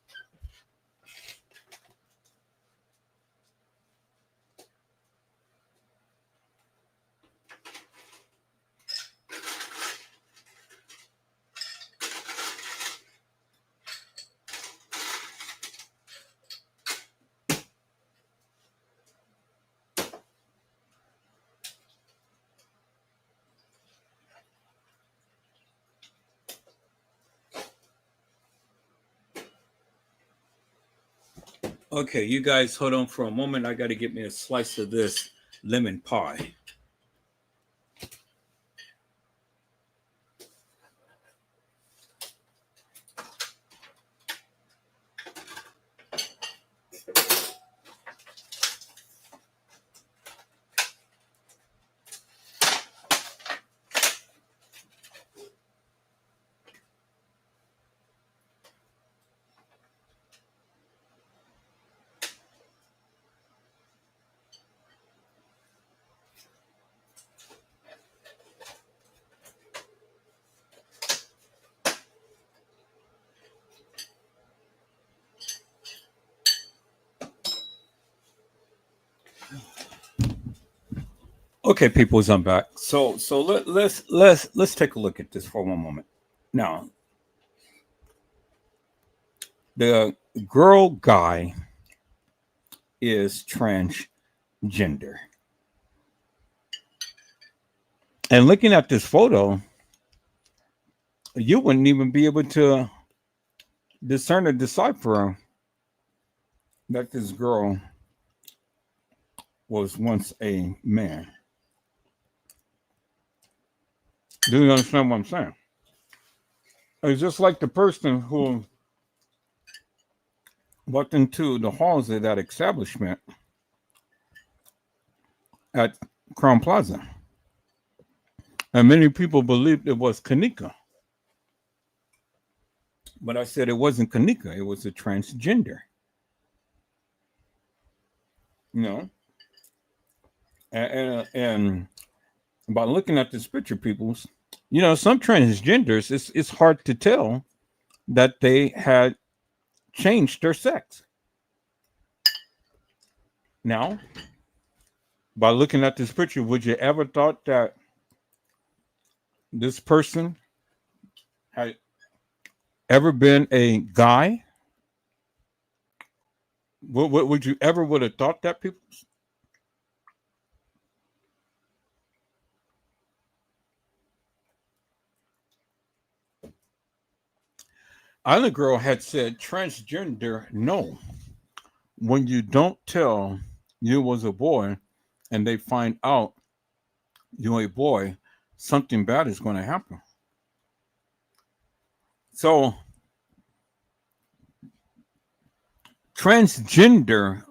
Okay, you guys hold on for a moment. I got to get me a slice of this lemon pie. Okay, peoples, I'm back. So let's take a look at this for one moment. Now, the girl guy is transgender. And looking at this photo, you wouldn't even be able to discern or decipher that this girl was once a man. Do you understand what I'm saying? It's just like the person who walked into the halls of that establishment at Crown Plaza. And many people believed it was Kanika. But I said it wasn't Kanika, it was a transgender. You know? And by looking at this picture, people's, you know, some transgenders, it's hard to tell that they had changed their sex. Now, by looking at this picture, would you ever thought that this person had ever been a guy? Would you ever would have thought that, people? Island Girl had said transgender no. When you don't tell you was a boy and they find out you're a boy, something bad is going to happen. So transgender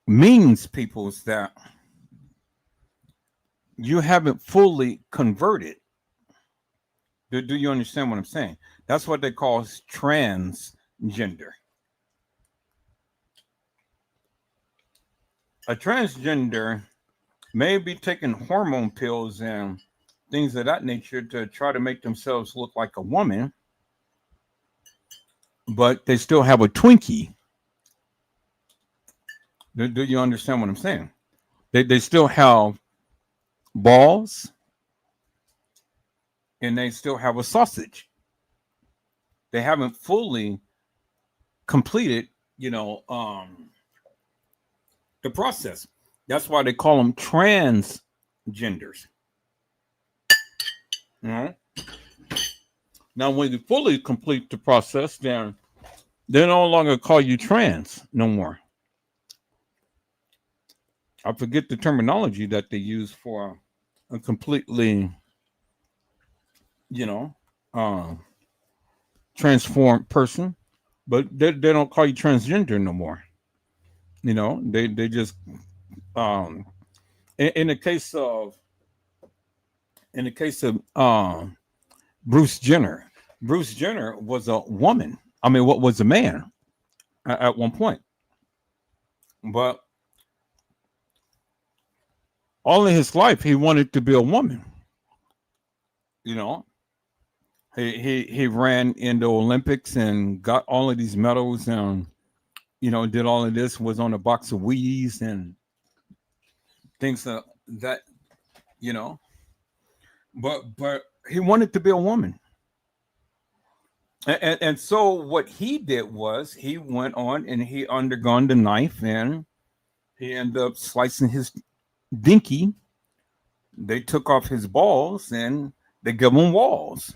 means, peoples, that you haven't fully converted. Do you understand what I'm saying? That's what they call transgender. A transgender may be taking hormone pills and things of that nature to try to make themselves look like a woman, but they still have a Twinkie. Do you understand what I'm saying? They still have balls and they still have a sausage. They haven't fully completed, the process. That's why they call them transgenders. Now, when you fully complete the process, then they no longer call you trans no more. I forget the terminology that they use for a completely, transformed person, but they don't call you transgender no more. They just in the case of Bruce Jenner was a woman. I mean, what was a man at one point, but all in his life he wanted to be a woman. He ran in the Olympics and got all of these medals and did all of this, was on a box of Wheaties and things that but he wanted to be a woman. And so what he did was he went on and he undergone the knife and he ended up slicing his dinky. They took off his balls and they give him walls.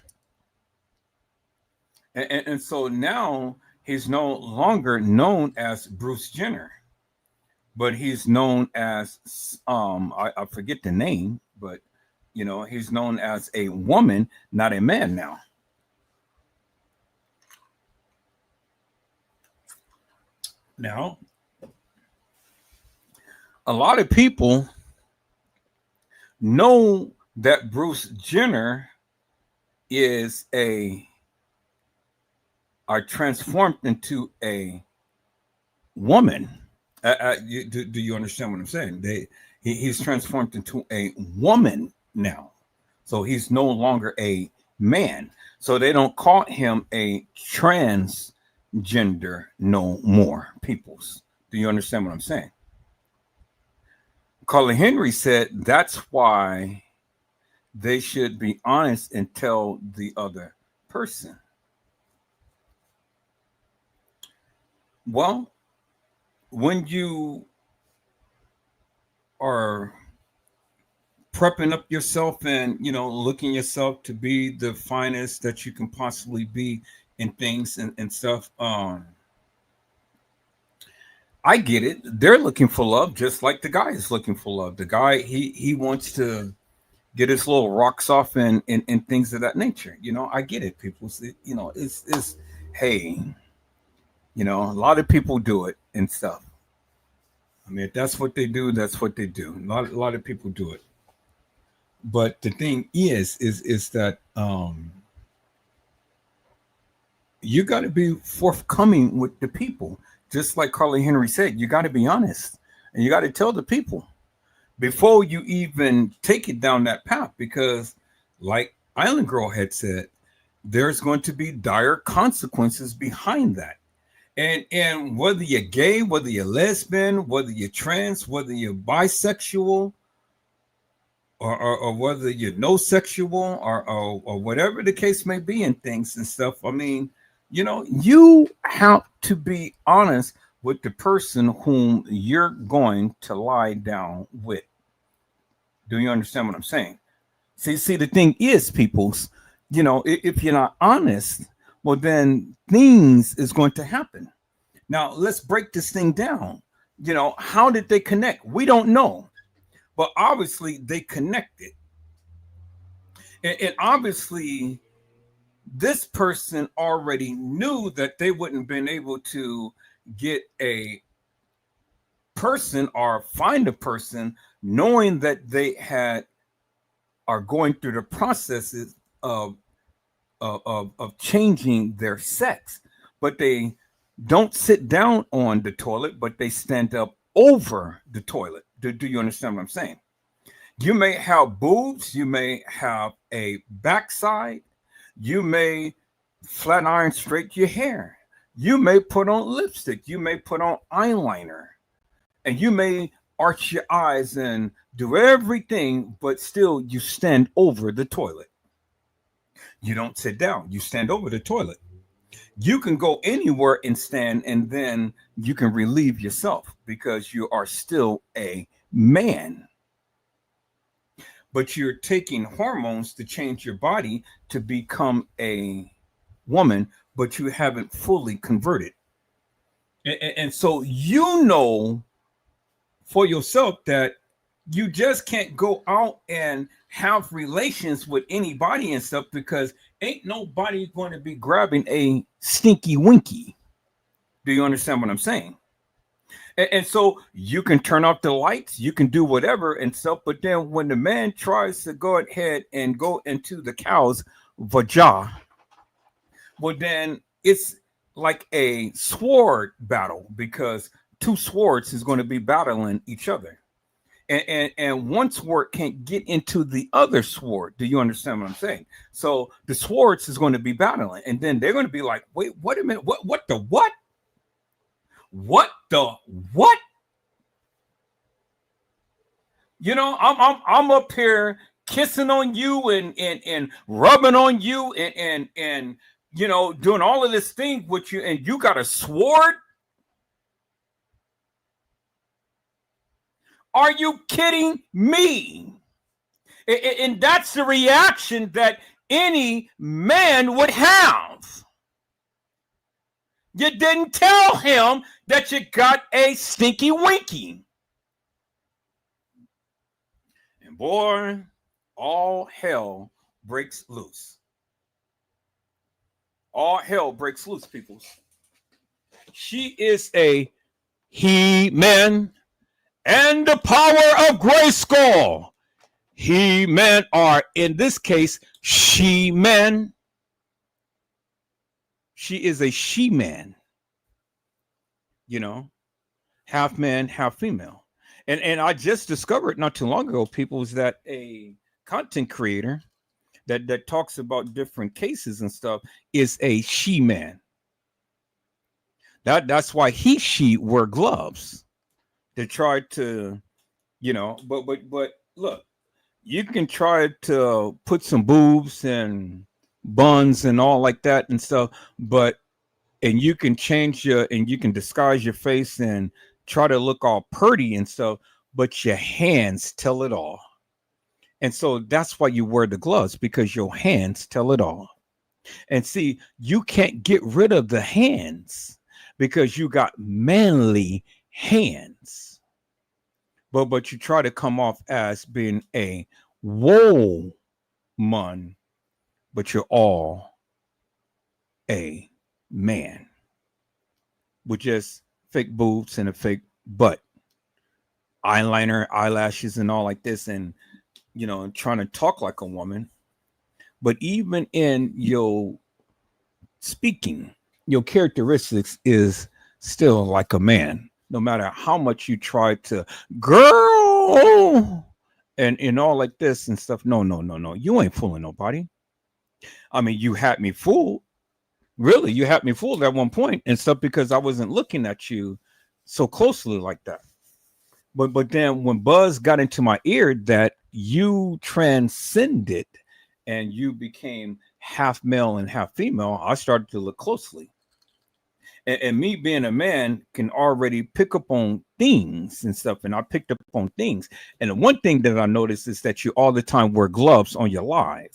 And so now he's no longer known as Bruce Jenner, but he's known as I forget the name, but he's known as a woman, not a man now. Now, a lot of people know that Bruce Jenner are transformed into a woman. Do you understand what I'm saying? He's transformed into a woman now. So he's no longer a man. So they don't call him a transgender no more, peoples. Do you understand what I'm saying? Carly Henry said that's why they should be honest and tell the other person. Well, when you are prepping up yourself and, you know, looking yourself to be the finest that you can possibly be in things and stuff, I get it. They're looking for love just like the guy is looking for love. The guy, he wants to get his little rocks off and things of that nature. You know, I get it. People say, you know, it's hey, you know, a lot of people do it and stuff. I mean, if that's what they do, that's what they do. A lot of people do it. But the thing is that you got to be forthcoming with the people. Just like Carly Henry said, you got to be honest and you got to tell the people before you even take it down that path, because like Island Girl had said, there's going to be dire consequences behind that. And whether you're gay, whether you're lesbian, whether you're trans, whether you're bisexual, or whether you're no sexual or whatever the case may be in things and stuff, I mean, you know, you have to be honest with the person whom you're going to lie down with. Do you understand what I'm saying? See, the thing is, peoples, you know, if you're not honest, well, then things is going to happen. Now, let's break this thing down. You know, how did they connect? We don't know. But obviously, they connected. And obviously, this person already knew that they wouldn't have been able to get a person or find a person knowing that they are going through the processes of changing their sex. But they don't sit down on the toilet, but they stand up over the toilet. Do you understand what I'm saying? You may have boobs, you may have a backside, you may flat iron straight your hair, you may put on lipstick, you may put on eyeliner, and you may arch your eyes and do everything, but still you stand over the toilet. You don't sit down, you stand over the toilet. You can go anywhere and stand, and then you can relieve yourself because you are still a man. But you're taking hormones to change your body to become a woman, but you haven't fully converted. And so you know for yourself that you just can't go out and have relations with anybody and stuff, because ain't nobody going to be grabbing a stinky winky. Do you understand what I'm saying? And so you can turn off the lights, you can do whatever and stuff, but then when the man tries to go ahead and go into the cow's vagina, well, then it's like a sword battle, because two swords is going to be battling each other. And one sword can't get into the other sword. Do you understand what I'm saying? So the swords is going to be battling, and then they're going to be like, wait a minute, what the what? What the what? You know, I'm up here kissing on you and rubbing on you and you know, doing all of this thing with you, and you got a sword? Are you kidding me? And that's the reaction that any man would have. You didn't tell him that you got a stinky winky. And boy, all hell breaks loose. All hell breaks loose, people. She is a he-man. And the power of Grayskull. He-men are, in this case, she-men. She is a she-man. You know, half man, half female. And I just discovered not too long ago, people, is that a content creator that talks about different cases and stuff is a she-man. That's why she wear gloves. They tried to you know. But look, you can try to put some boobs and buns and all like that and stuff, and you can and you can disguise your face and try to look all pretty and stuff, but your hands tell it all. And so that's why you wear the gloves, because your hands tell it all. And see, you can't get rid of the hands because you got manly hands. But you try to come off as being a woman, but you're all a man with just fake boobs and a fake butt, eyeliner, eyelashes, and all like this, and trying to talk like a woman. But even in your speaking, your characteristics is still like a man, no matter how much you try to girl and all like this and stuff. No, you ain't fooling nobody. I mean, you had me fooled. Really, you had me fooled at one point and stuff, because I wasn't looking at you so closely like that. But then when Buzz got into my ear that you transcended and you became half male and half female, I started to look closely. And me being a man can already pick up on things and stuff. And I picked up on things. And the one thing that I noticed is that you all the time wear gloves on your live,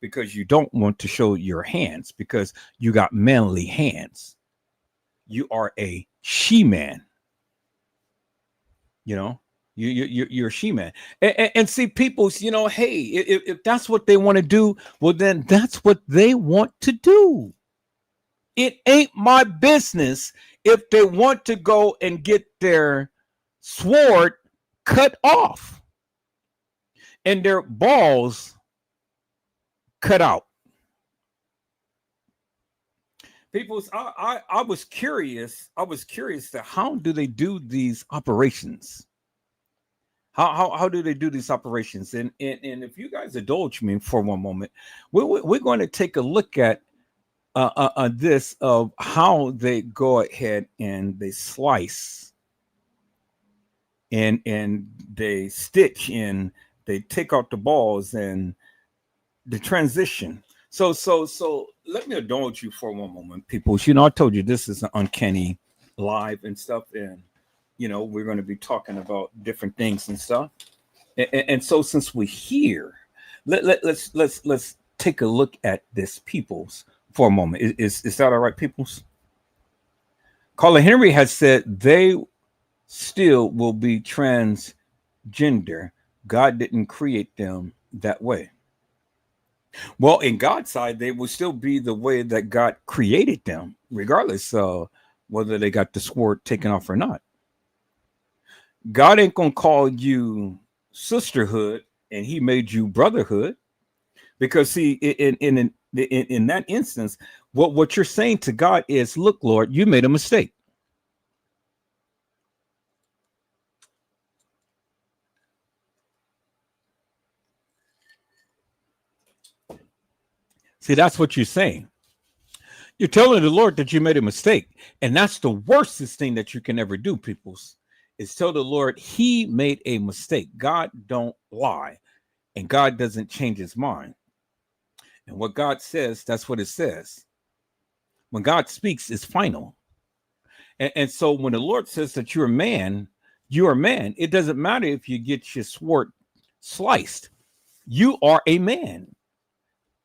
because you don't want to show your hands, because you got manly hands. You are a she-man. You're a she-man. And see, people, hey, if that's what they want to do, well, then that's what they want to do. It ain't my business if they want to go and get their sword cut off and their balls cut out. People, I was curious. I was curious to how do they do these operations? How do they do these operations? And if you guys indulge me for one moment, we're going to take a look at this of how they go ahead and they slice and they stitch and they take out the balls and the transition. So let me indulge you for one moment, people. I told you this is an uncanny live and stuff, and we're going to be talking about different things and stuff. And so since we're here, let's take a look at this, peoples, for a moment. Is that all right, peoples? Carla Henry has said they still will be transgender. God didn't create them that way. Well, in God's side, they will still be the way that God created them, regardless of whether they got the sword taken off or not. God ain't gonna call you sisterhood, and He made you brotherhood, because see, in that instance, what you're saying to God is, "Look, Lord, you made a mistake." See, that's what you're saying. You're telling the Lord that you made a mistake. And that's the worstest thing that you can ever do, peoples, is tell the Lord He made a mistake. God don't lie, and God doesn't change His mind. And what God says, that's what it says. When God speaks, it's final. And so when the Lord says that you're a man, you're a man. It doesn't matter if you get your sword sliced. You are a man.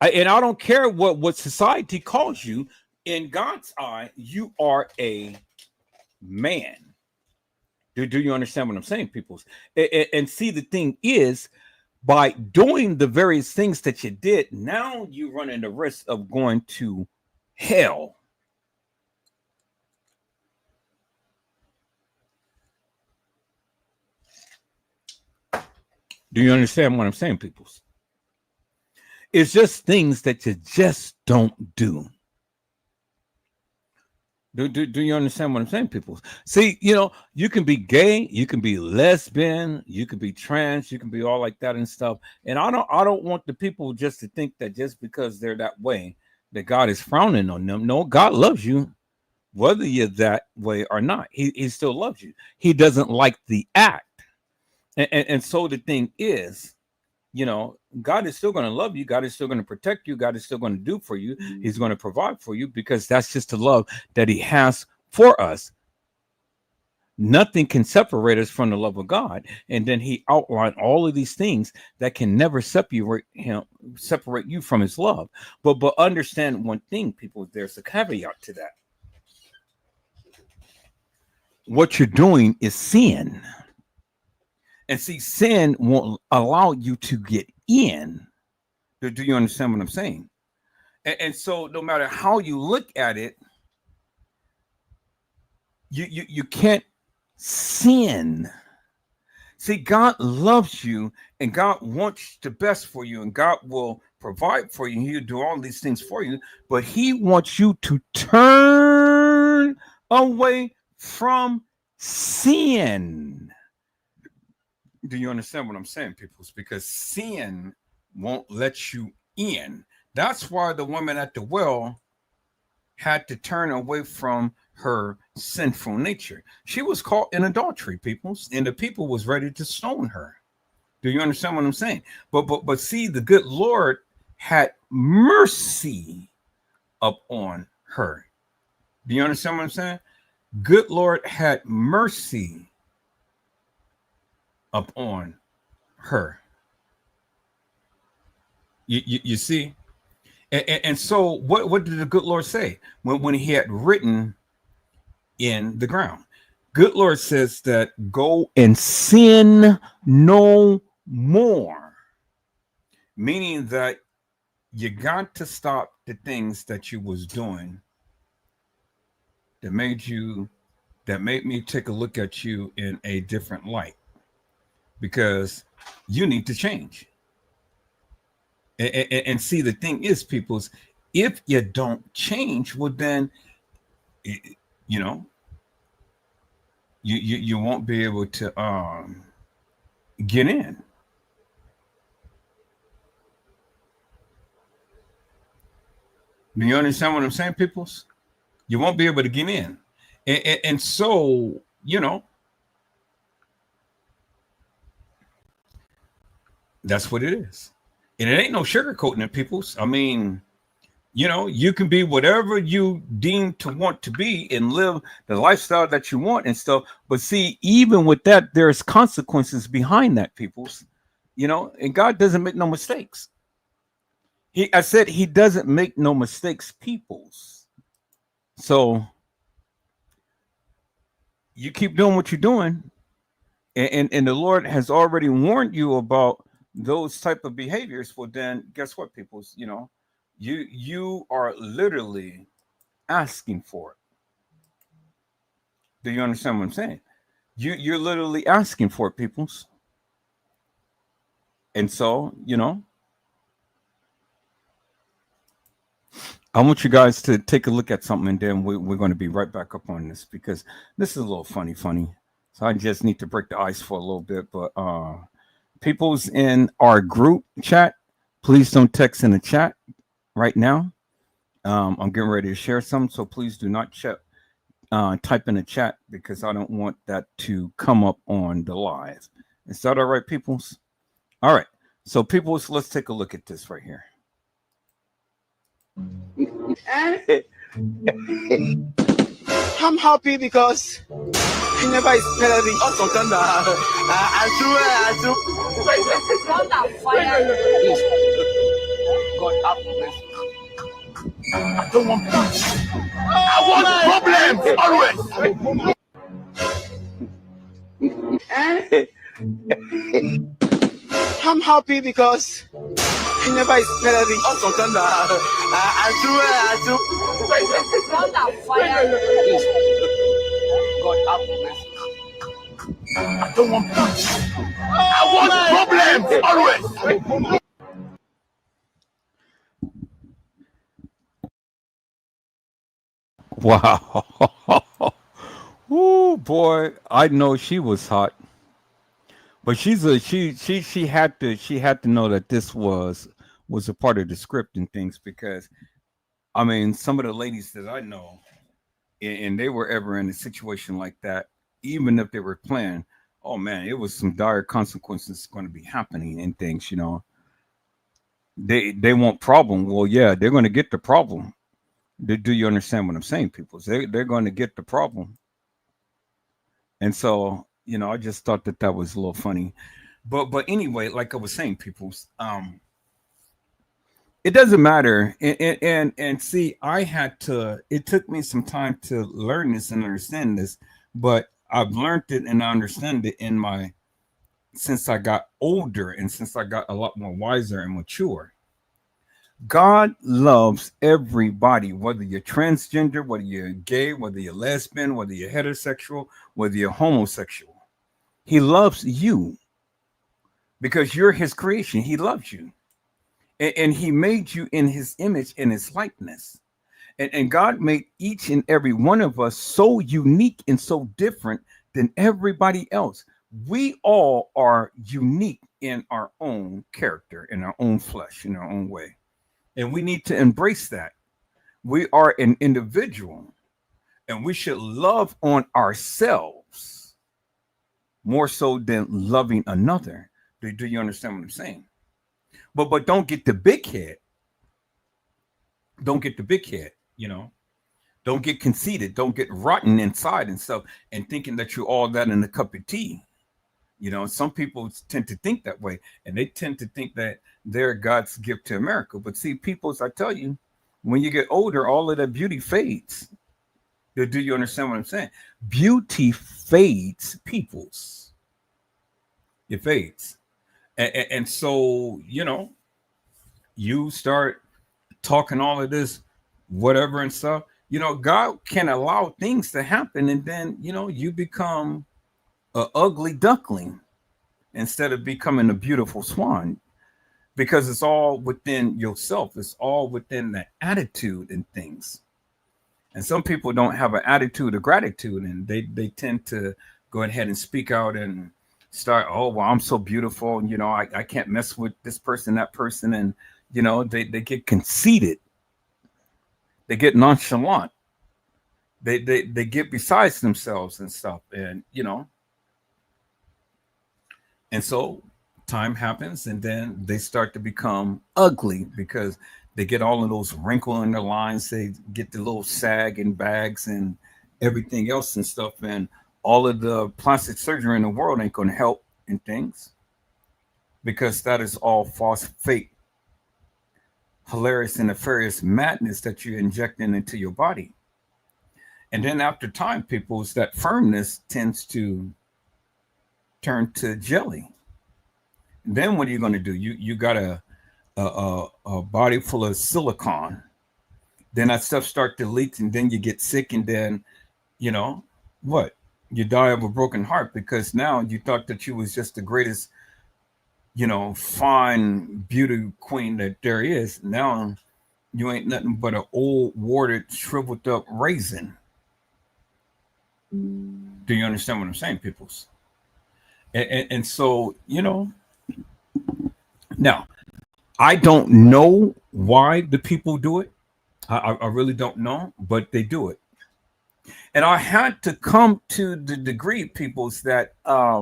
And I don't care what society calls you. In God's eye, you are a man. Do you understand what I'm saying, people? And see, the thing is, by doing the various things that you did, now you run in the risk of going to hell. Do you understand what I'm saying, people? It's just things that you just don't do. Do you understand what I'm saying, people? See, you can be gay, you can be lesbian, you can be trans, you can be all like that and stuff. And I don't want the people just to think that just because they're that way, that God is frowning on them. No, God loves you, whether you're that way or not. He still loves you. He doesn't like the act. And so the thing is, you know, God is still going to love you. God is still going to protect you. God is still going to do for you. He's going to provide for you, because that's just the love that he has for us. Nothing can separate us from the love of God. And then he outlined all of these things that can never separate you from his love. But understand one thing, people, there's a caveat to that. What you're doing is sin. And see, sin won't allow you to get in. Do you understand what I'm saying? And so no matter how you look at it, you can't sin. See, God loves you, and God wants the best for you, and God will provide for you. He'll do all these things for you, but he wants you to turn away from sin. Do you understand what I'm saying, people? It's because sin won't let you in. That's why the woman at the well had to turn away from her sinful nature. She was caught in adultery, people, and the people was ready to stone her. Do you understand what I'm saying? But see, the good Lord had mercy upon her. Do you understand what I'm saying? Good Lord had mercy upon her. You see? And so what did the good Lord say when he had written in the ground? Good Lord says that go and sin no more. Meaning that you got to stop the things that you was doing that made me take a look at you in a different light. Because you need to change. And see, the thing is, peoples, if you don't change, well, then, you know, you won't be able to get in. Do you understand what I'm saying, peoples? You won't be able to get in. And so, you know, that's what it is. And it ain't no sugarcoating it, peoples. I mean, you know, you can be whatever you deem to want to be and live the lifestyle that you want and stuff. But see, even with that, there's consequences behind that, peoples. You know, and God doesn't make no mistakes. I said he doesn't make no mistakes, peoples. So you keep doing what you're doing. And the Lord has already warned you about those type of behaviors. Well, then guess what, people? You know, you are literally asking for it. Do you understand what I'm saying? You're literally asking for it, peoples. And so, you know, I want you guys to take a look at something, and then we're going to be right back up on this, because this is a little funny. So I just need to break the ice for a little bit. But people's in our group chat, please don't text in the chat right now. I'm getting ready to share some, so please do not type in the chat, because I don't want that to come up on the live. Is that all right, peoples? All right. So peoples, let's take a look at this right here. I'm happy because he never expected it. Also, God have mercy. I don't want peace. I want problems always. I'm happy because he never expected it. Also, God have mercy. I don't want peace. I want problems always. Wow. Oh boy, I know she was hot. But she had to know that this was a part of the script and things, because I mean, some of the ladies that I know, and they were ever in a situation like that, even if they were playing, oh man, it was some dire consequences going to be happening and things, you know. They want problem. Well, yeah, they're going to get the problem. Do you understand what I'm saying, people? They're going to get the problem. And so, you know, I just thought that was a little funny. But anyway, like I was saying, people, it doesn't matter. And see, it took me some time to learn this and understand this, but I've learned it and I understand it since I got older and since I got a lot more wiser and mature. God loves everybody, whether you're transgender, whether you're gay, whether you're lesbian, whether you're heterosexual, whether you're homosexual. He loves you because you're his creation. He loves you. And he made you in his image and his likeness. And God made each and every one of us so unique and so different than everybody else. We all are unique in our own character, in our own flesh, in our own way. And we need to embrace that. We are an individual and we should love on ourselves more so than loving another. Do you understand what I'm saying? But don't get the big head. Don't get the big head, you know. Don't get conceited. Don't get rotten inside and stuff and thinking that you're all that in a cup of tea. You know, some people tend to think that way, and they tend to think that they're God's gift to America. But see, peoples, I tell you, when you get older, all of that beauty fades. Do you understand what I'm saying? Beauty fades, peoples. It fades. And so, you know, you start talking all of this, whatever and stuff. You know, God can allow things to happen, and then, you know, you become an ugly duckling instead of becoming a beautiful swan, because it's all within yourself. It's all within the attitude and things. And some people don't have an attitude of gratitude, and they tend to go ahead and speak out and start, oh, well, I'm so beautiful, and, you know, I can't mess with this person, that person. And, you know, they get conceited. They get nonchalant. They get besides themselves and stuff. And, you know, and so time happens, and then they start to become ugly because they get all of those wrinkles in their lines. They get the little sag and bags and everything else and stuff. And all of the plastic surgery in the world ain't going to help in things, because that is all false, fake, hilarious, and nefarious madness that you're injecting into your body. And then after time, people's that firmness tends to turn to jelly. And then what are you going to do? You got a body full of silicone. Then that stuff starts to leak, and then you get sick, and then, you know, what? You die of a broken heart, because now you thought that you was just the greatest, you know, fine beauty queen that there is. Now you ain't nothing but an old, warted, shriveled up raisin. Do you understand what I'm saying, peoples? And so, you know, now I don't know why the people do it. I really don't know, but they do it. And I had to come to the degree, peoples, that I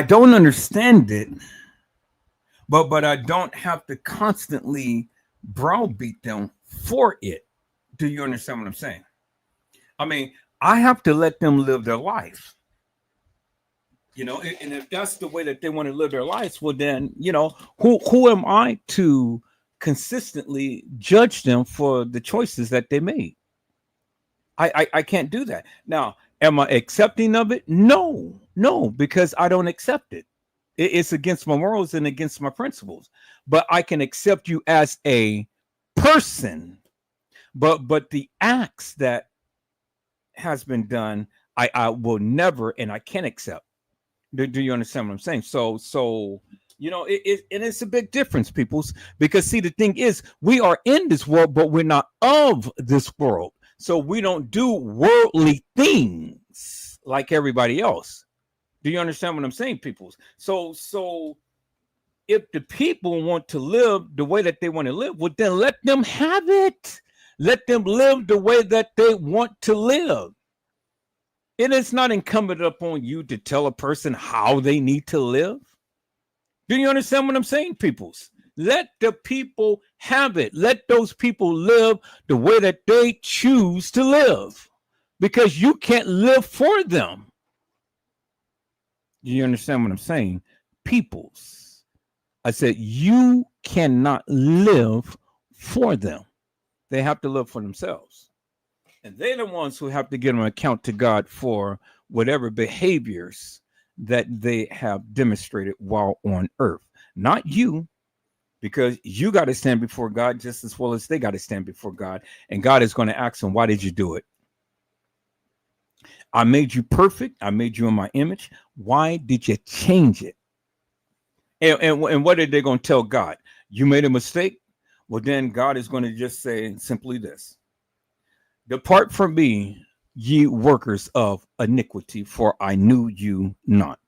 don't understand it, but I don't have to constantly browbeat them for it. Do you understand what I'm saying? I mean, I have to let them live their life. You know, and if that's the way that they want to live their lives, well, then, you know, who am I to consistently judge them for the choices that they made? I can't do that. Now, am I accepting of it? No, because I don't accept it. It's against my morals and against my principles. But I can accept you as a person. But the acts that has been done, I will never, and I can't accept. Do you understand what I'm saying? So you know, it's a big difference, peoples, because see, the thing is, we are in this world, but we're not of this world. So we don't do worldly things like everybody else. Do you understand what I'm saying, peoples? So if the people want to live the way that they want to live, well, then let them have it. Let them live the way that they want to live. It is not incumbent upon you to tell a person how they need to live. Do you understand what I'm saying, peoples? Let the people have it. Let those people live the way that they choose to live, because you can't live for them. Do you understand what I'm saying? Peoples. I said, you cannot live for them. They have to live for themselves. And they're the ones who have to give an account to God for whatever behaviors that they have demonstrated while on earth. Not you, because you got to stand before God just as well as they got to stand before God. And God is going to ask them, why did you do it? I made you perfect. I made you in my image. Why did you change it? And what are they going to tell God? You made a mistake? Well, then God is going to just say simply this: depart from me, ye workers of iniquity, for I knew you not.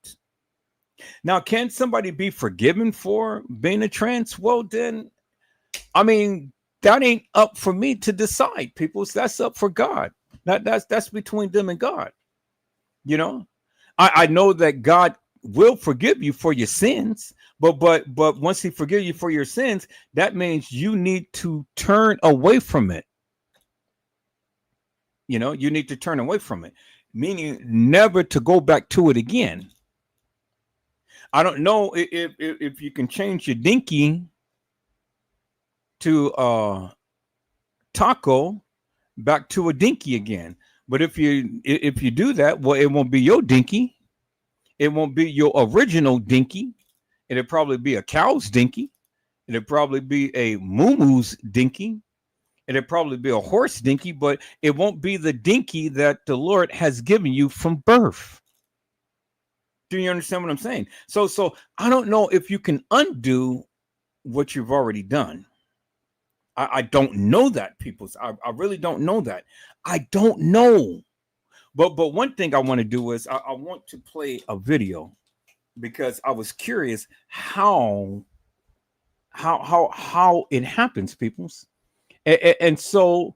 Now, can somebody be forgiven for being a trans? Well, then, I mean, that ain't up for me to decide, people. That's up for God. That's between them and God. You know, I know that God will forgive you for your sins, but once he forgives you for your sins, that means you need to turn away from it. You know, you need to turn away from it, meaning never to go back to it again. I don't know if you can change your dinky to taco back to a dinky again. But if you do that, well, it won't be your dinky. It won't be your original dinky. It'll probably be a cow's dinky. It'll probably be a moo-moo's dinky. It'll probably be a horse dinky, but it won't be the dinky that the Lord has given you from birth. Do you understand what I'm saying? So I don't know if you can undo what you've already done. I don't know that, people. I really don't know that. I don't know. But one thing I want to do is I want to play a video, because I was curious how it happens, peoples. And so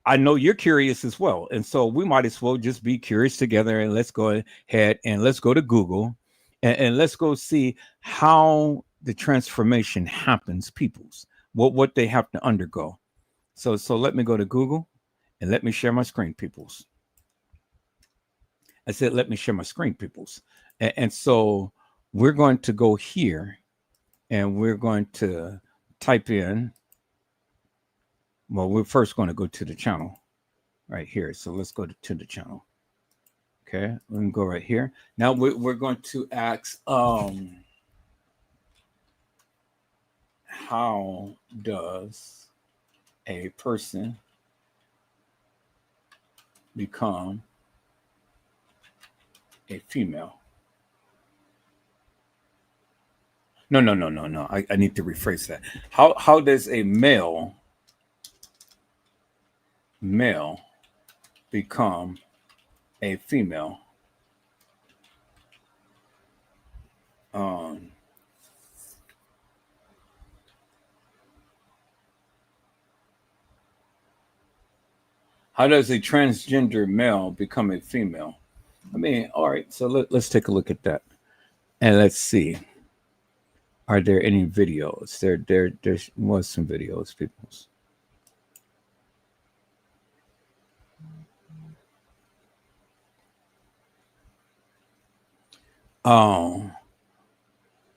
I know you're curious as well. And so we might as well just be curious together, and let's go ahead and let's go to Google and let's go see how the transformation happens, peoples, what they have to undergo. So let me go to Google and let me share my screen, peoples. I said, let me share my screen, peoples. And so we're going to go here and we're going to type in. Well, we're first going to go to the channel right here. So let's go to the channel. Okay, we can go right here. Now we're going to ask, how does a person become a female? No. I need to rephrase that. How does a male become a female? How does a transgender male become a female? I mean, all right, so let's take a look at that. And let's see. Are there any videos? There was some videos, people.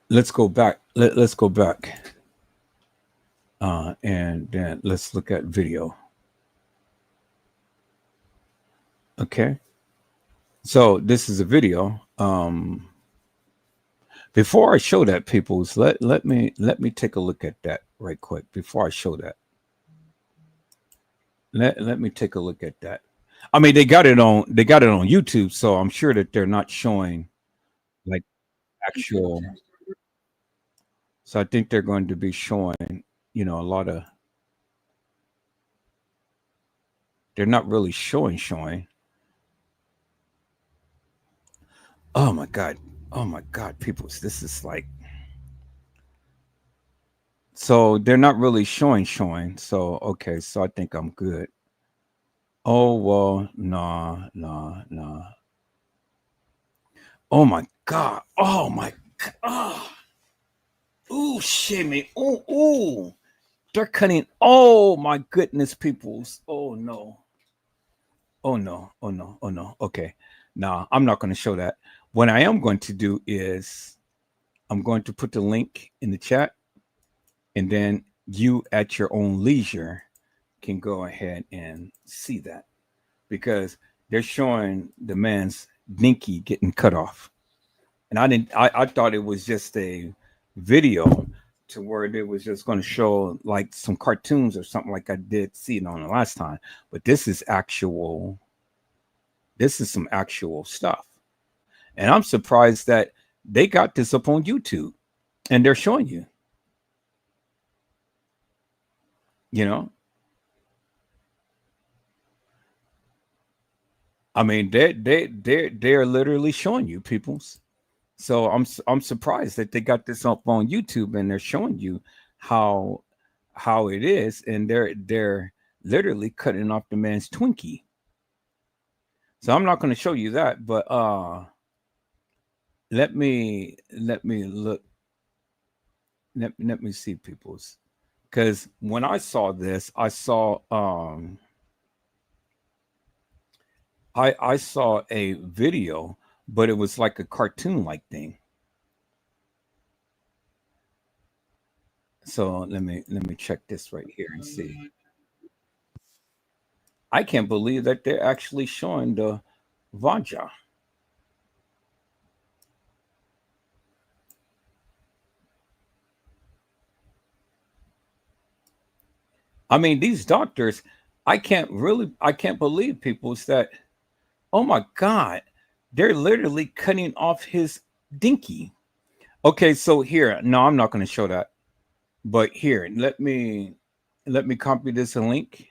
Let's go back. Let's go back. And then let's look at video. Okay. So this is a video. Before I show that, peoples, let me take a look at that right quick before I show that. Let me take a look at that. I mean, they got it on YouTube, so I'm sure that they're not showing like actual. So I think they're going to be showing, you know, a lot of. They're not really showing. Oh my God, people, this is like. So they're not really showing. So okay, so I think I'm good. Oh well, nah, nah, nah. Oh my God. Oh my God. Oh. Ooh, shimmy. Ooh, ooh. They're cutting. Oh my goodness, peoples. Oh no. Oh no. Oh no. Oh no. Okay. Nah, I'm not going to show that. What I am going to do is I'm going to put the link in the chat, and then you at your own leisure can go ahead and see that, because they're showing the man's dinky getting cut off. And I thought it was just a video to where it was just going to show like some cartoons or something, like I did see it on the last time. But this is some actual stuff. And I'm surprised that they got this up on YouTube and they're showing you. You know? I mean, they're literally showing you, peoples. So I'm surprised that they got this up on YouTube and they're showing you how it is, and they're literally cutting off the man's Twinkie. So I'm not going to show you that, but let me look. Let me see, peoples, because when I saw this, I saw I saw a video, but it was like a cartoon like thing. So let me check this right here and see. I can't believe that they're actually showing the Vanja. I mean, these doctors, I can't believe, people, is that, oh my God, they're literally cutting off his dinky. Okay, so here, no, I'm not going to show that. But here, let me copy this link.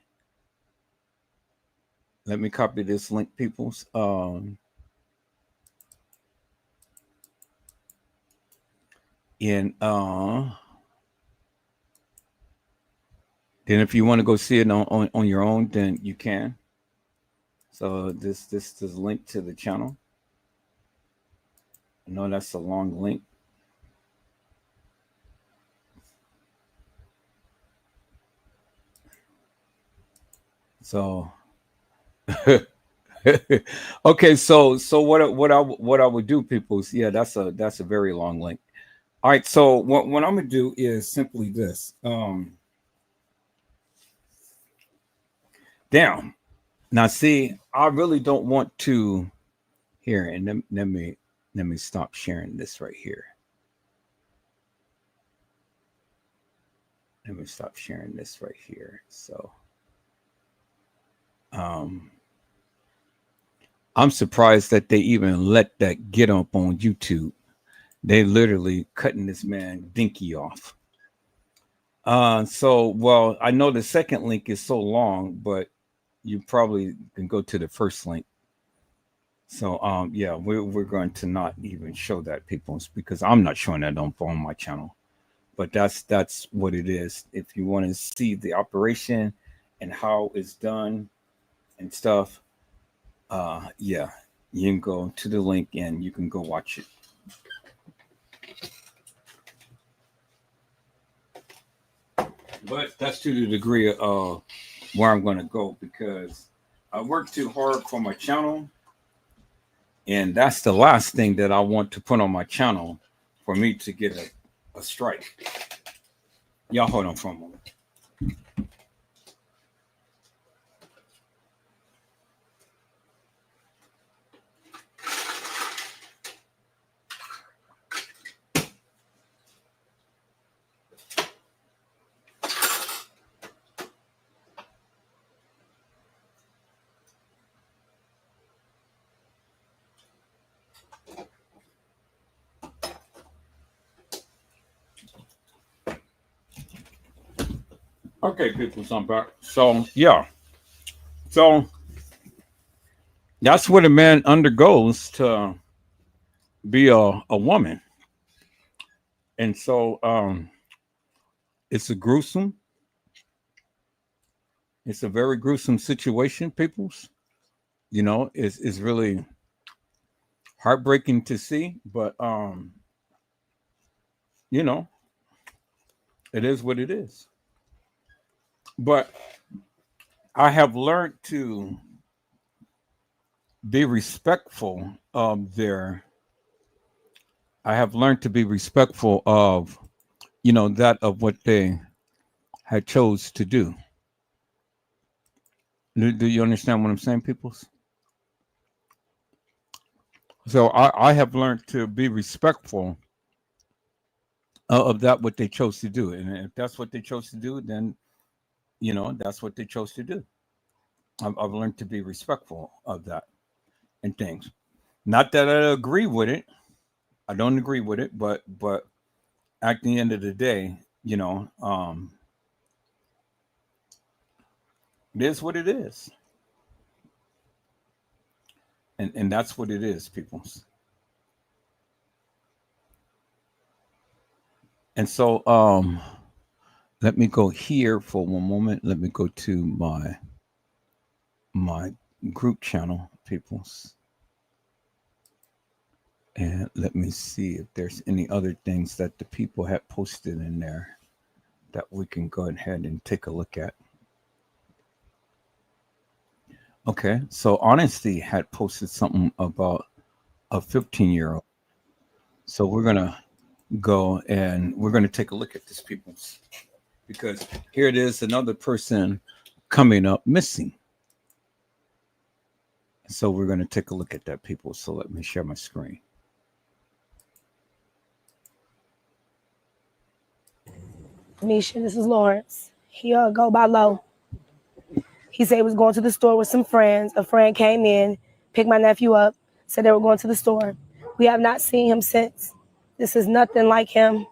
Let me copy this link, peoples. Then if you want to go see it on your own, then you can. So this is a link to the channel. I know that's a long link. So okay, so what I would do, people, is, yeah, that's a very long link. All right, so what I'm gonna do is simply this. Down. Now, see, I really don't want to here, and let me stop sharing this right here. Let me stop sharing this right here. So I'm surprised that they even let that get up on YouTube. They literally cutting this man dinky off. So, well, I know the second link is so long, but you probably can go to the first link. So, yeah, we're going to not even show that, people, because I'm not showing that on my channel. But that's what it is. If you want to see the operation and how it's done and stuff, yeah, you can go to the link and you can go watch it. But that's to the degree of where I'm going to go, because I work too hard for my channel, and that's the last thing that I want to put on my channel for me to get a strike. Y'all hold on for a moment. Okay, people, so I'm back. So, yeah. So, that's what a man undergoes to be a woman. And so, it's a gruesome. It's a very gruesome situation, peoples. You know, it's really heartbreaking to see, but you know, it is what it is. But I have learned to be respectful of their I have learned to be respectful of, you know, that of what they had chose to do. Do you understand what I'm saying, peoples? So I have learned to be respectful of that what they chose to do, and if that's what they chose to do, then you know that's what they chose to do. I've learned to be respectful of that and things. Not that I agree with it. I don't agree with it, but at the end of the day, you know, it is what it is. And that's what it is, peoples. And so let me go here for one moment. Let me go to my group channel, peoples. And let me see if there's any other things that the people have posted in there that we can go ahead and take a look at. Okay, so Honesty had posted something about a 15-year-old. So we're gonna go and we're gonna take a look at this, peoples, because here it is, another person coming up missing. So we're gonna take a look at that, people. So let me share my screen. Nisha, this is Lawrence. He go by low. He said he was going to the store with some friends. A friend came in, picked my nephew up, said they were going to the store. We have not seen him since. This is nothing like him.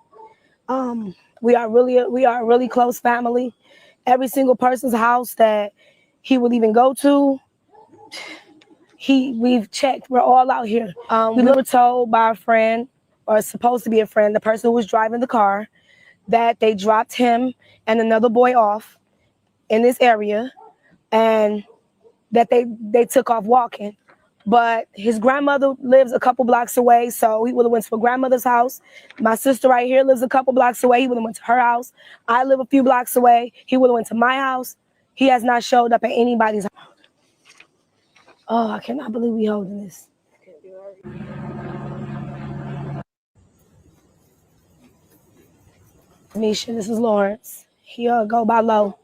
We are a really close family. Every single person's house that he would even go to, we've checked. We're all out here. We were told by a friend, or supposed to be a friend, the person who was driving the car, that they dropped him and another boy off in this area, and that they took off walking. But his grandmother lives a couple blocks away, so he would have went to a grandmother's house. My sister right here lives a couple blocks away. He would have went to her house. I live a few blocks away. He would have went to my house. He has not showed up at anybody's house. Oh, I cannot believe we holding this. Nisha, this is Lawrence. He go by low.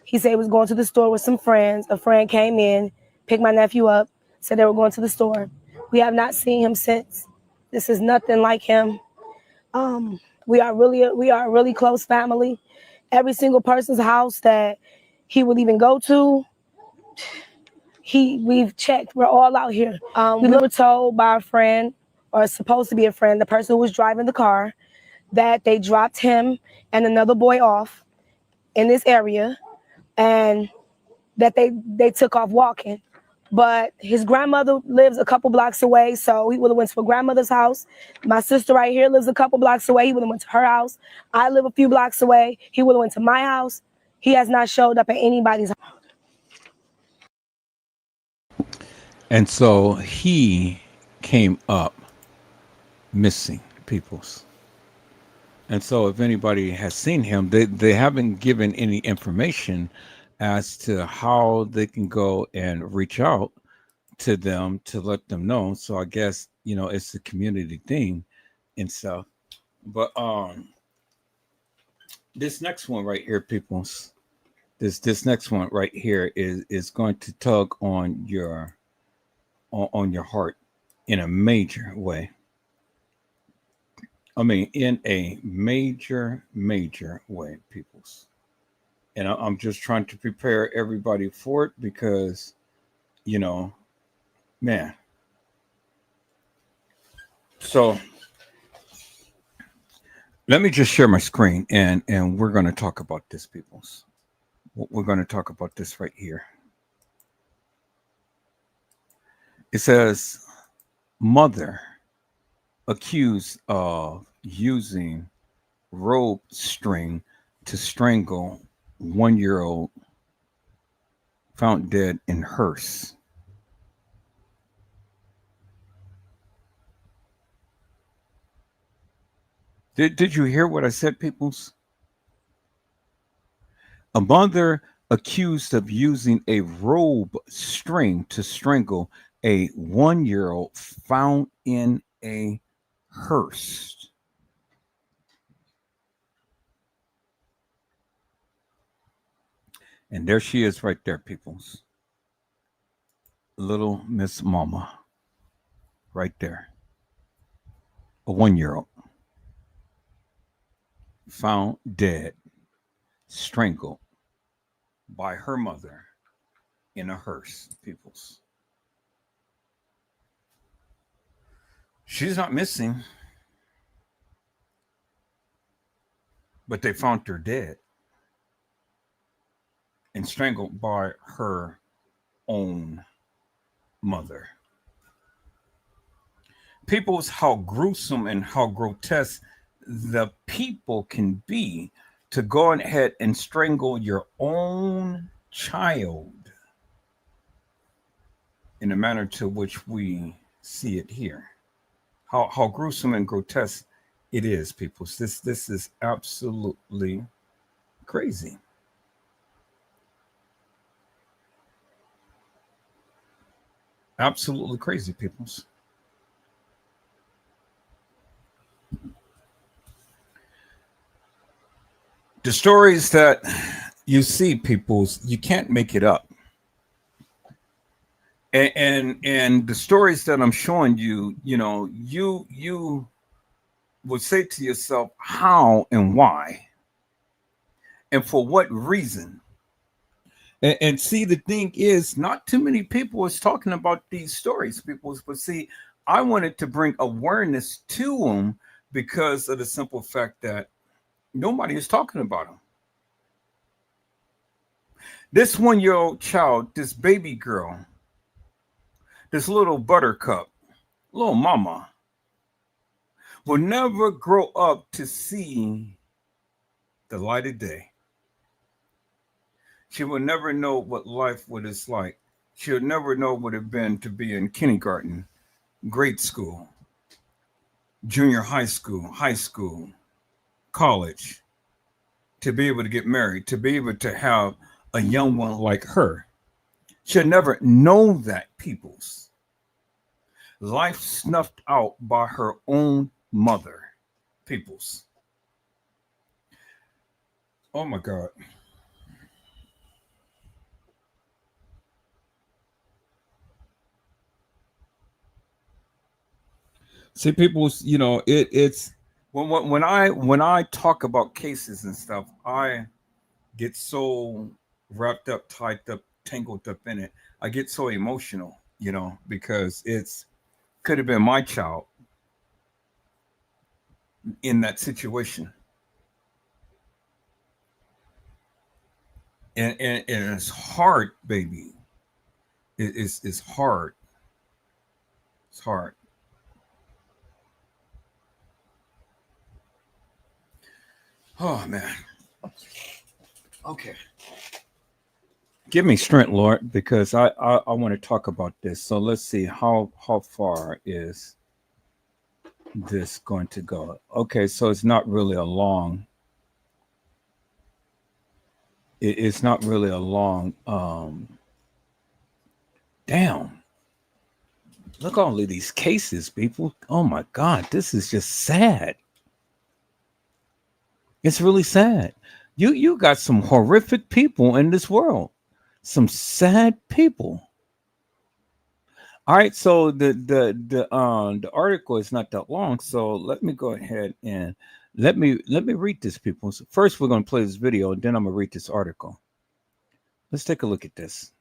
He said he was going to the store with some friends. A friend came in, picked my nephew up, said they were going to the store. We have not seen him since. This is nothing like him. We are a really close family. Every single person's house that he would even go to, we've checked. We're all out here. We were told by a friend, or supposed to be a friend, the person who was driving the car, that they dropped him and another boy off in this area, and that they took off walking. But his grandmother lives a couple blocks away, so he would have went to a grandmother's house. My sister right here lives a couple blocks away. He would have went to her house. I live a few blocks away. He would have went to my house. He has not showed up at anybody's house. And so he came up missing, peoples. And so if anybody has seen him, they haven't given any information as to how they can go and reach out to them to let them know. So I guess, you know, it's a community thing and stuff. But this next one right here, peoples, this next one right here is going to tug on your heart in a major way. I mean, in a major way, peoples. And I'm just trying to prepare everybody for it because, you know, man. So let me just share my screen and we're going to talk about this, peoples. We're going to talk about this right here. It says, mother accused of using rope string to strangle 1-year-old found dead in hearse. Did you hear what I said, peoples? A mother accused of using a rope string to strangle a 1-year-old found in a hearse. And there she is right there, peoples. Little Miss Mama. Right there. A 1-year-old. Found dead, strangled by her mother in a hearse, peoples. She's not missing, but they found her dead and strangled by her own mother. Peoples, how gruesome and how grotesque the people can be to go ahead and strangle your own child in the manner to which we see it here. How gruesome and grotesque it is, people. This is absolutely crazy. Absolutely crazy, peoples. The stories that you see, peoples, you can't make it up. And the stories that I'm showing you, you would say to yourself, how and why? And for what reason? And see, the thing is, not too many people is talking about these stories, peoples. But see, I wanted to bring awareness to them because of the simple fact that nobody is talking about them. This 1-year-old child, this baby girl, this little buttercup, little mama, will never grow up to see the light of day. She will never know what life is like. She'll never know what it's been to be in kindergarten, grade school, junior high school, college, to be able to get married, to be able to have a young one like her. She'll never know that, peoples. Life snuffed out by her own mother, peoples. Oh my God. See, peoples, it's when I talk about cases and stuff, I get so wrapped up, tied up, tangled up in it. I get so emotional, because could have been my child in that situation. And it's hard, baby. It's hard. It's hard. Oh man. Okay. Give me strength, Lord, because I want to talk about this. So let's see how far is this going to go. Okay, so it's not really a long. It's not really a long. Damn. Look at all of these cases, people. Oh my God, this is just sad. It's really sad. You got some horrific people in this world. Some sad people. All right, so the article is not that long, so let me go ahead and let me read this, people. So first, we're going to play this video, and then I'm going to read this article. Let's take a look at this.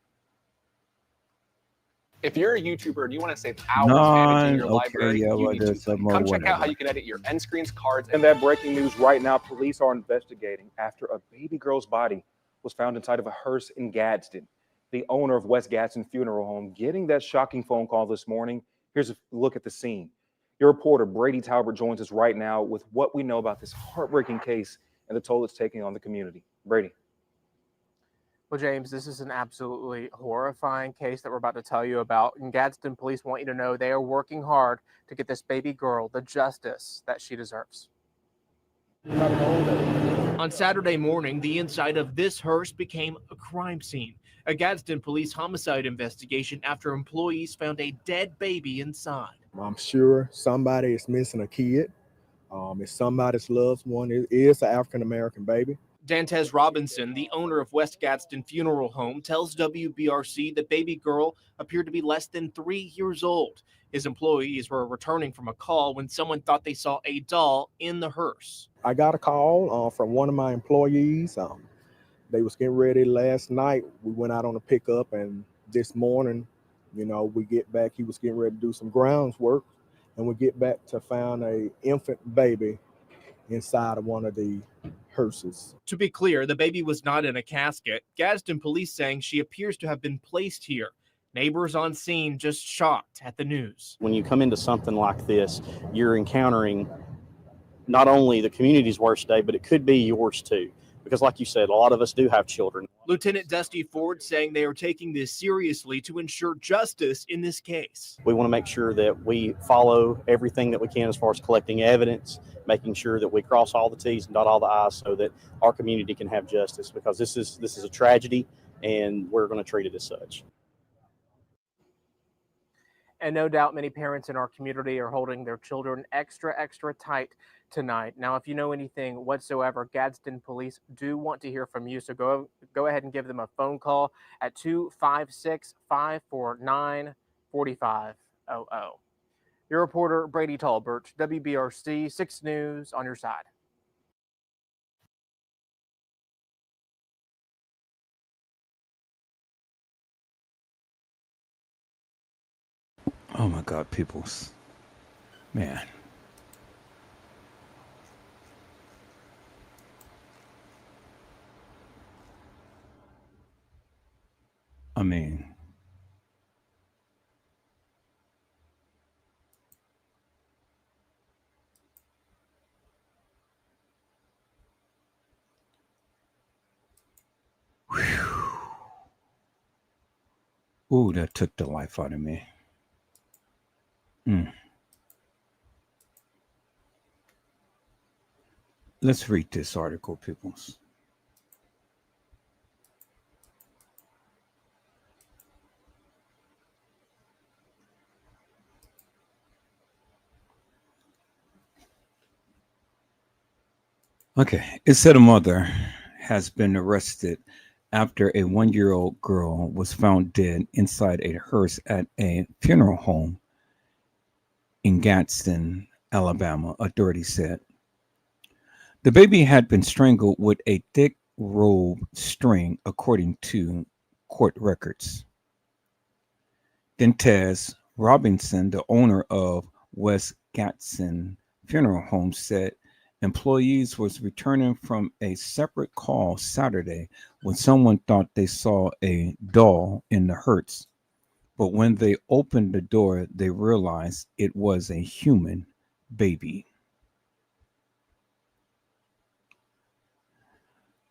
If you're a YouTuber and you want to save hours managing your library, yeah, you need to come check out how you can edit your end screens, cards, And that breaking news right now, police are investigating after a baby girl's body was found inside of a hearse in Gadsden. The owner of West Gadsden Funeral Home getting that shocking phone call this morning. Here's a look at the scene. Your reporter, Brady Talbert, joins us right now with what we know about this heartbreaking case and the toll it's taking on the community. Brady. Well, James, this is an absolutely horrifying case that we're about to tell you about. And Gadsden police want you to know they are working hard to get this baby girl the justice that she deserves. On Saturday morning, the inside of this hearse became a crime scene. A Gadsden police homicide investigation after employees found a dead baby inside. I'm sure somebody is missing a kid. It's somebody's loved one. It is an African-American baby. Dantez Robinson, the owner of West Gadsden Funeral Home, tells WBRC the baby girl appeared to be less than 3 years old. His employees were returning from a call when someone thought they saw a doll in the hearse. I got a call from one of my employees. They was getting ready last night. We went out on a pickup, and this morning, we get back. He was getting ready to do some grounds work, and we get back to find a infant baby inside of one of the hearses. To be clear, the baby was not in a casket. Gadsden police saying she appears to have been placed here. Neighbors on scene just shocked at the news. When you come into something like this, you're encountering not only the community's worst day, but it could be yours too. Because like you said, a lot of us do have children. Lieutenant Dusty Ford saying they are taking this seriously to ensure justice in this case. We want to make sure that we follow everything that we can as far as collecting evidence, making sure that we cross all the T's and dot all the I's so that our community can have justice, because this is a tragedy and we're going to treat it as such. And no doubt many parents in our community are holding their children extra tight tonight. Now, if you know anything whatsoever, Gadsden police do want to hear from you. So go ahead and give them a phone call at 256-549-4500. Your reporter, Brady Talbert, WBRC 6 News on your side. Oh my God, peoples. Man. I mean, ooh, that took the life out of me. Let's read this article, peoples. Okay, it said a mother has been arrested after a 1-year-old girl was found dead inside a hearse at a funeral home in Gadsden, Alabama, authorities said. The baby had been strangled with a thick rope string, according to court records. Dantez Robinson, the owner of West Gadsden Funeral Home, said employees was returning from a separate call Saturday when someone thought they saw a doll in the hearse. But when they opened the door, they realized it was a human baby.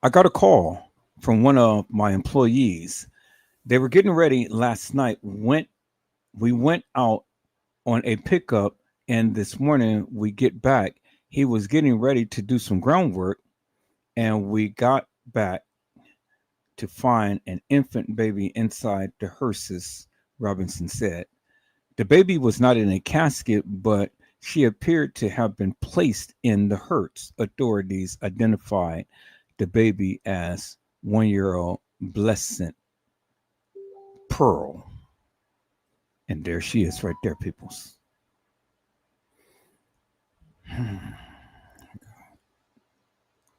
I got a call from one of my employees. They were getting ready last night. We went out on a pickup, and this morning we get back. He was getting ready to do some groundwork, and we got back to find an infant baby inside the hearses, Robinson said. The baby was not in a casket, but she appeared to have been placed in the hearse. Authorities identified the baby as 1-year-old Blessed Pearl. And there she is right there, peoples.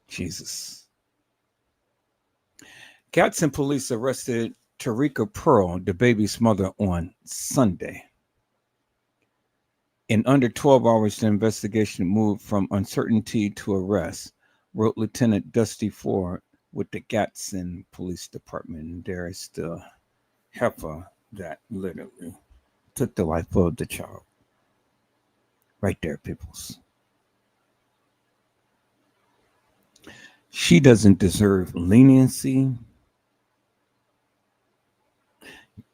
Jesus. Gadsden police arrested Tarika Pearl, the baby's mother, on Sunday. In under 12 hours, the investigation moved from uncertainty to arrest, wrote Lieutenant Dusty Ford with the Gadsden Police Department. There is the heifer that literally took the life of the child. Right there, peoples. She doesn't deserve leniency.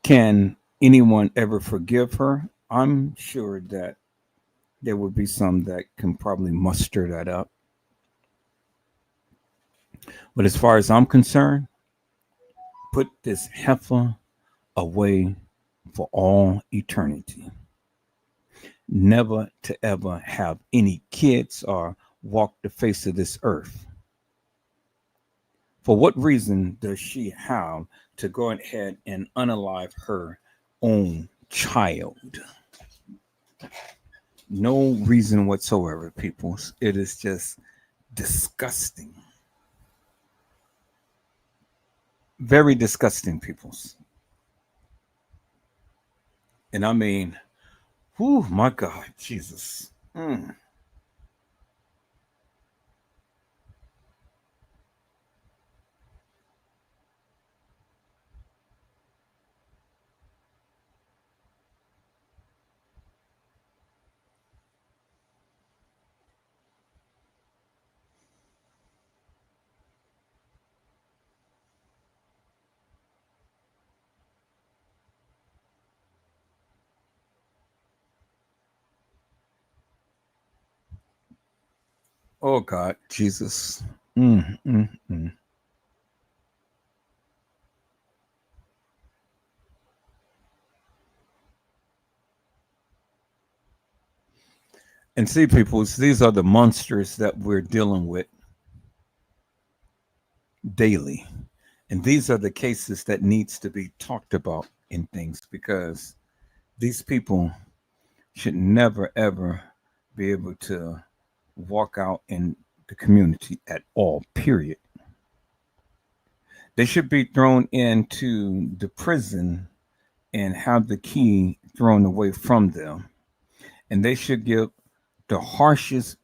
Can anyone ever forgive her? I'm sure that there would be some that can probably muster that up. But as far as I'm concerned, put this heifer away for all eternity. Never to ever have any kids or walk the face of this earth. For what reason does she have to go ahead and unalive her own child? No reason whatsoever, people. It is just disgusting. Very disgusting, peoples. And I mean, whew, my God, Jesus. Oh, God, Jesus. And see, people, these are the monsters that we're dealing with daily. And these are the cases that needs to be talked about in things, because these people should never, ever be able to walk out in the community at all, period. They should be thrown into the prison and have the key thrown away from them. And they should give the harshest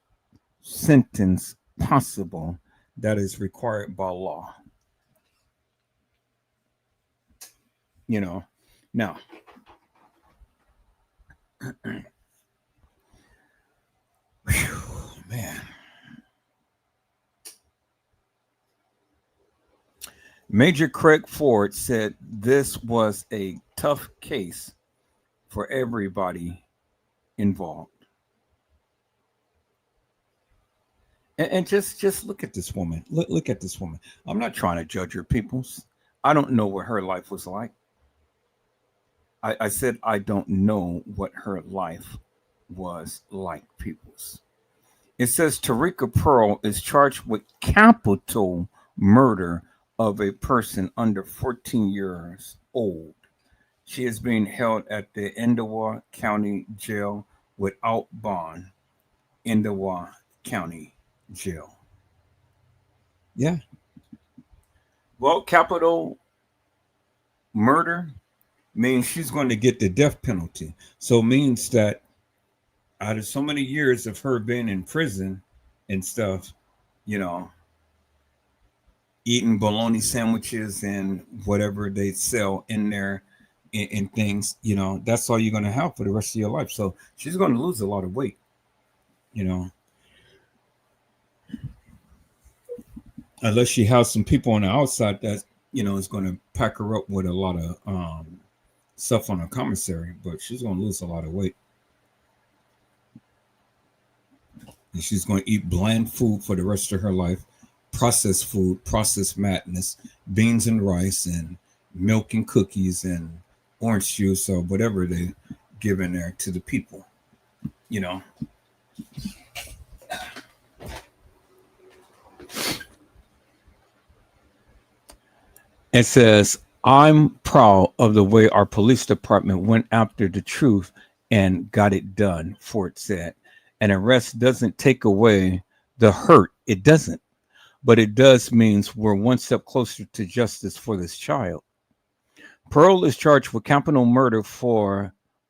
sentence possible that is required by law. You know, now, man. Major Craig Ford said this was a tough case for everybody involved. And just look at this woman. Look at this woman. I'm not trying to judge her, peoples. I don't know what her life was like. I said I don't know what her life was like, peoples. It says Tarika Pearl is charged with capital murder of a person under 14 years old. She is being held at the Etowah County Jail without bond. Etowah County Jail. Yeah. Well, capital murder means she's going to get the death penalty. So it means that out of so many years of her being in prison and stuff, you know, eating bologna sandwiches and whatever they sell in there in things, you know, that's all you're going to have for the rest of your life. So she's going to lose a lot of weight, you know, unless she has some people on the outside that, you know, is going to pack her up with a lot of stuff on her commissary, but she's going to lose a lot of weight. And she's going to eat bland food for the rest of her life, processed food, processed madness, beans and rice and milk and cookies and orange juice or whatever they give in there to the people, you know. It says, I'm proud of the way our police department went after the truth and got it done, Ford said. An arrest doesn't take away the hurt. It doesn't. But it does means we're one step closer to justice for this child. Pearl is charged with capital murder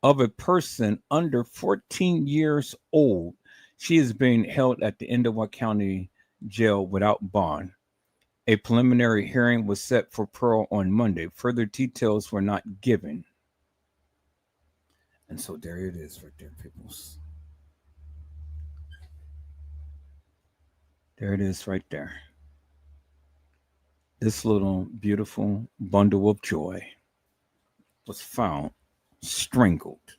of a person under 14 years old. She is being held at the Etowah County Jail without bond. A preliminary hearing was set for Pearl on Monday. Further details were not given. And so there it is right there, peoples. There it is right there. This little beautiful bundle of joy. was found strangled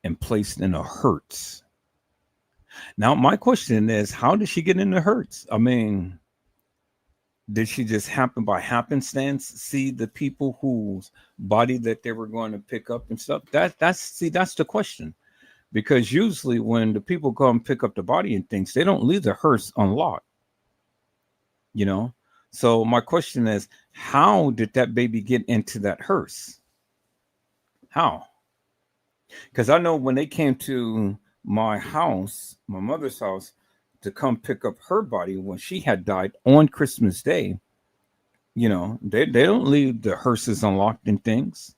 and placed in a hearse. Now, my question is, how did she get in the hearse? I mean, did she just happen by happenstance see the people whose body that they were going to pick up and stuff? That's the question. Because usually when the people come pick up the body and things, they don't leave the hearse unlocked. You know? So my question is, how did that baby get into that hearse? How? Because I know when they came to my house, my mother's house, to come pick up her body when she had died on Christmas Day, you know, they don't leave the hearses unlocked and things.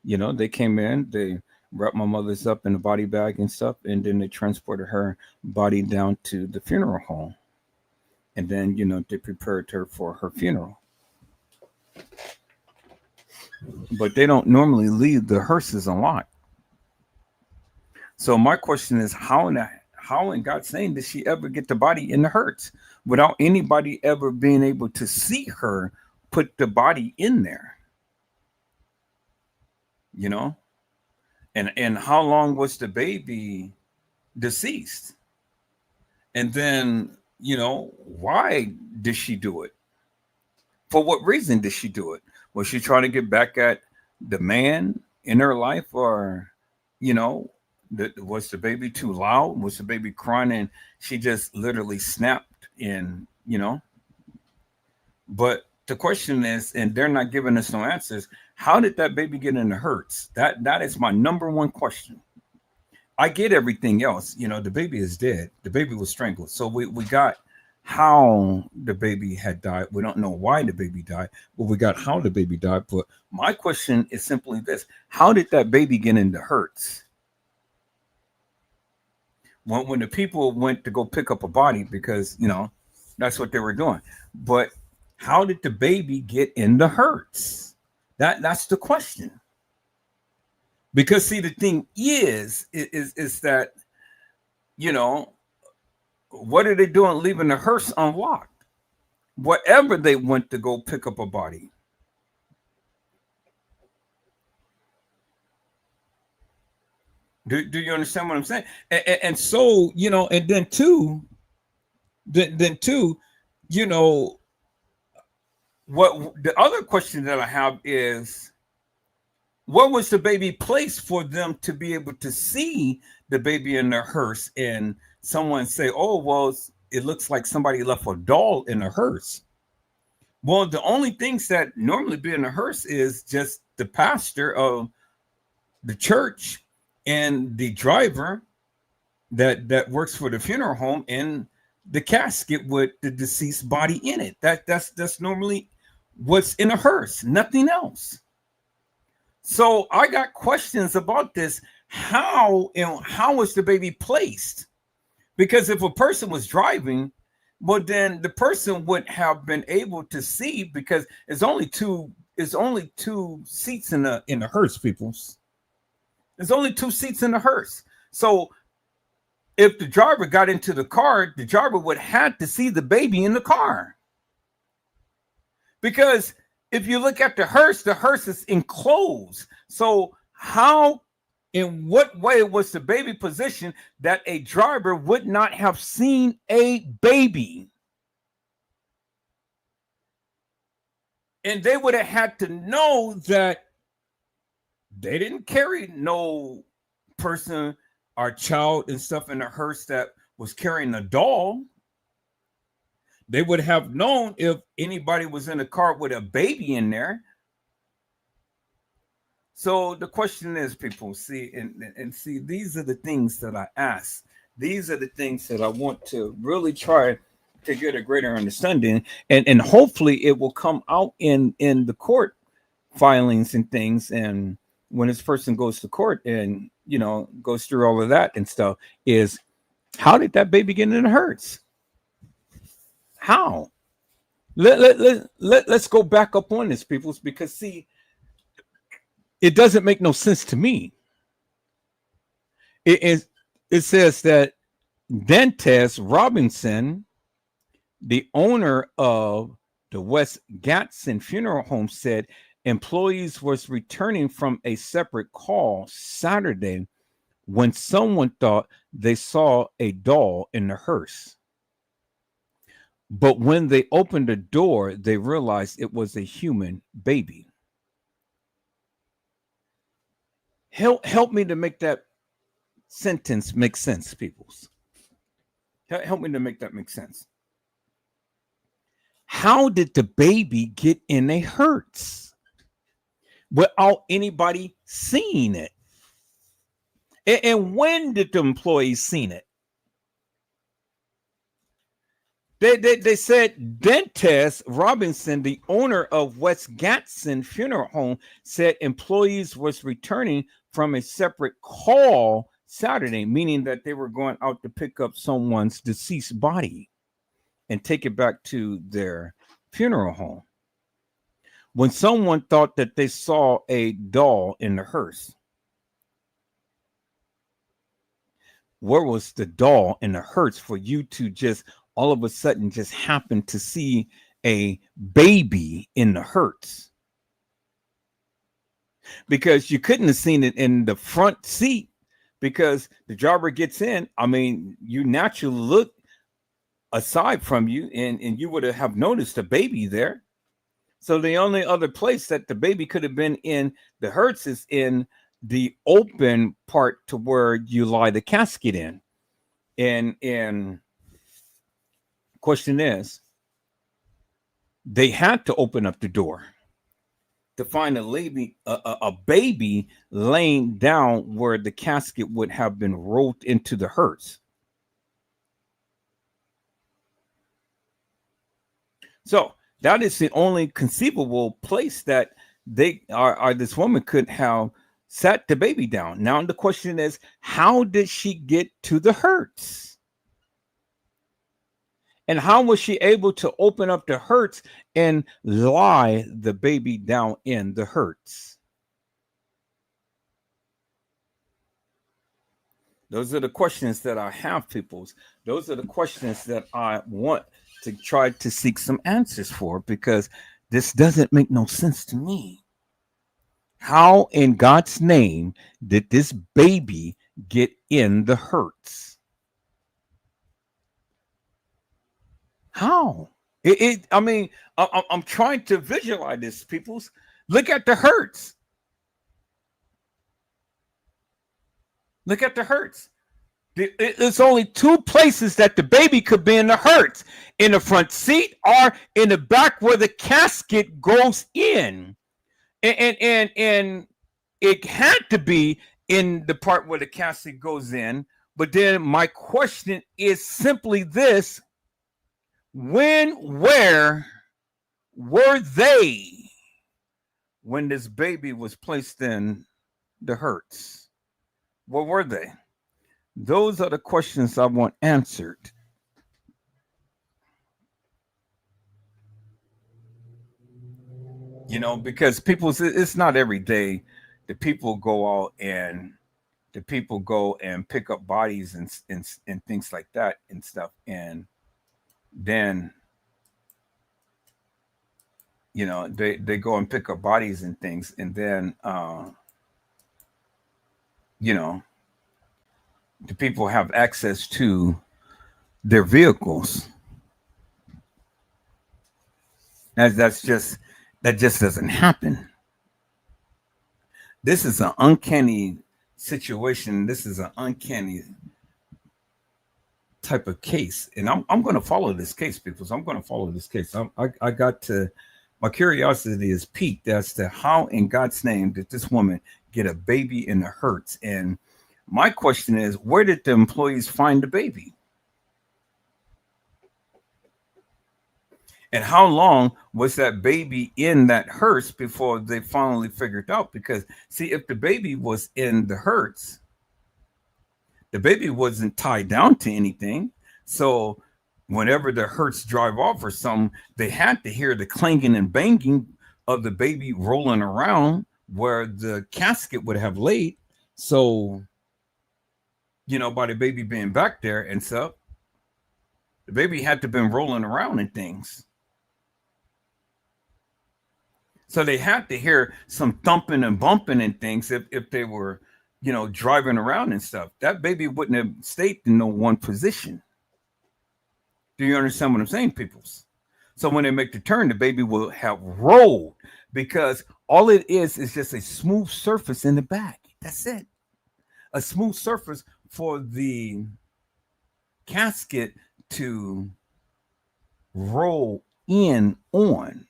You know, they came in, they wrapped my mother's up in a body bag and stuff, and then they transported her body down to the funeral home. And then, you know, they prepared her for her funeral. But they don't normally leave the hearses unlocked. So my question is, how in God's name did she ever get the body in the hearse without anybody ever being able to see her put the body in there? You know? And how long was the baby deceased? And then, you know, why did she do it? For what reason did she do it? Was she trying to get back at the man in her life? Or, you know, was the baby too loud? Was the baby crying and she just literally snapped in, you know? But the question is, and they're not giving us no answers, how did that baby get in the hearse? That is my number one question. I get everything else. You know, the baby is dead. The baby was strangled. So we got how the baby had died. We don't know why the baby died, but we got how the baby died. But my question is simply this: how did that baby get in the hearse? When the people went to go pick up a body, because, you know, that's what they were doing. But how did the baby get in the hearse? That's the question. Because see, the thing is that, you know, what are they doing leaving the hearse unlocked? Whatever they went to go pick up a body. Do you understand what I'm saying? And so, you know, and then too, you know, what the other question that I have is, where was the baby placed for them to be able to see the baby in the hearse and someone say, oh, well, it looks like somebody left a doll in the hearse? Well, the only things that normally be in the hearse is just the pastor of the church and the driver that works for the funeral home and the casket with the deceased body in it. That's normally what's in a hearse, nothing else. So I got questions about this. How was the baby placed? Because if a person was driving, well, then the person would have been able to see, because it's only two seats in the hearse, peoples. There's only 2 seats in the hearse. So if the driver got into the car, the driver would have to see the baby in the car. Because if you look at the hearse is enclosed. So how, in what way was the baby positioned that a driver would not have seen a baby? And they would have had to know that they didn't carry no person or child and stuff in a hearse that was carrying a doll. They would have known if anybody was in a car with a baby in there. So the question is, people, see, and see, these are the things that I ask. These are the things that I want to really try to get a greater understanding, and hopefully it will come out in the court filings and things. And when this person goes to court and, you know, goes through all of that and stuff, is how did that baby get in the hearse? How? Let's go back up on this, people, because see, it doesn't make no sense to me. It says that Dantes Robinson, the owner of the West Gadsden Funeral Home, said employees was returning from a separate call Saturday when someone thought they saw a doll in the hearse. But when they opened the door, they realized it was a human baby. Help me to make that sentence make sense, peoples. Help me to make that make sense. How did the baby get in a hearse without anybody seeing it? And when did the employees seen it? They said Dentes Robinson, the owner of West Gadsden Funeral Home, said employees was returning from a separate call Saturday, meaning that they were going out to pick up someone's deceased body and take it back to their funeral home, when someone thought that they saw a doll in the hearse. Where was the doll in the hearse for you to just all of a sudden just happen to see a baby in the hearse? Because you couldn't have seen it in the front seat, because the driver gets in. I mean, you naturally look aside from you, and you would have noticed a baby there. So the only other place that the baby could have been in the hearse is in the open part to where you lie the casket in. And question is, they had to open up the door to find a baby laying down where the casket would have been rolled into the hearse. So that is the only conceivable place that they are this woman could have sat the baby down. Now the question is, how did she get to the hearse? And how was she able to open up the hearse and lie the baby down in the hearse? Those are the questions that I have, peoples. Those are the questions that I want to try to seek some answers for, because this doesn't make no sense to me. How in God's name did this baby get in the hearse? How? I mean, I'm trying to visualize this, peoples. Look at the hearse. Look at the hearse. There's only two places that the baby could be in the hearse: in the front seat or in the back where the casket goes in. And it had to be in the part where the casket goes in. But then my question is simply this: where were they when this baby was placed in the hearse? Where were they? Those are the questions I want answered. You know, because it's not every day that people go out and pick up bodies and things like that and stuff. And then, you know, they go and pick up bodies and things. And then, you know, the people have access to their vehicles. That just doesn't happen. This is an uncanny situation. This is an uncanny type of case, and I'm going to follow this case, because I'm going to follow this case. I got to, my curiosity is piqued as to how in God's name did this woman get a baby in the hearse. And my question is, where did the employees find the baby? And how long was that baby in that hearse before they finally figured out? Because, see, if the baby was in the hearse, the baby wasn't tied down to anything. So whenever the hearse drive off or something, they had to hear the clanging and banging of the baby rolling around where the casket would have laid. So, you know, by the baby being back there and stuff, the baby had to have been rolling around and things. So they had to hear some thumping and bumping and things if they were, driving around and stuff. That baby wouldn't have stayed in no one position. Do you understand what I'm saying, peoples? So when they make the turn, the baby will have rolled, because all it is just a smooth surface in the back. That's it. A smooth surface for the casket to roll in on.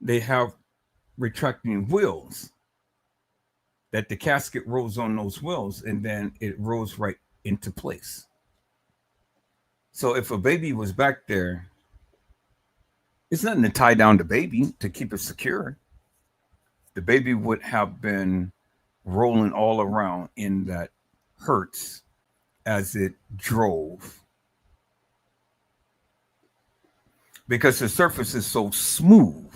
They have retracting wheels that the casket rolls on those wheels, and then it rolls right into place. So if a baby was back there, it's nothing to tie down the baby to keep it secure. The baby would have been rolling all around in that Hertz as it drove, because the surface is so smooth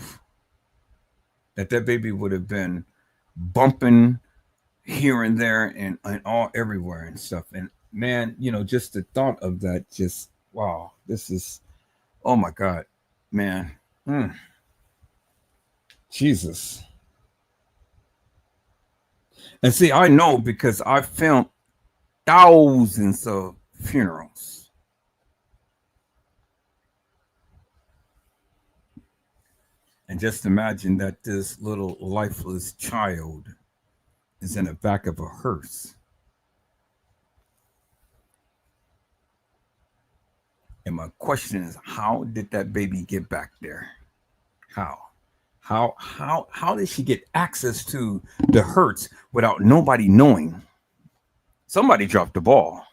that baby would have been bumping here and there and all everywhere and stuff. And man, just the thought of that, just wow, this is, oh my God, man. Jesus. And see, I know, because I filmed thousands of funerals. And just imagine that this little lifeless child is in the back of a hearse. And my question is, how did that baby get back there? How did she get access to the Hertz without nobody knowing? Somebody dropped the ball.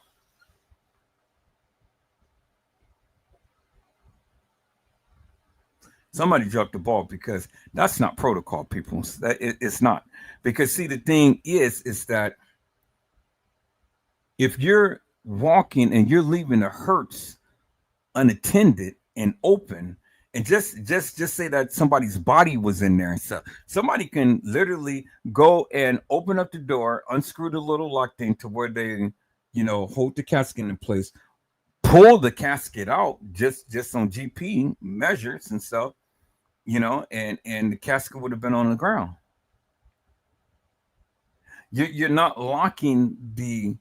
Somebody dropped the ball, because that's not protocol, people. It's not. Because see, the thing is that if you're walking and you're leaving the Hertz unattended and open, and just say that somebody's body was in there and stuff, somebody can literally go and open up the door, unscrew the little lock thing to where they, hold the casket in place, pull the casket out just on GP measures and stuff, and the casket would have been on the ground. You're not locking the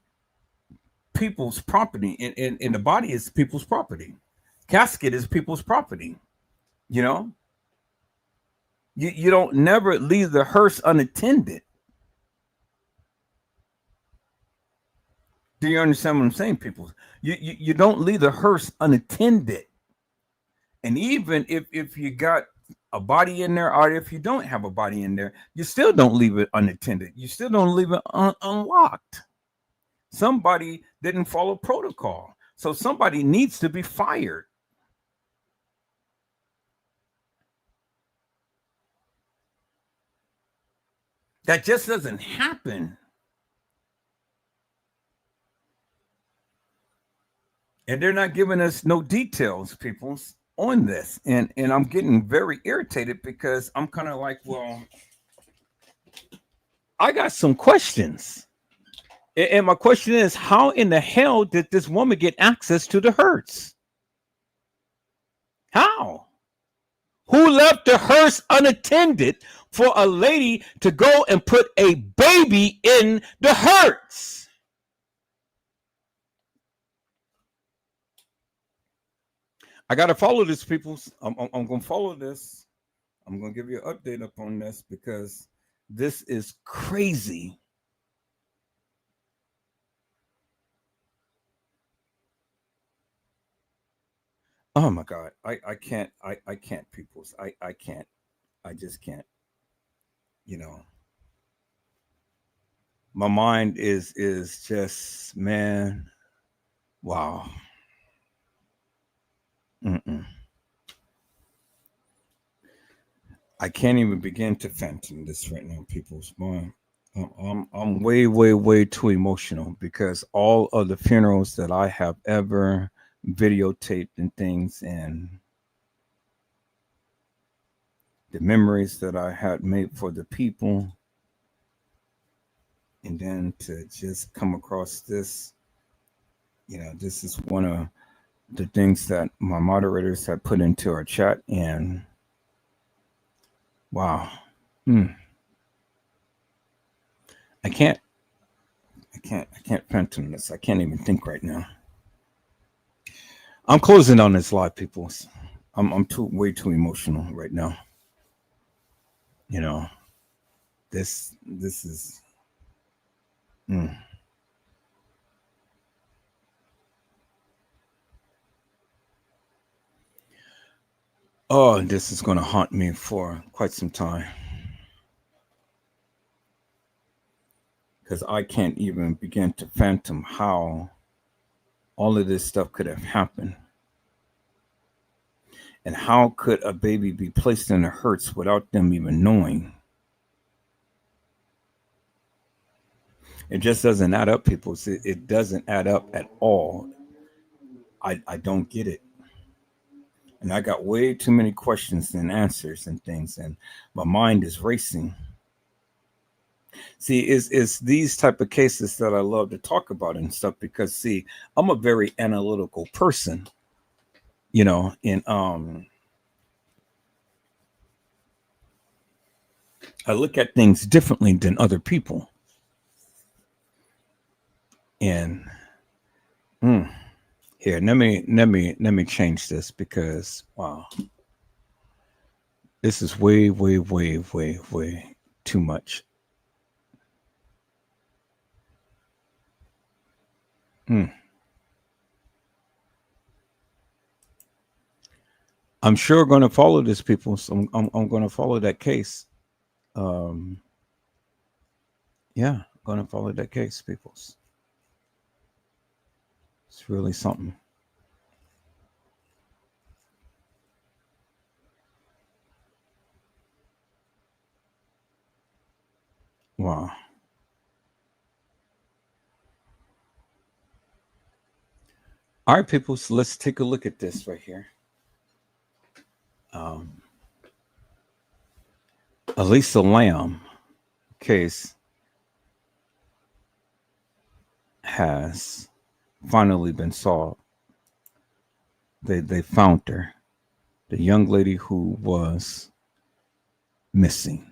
people's property, and the body is people's property. Casket is people's property. You don't never leave the hearse unattended. Do you understand what I'm saying, people? You don't leave the hearse unattended. And even if you got a body in there, or if you don't have a body in there, you still don't leave it unattended. You still don't leave it unlocked. Somebody didn't follow protocol. So somebody needs to be fired. That just doesn't happen. And they're not giving us no details, people, on this. And I'm getting very irritated, because I'm kind of like, well, I got some questions. And my question is, how in the hell did this woman get access to the Hertz? How? Who left the hearse unattended for a lady to go and put a baby in the Hertz? I got to follow this, people. I'm going to follow this. I'm going to give you an update up on this, because this is crazy. Oh my God. I can't, peoples. I can't. I just can't. My mind is just, man, wow. I can't even begin to fathom this right now, people's mind. I'm way too emotional, because all of the funerals that I have ever videotaped and things, and the memories that I had made for the people, and then to just come across this, this is one of the things that my moderators have put into our chat, and Wow. I can't phantom this. I can't even think right now. I'm closing on this live, people. I'm way too emotional right now. You know, this is. Oh, this is going to haunt me for quite some time. Because I can't even begin to fathom how all of this stuff could have happened. And how could a baby be placed in a hearse without them even knowing? It just doesn't add up, people. It doesn't add up at all. I don't get it. And I got way too many questions and answers and things, and my mind is racing. See, it's these type of cases that I love to talk about and stuff because, see, I'm a very analytical person, you know, and I look at things differently than other people. And here, let me change this because wow, this is way too much. I'm sure going to follow this, people. So I'm going to follow that case. Yeah, going to follow that case, people. It's really something. Wow. All right, people, so let's take a look at this right here. Elisa Lam case has finally been solved. They found her, the young lady who was missing.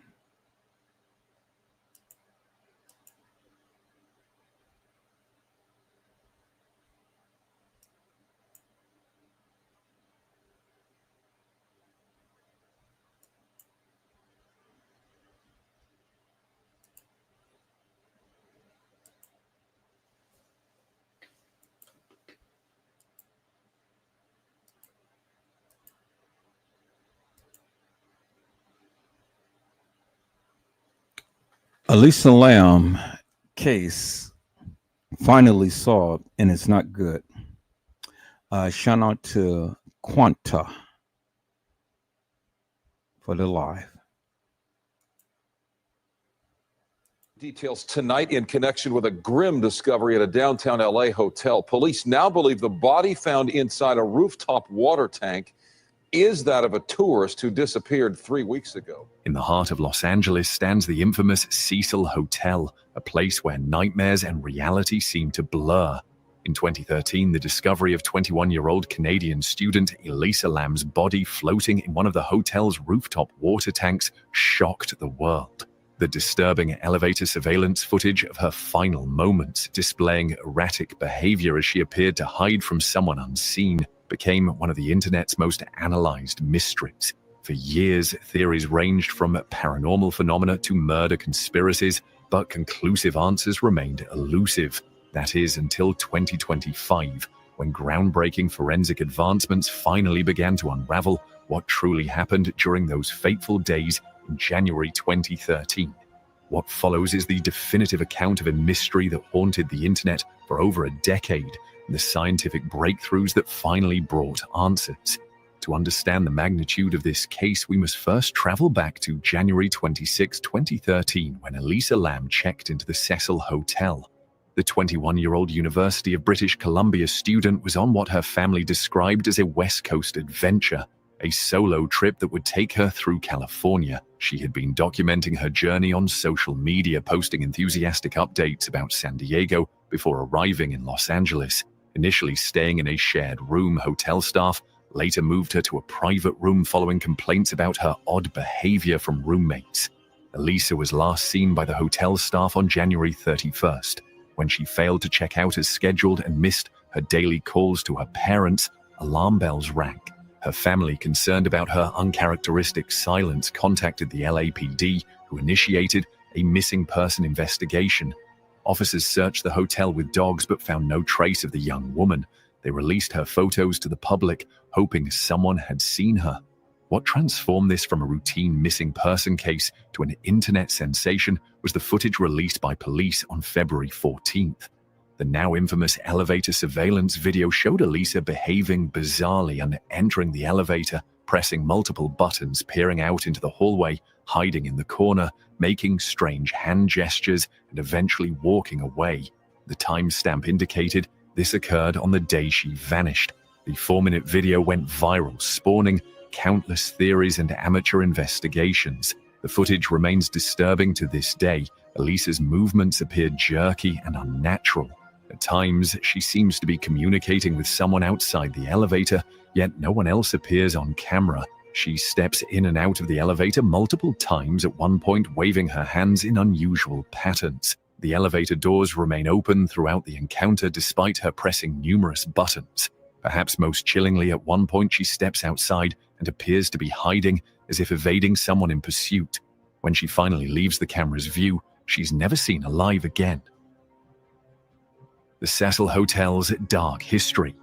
Elisa Lam case finally solved, and it's not good. Shout out to Quanta for the live. Details tonight in connection with a grim discovery at a downtown LA hotel. Police now believe the body found inside a rooftop water tank is that of a tourist who disappeared 3 weeks ago. In the heart of Los Angeles stands the infamous Cecil Hotel, a place where nightmares and reality seem to blur. In 2013, the discovery of 21-year-old Canadian student Elisa Lam's body floating in one of the hotel's rooftop water tanks shocked the world. The disturbing elevator surveillance footage of her final moments, displaying erratic behavior as she appeared to hide from someone unseen, became one of the internet's most analyzed mysteries. For years, theories ranged from paranormal phenomena to murder conspiracies, but conclusive answers remained elusive. That is, until 2025, when groundbreaking forensic advancements finally began to unravel what truly happened during those fateful days in January 2013. What follows is the definitive account of a mystery that haunted the internet for over a decade, and the scientific breakthroughs that finally brought answers. To understand the magnitude of this case, we must first travel back to January 26, 2013, when Elisa Lam checked into the Cecil Hotel. The 21-year-old University of British Columbia student was on what her family described as a West Coast adventure, a solo trip that would take her through California. She had been documenting her journey on social media, posting enthusiastic updates about San Diego before arriving in Los Angeles. Initially staying in a shared room, hotel staff later moved her to a private room following complaints about her odd behavior from roommates. Elisa was last seen by the hotel staff on January 31st. When she failed to check out as scheduled and missed her daily calls to her parents, alarm bells rang. Her family, concerned about her uncharacteristic silence, contacted the LAPD, who initiated a missing person investigation. Officers searched the hotel with dogs but found no trace of the young woman. They released her photos to the public, hoping someone had seen her. What transformed this from a routine missing person case to an internet sensation was the footage released by police on February 14th. The now infamous elevator surveillance video showed Elisa behaving bizarrely and entering the elevator, pressing multiple buttons, peering out into the hallway, hiding in the corner, making strange hand gestures, and eventually walking away. The timestamp indicated this occurred on the day she vanished. The 4-minute video went viral, spawning countless theories and amateur investigations. The footage remains disturbing to this day. Elisa's movements appeared jerky and unnatural. At times, she seems to be communicating with someone outside the elevator, yet no one else appears on camera. She steps in and out of the elevator multiple times, at one point waving her hands in unusual patterns. The elevator doors remain open throughout the encounter despite her pressing numerous buttons. Perhaps most chillingly, at one point she steps outside and appears to be hiding, as if evading someone in pursuit. When she finally leaves the camera's view, she's never seen alive again. The Cecil Hotel's dark history.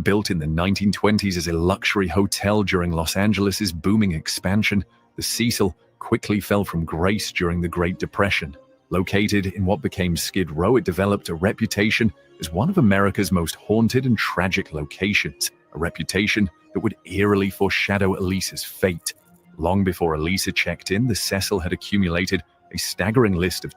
Built in the 1920s as a luxury hotel during Los Angeles' booming expansion, the Cecil quickly fell from grace during the Great Depression. Located in what became Skid Row, it developed a reputation as one of America's most haunted and tragic locations, a reputation that would eerily foreshadow Elisa's fate. Long before Elisa checked in, the Cecil had accumulated a staggering list of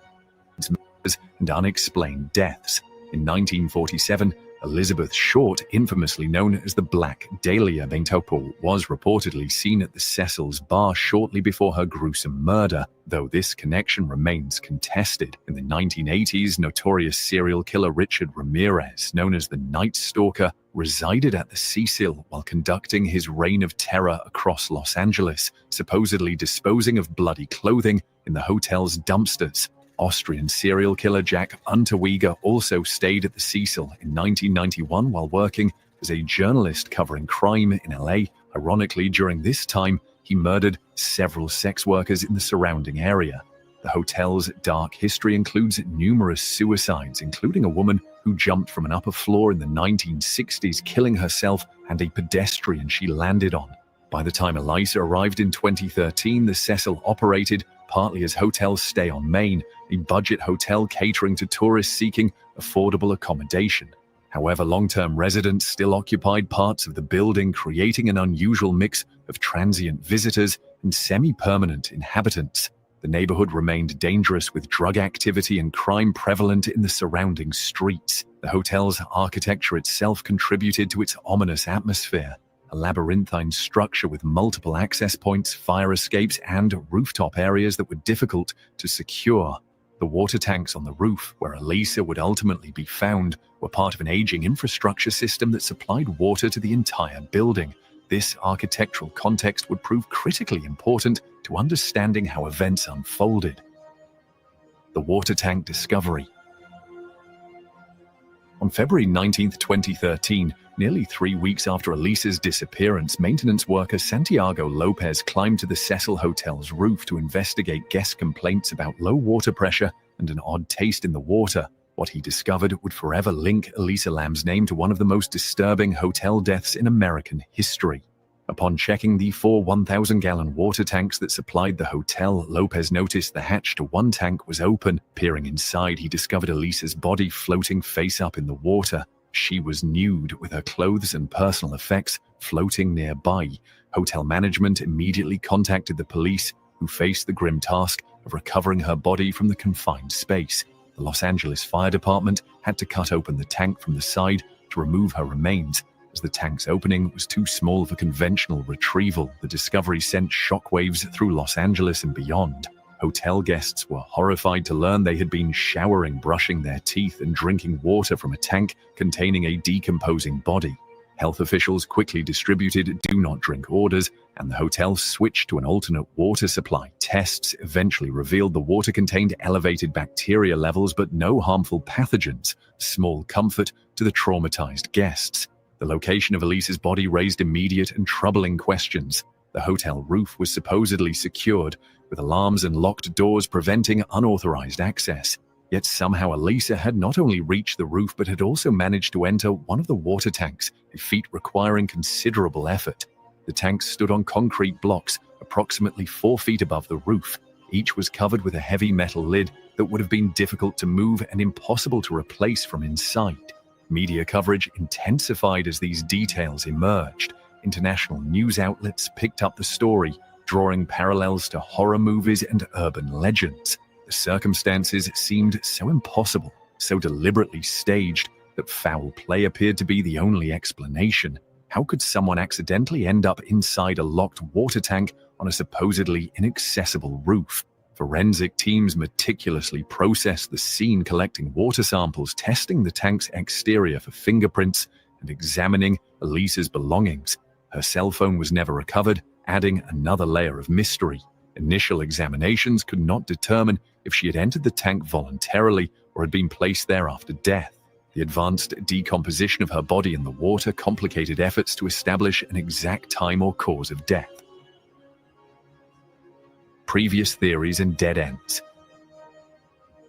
murders and unexplained deaths. In 1947, Elizabeth Short, infamously known as the Black Dahlia Bentopol, was reportedly seen at the Cecil's bar shortly before her gruesome murder, though this connection remains contested. In the 1980s, notorious serial killer Richard Ramirez, known as the Night Stalker, resided at the Cecil while conducting his reign of terror across Los Angeles, supposedly disposing of bloody clothing in the hotel's dumpsters. Austrian serial killer Jack Unterweger also stayed at the Cecil in 1991 while working as a journalist covering crime in LA. Ironically, during this time, he murdered several sex workers in the surrounding area. The hotel's dark history includes numerous suicides, including a woman who jumped from an upper floor in the 1960s, killing herself and a pedestrian she landed on. By the time Elisa arrived in 2013, the Cecil operated partly as Hotel Stay on Main, a budget hotel catering to tourists seeking affordable accommodation. However, long-term residents still occupied parts of the building, creating an unusual mix of transient visitors and semi-permanent inhabitants. The neighborhood remained dangerous, with drug activity and crime prevalent in the surrounding streets. The hotel's architecture itself contributed to its ominous atmosphere. A labyrinthine structure with multiple access points, fire escapes, and rooftop areas that were difficult to secure. The water tanks on the roof, where Elisa would ultimately be found, were part of an aging infrastructure system that supplied water to the entire building. This architectural context would prove critically important to understanding how events unfolded. The water tank discovery. On February 19, 2013, nearly 3 weeks after Elisa's disappearance, maintenance worker Santiago Lopez climbed to the Cecil Hotel's roof to investigate guest complaints about low water pressure and an odd taste in the water. What he discovered would forever link Elisa Lam's name to one of the most disturbing hotel deaths in American history. Upon checking the 4 1,000-gallon water tanks that supplied the hotel, Lopez noticed the hatch to one tank was open. Peering inside, he discovered Elisa's body floating face up in the water. She was nude, with her clothes and personal effects floating nearby. Hotel management immediately contacted the police, who faced the grim task of recovering her body from the confined space. The Los Angeles Fire Department had to cut open the tank from the side to remove her remains. As the tank's opening was too small for conventional retrieval, the discovery sent shockwaves through Los Angeles and beyond. Hotel guests were horrified to learn they had been showering, brushing their teeth, and drinking water from a tank containing a decomposing body. Health officials quickly distributed do not drink orders, and the hotel switched to an alternate water supply. Tests eventually revealed the water contained elevated bacteria levels but no harmful pathogens, small comfort to the traumatized guests. The location of Elisa's body raised immediate and troubling questions. The hotel roof was supposedly secured, with alarms and locked doors preventing unauthorized access. Yet somehow Elisa had not only reached the roof but had also managed to enter one of the water tanks, a feat requiring considerable effort. The tanks stood on concrete blocks, approximately 4 feet above the roof. Each was covered with a heavy metal lid that would have been difficult to move and impossible to replace from inside. Media coverage intensified as these details emerged. International news outlets picked up the story, drawing parallels to horror movies and urban legends. The circumstances seemed so impossible, so deliberately staged, that foul play appeared to be the only explanation. How could someone accidentally end up inside a locked water tank on a supposedly inaccessible roof? Forensic teams meticulously processed the scene, collecting water samples, testing the tank's exterior for fingerprints, and examining Elisa's belongings. Her cell phone was never recovered, adding another layer of mystery. Initial examinations could not determine if she had entered the tank voluntarily or had been placed there after death. The advanced decomposition of her body in the water complicated efforts to establish an exact time or cause of death. Previous theories and dead ends.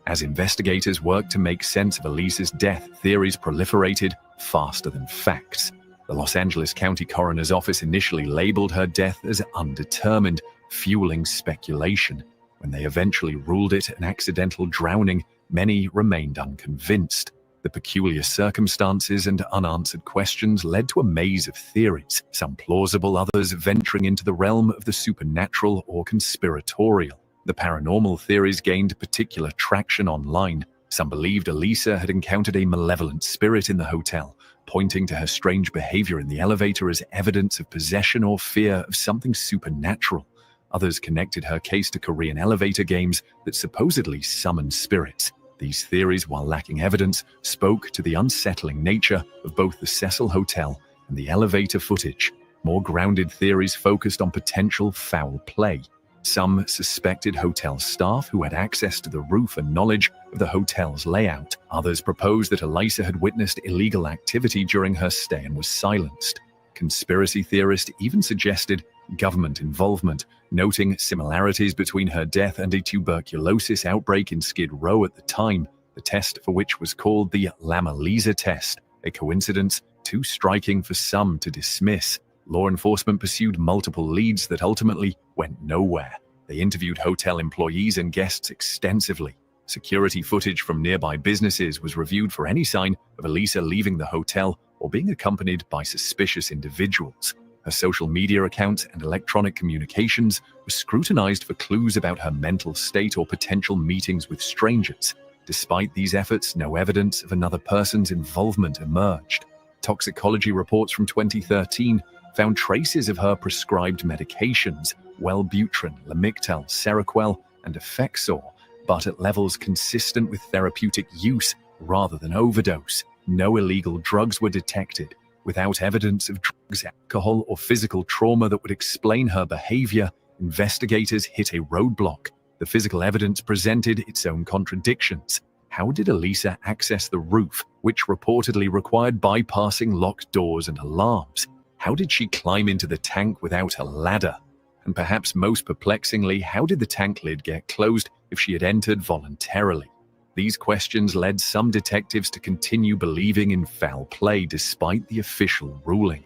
As investigators worked to make sense of Elisa's death, theories proliferated faster than facts. The Los Angeles County Coroner's Office initially labeled her death as undetermined, fueling speculation. When they eventually ruled it an accidental drowning, many remained unconvinced. The peculiar circumstances and unanswered questions led to a maze of theories, some plausible, others venturing into the realm of the supernatural or conspiratorial. The paranormal theories gained particular traction online. Some believed Elisa had encountered a malevolent spirit in the hotel, pointing to her strange behavior in the elevator as evidence of possession or fear of something supernatural. Others connected her case to Korean elevator games that supposedly summoned spirits. These theories, while lacking evidence, spoke to the unsettling nature of both the Cecil Hotel and the elevator footage. More grounded theories focused on potential foul play. Some suspected hotel staff who had access to the roof and knowledge of the hotel's layout. Others proposed that Elisa had witnessed illegal activity during her stay and was silenced. Conspiracy theorists even suggested government involvement, noting similarities between her death and a tuberculosis outbreak in Skid Row at the time, the test for which was called the Lama-Lisa test, a coincidence too striking for some to dismiss. Law enforcement pursued multiple leads that ultimately went nowhere. They interviewed hotel employees and guests extensively. Security footage from nearby businesses was reviewed for any sign of Elisa leaving the hotel or being accompanied by suspicious individuals. Her social media accounts and electronic communications were scrutinized for clues about her mental state or potential meetings with strangers. Despite these efforts, no evidence of another person's involvement emerged. Toxicology reports from 2013 found traces of her prescribed medications, Wellbutrin, Lamictal, Seroquel, and Effexor, but at levels consistent with therapeutic use rather than overdose. No illegal drugs were detected. Without evidence of drugs, alcohol, or physical trauma that would explain her behavior, investigators hit a roadblock. The physical evidence presented its own contradictions. How did Elisa access the roof, which reportedly required bypassing locked doors and alarms? How did she climb into the tank without a ladder? And perhaps most perplexingly, how did the tank lid get closed if she had entered voluntarily? These questions led some detectives to continue believing in foul play despite the official ruling.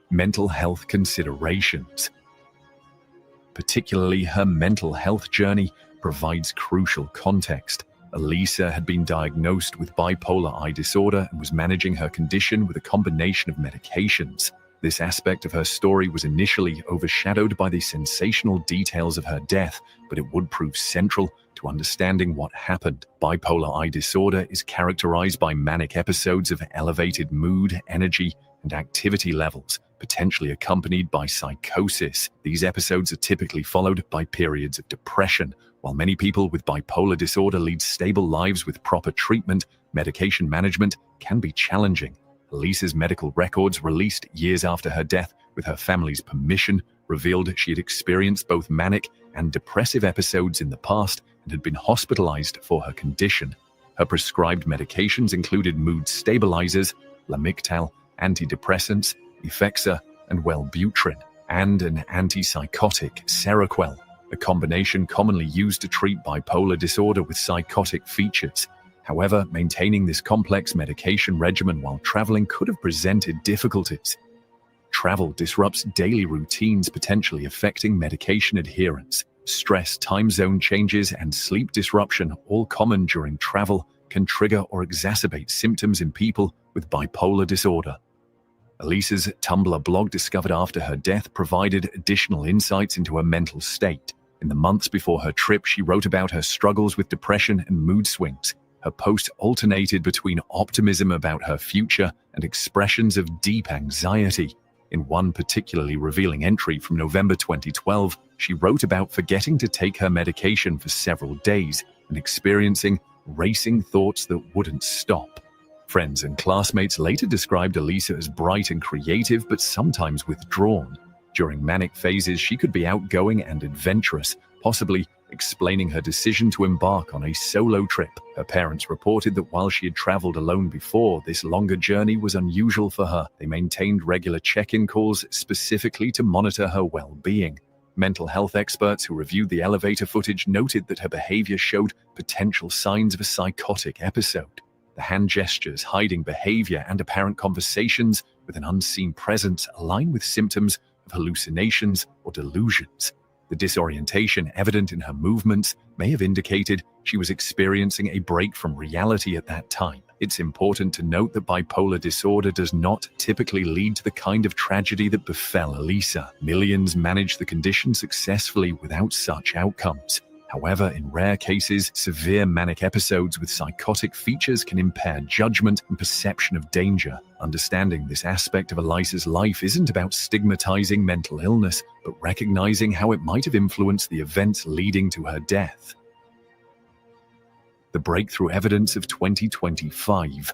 Mental health considerations. Particularly her mental health journey provides crucial context. Elisa had been diagnosed with bipolar I disorder and was managing her condition with a combination of medications. This aspect of her story was initially overshadowed by the sensational details of her death, but it would prove central to understanding what happened. Bipolar I disorder is characterized by manic episodes of elevated mood, energy, and activity levels, potentially accompanied by psychosis. These episodes are typically followed by periods of depression. While many people with bipolar disorder lead stable lives with proper treatment, medication management can be challenging. Elisa's medical records, released years after her death with her family's permission, revealed she had experienced both manic and depressive episodes in the past and had been hospitalized for her condition. Her prescribed medications included mood stabilizers, Lamictal, antidepressants, Effexor, and Wellbutrin, and an antipsychotic, Seroquel, a combination commonly used to treat bipolar disorder with psychotic features. However, maintaining this complex medication regimen while traveling could have presented difficulties. Travel disrupts daily routines, potentially affecting medication adherence. Stress, time zone changes, and sleep disruption, all common during travel, can trigger or exacerbate symptoms in people with bipolar disorder. Elisa's Tumblr blog, discovered after her death, provided additional insights into her mental state. In the months before her trip, she wrote about her struggles with depression and mood swings. Her posts alternated between optimism about her future and expressions of deep anxiety. In one particularly revealing entry from November 2012, she wrote about forgetting to take her medication for several days and experiencing racing thoughts that wouldn't stop. Friends and classmates later described Elisa as bright and creative, but sometimes withdrawn. During manic phases, she could be outgoing and adventurous, possibly explaining her decision to embark on a solo trip. Her parents reported that while she had traveled alone before, this longer journey was unusual for her. They maintained regular check-in calls specifically to monitor her well-being. Mental health experts who reviewed the elevator footage noted that her behavior showed potential signs of a psychotic episode. The hand gestures, hiding behavior, and apparent conversations with an unseen presence align with symptoms of hallucinations or delusions. The disorientation evident in her movements may have indicated she was experiencing a break from reality at that time. It's important to note that bipolar disorder does not typically lead to the kind of tragedy that befell Elisa. Millions manage the condition successfully without such outcomes. However, in rare cases, severe manic episodes with psychotic features can impair judgment and perception of danger. Understanding this aspect of Elisa's life isn't about stigmatizing mental illness, but recognizing how it might have influenced the events leading to her death. The breakthrough evidence of 2025.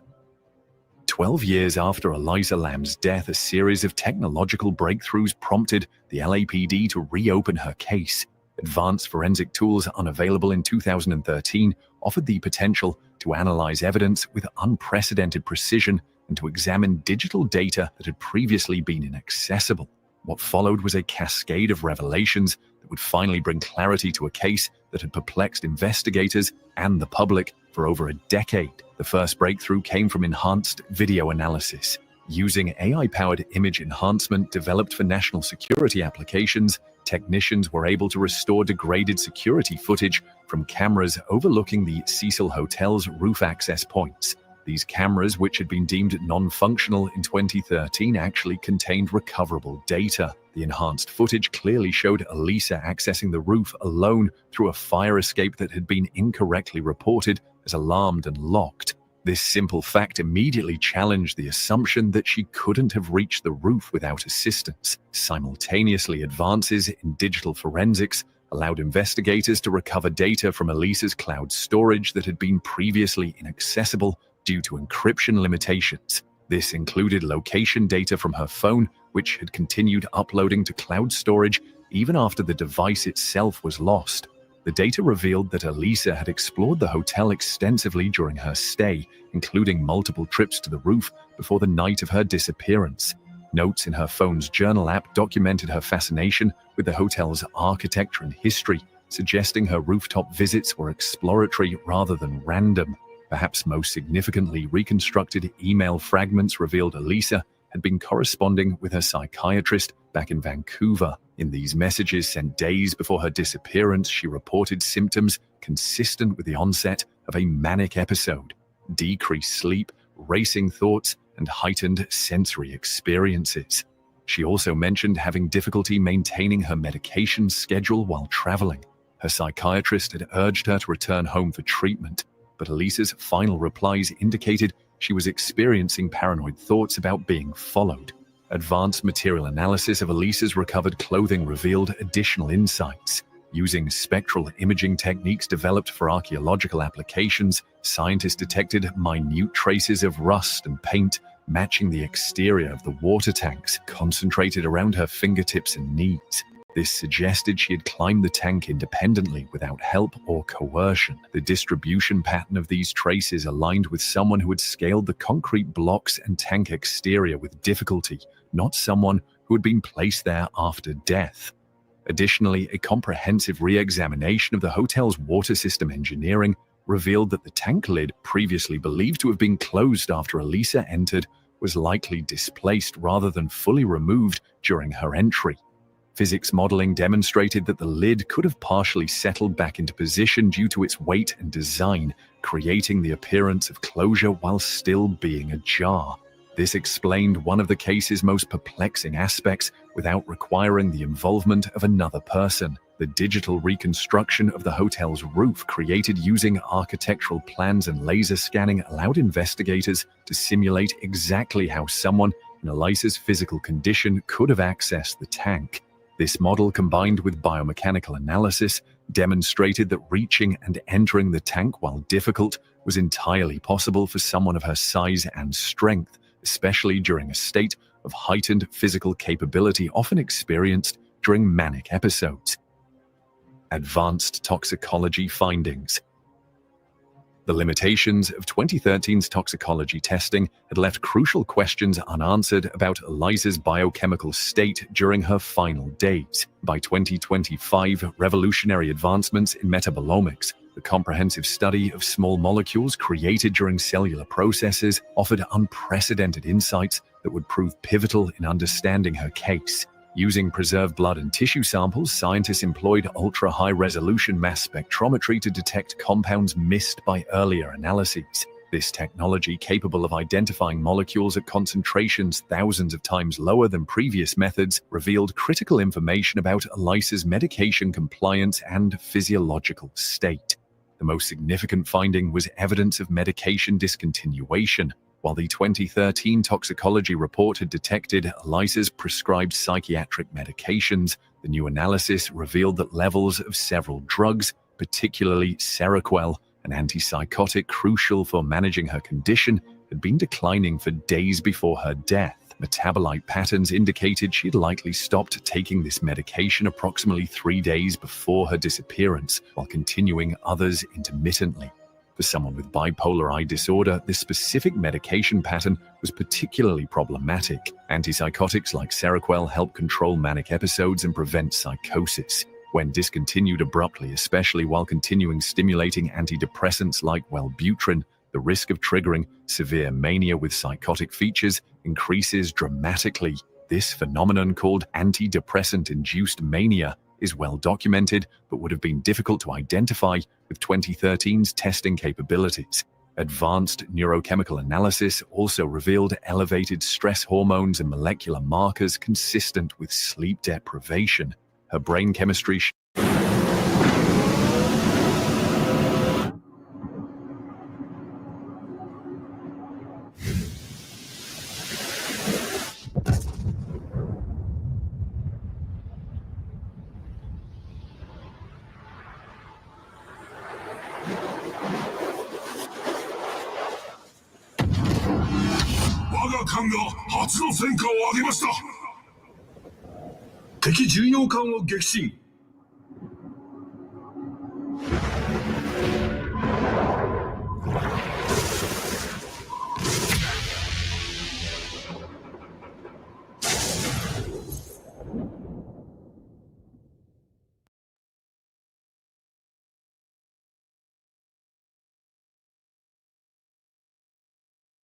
12 years after Elisa Lam's death, a series of technological breakthroughs prompted the LAPD to reopen her case. Advanced forensic tools unavailable in 2013 offered the potential to analyze evidence with unprecedented precision and to examine digital data that had previously been inaccessible. What followed was a cascade of revelations that would finally bring clarity to a case that had perplexed investigators and the public for over a decade. The first breakthrough came from enhanced video analysis. Using AI-powered image enhancement developed for national security applications, technicians were able to restore degraded security footage from cameras overlooking the Cecil Hotel's roof access points. These cameras, which had been deemed non-functional in 2013, actually contained recoverable data. The enhanced footage clearly showed Elisa accessing the roof alone through a fire escape that had been incorrectly reported as alarmed and locked. This simple fact immediately challenged the assumption that she couldn't have reached the roof without assistance. Simultaneously, advances in digital forensics allowed investigators to recover data from Elisa's cloud storage that had been previously inaccessible due to encryption limitations. This included location data from her phone, which had continued uploading to cloud storage even after the device itself was lost. The data revealed that Elisa had explored the hotel extensively during her stay, including multiple trips to the roof before the night of her disappearance. Notes in her phone's journal app documented her fascination with the hotel's architecture and history, suggesting her rooftop visits were exploratory rather than random. Perhaps most significantly, reconstructed email fragments revealed Elisa had been corresponding with her psychiatrist back in Vancouver. In these messages sent days before her disappearance, she reported symptoms consistent with the onset of a manic episode: decreased sleep, racing thoughts, and heightened sensory experiences. She also mentioned having difficulty maintaining her medication schedule while traveling. Her psychiatrist had urged her to return home for treatment, but Elisa's final replies indicated she was experiencing paranoid thoughts about being followed. Advanced material analysis of Elisa's recovered clothing revealed additional insights. Using spectral imaging techniques developed for archaeological applications, scientists detected minute traces of rust and paint, matching the exterior of the water tanks, concentrated around her fingertips and knees. This suggested she had climbed the tank independently without help or coercion. The distribution pattern of these traces aligned with someone who had scaled the concrete blocks and tank exterior with difficulty, not someone who had been placed there after death. Additionally, a comprehensive re-examination of the hotel's water system engineering revealed that the tank lid, previously believed to have been closed after Elisa entered, was likely displaced rather than fully removed during her entry. Physics modeling demonstrated that the lid could have partially settled back into position due to its weight and design, creating the appearance of closure while still being ajar. This explained one of the case's most perplexing aspects without requiring the involvement of another person. The digital reconstruction of the hotel's roof created using architectural plans and laser scanning allowed investigators to simulate exactly how someone in Elisa's physical condition could have accessed the tank. This model, combined with biomechanical analysis, demonstrated that reaching and entering the tank, while difficult, was entirely possible for someone of her size and strength, especially during a state of heightened physical capability often experienced during manic episodes. Advanced toxicology findings. The limitations of 2013's toxicology testing had left crucial questions unanswered about Elisa's biochemical state during her final days. By 2025, revolutionary advancements in metabolomics, the comprehensive study of small molecules created during cellular processes, offered unprecedented insights that would prove pivotal in understanding her case. Using preserved blood and tissue samples, scientists employed ultra-high-resolution mass spectrometry to detect compounds missed by earlier analyses. This technology, capable of identifying molecules at concentrations thousands of times lower than previous methods, revealed critical information about Elisa's medication compliance and physiological state. The most significant finding was evidence of medication discontinuation. While the 2013 toxicology report had detected Elisa's prescribed psychiatric medications, the new analysis revealed that levels of several drugs, particularly Seroquel, an antipsychotic crucial for managing her condition, had been declining for days before her death. Metabolite patterns indicated she had likely stopped taking this medication approximately 3 days before her disappearance, while continuing others intermittently. For someone with bipolar I disorder, this specific medication pattern was particularly problematic. Antipsychotics like Seroquel help control manic episodes and prevent psychosis. When discontinued abruptly, especially while continuing stimulating antidepressants like Wellbutrin, the risk of triggering severe mania with psychotic features increases dramatically. This phenomenon, called antidepressant-induced mania, is well documented but would have been difficult to identify with 2013's testing capabilities. Advanced neurochemical analysis also revealed elevated stress hormones and molecular markers consistent with sleep deprivation. Her brain chemistry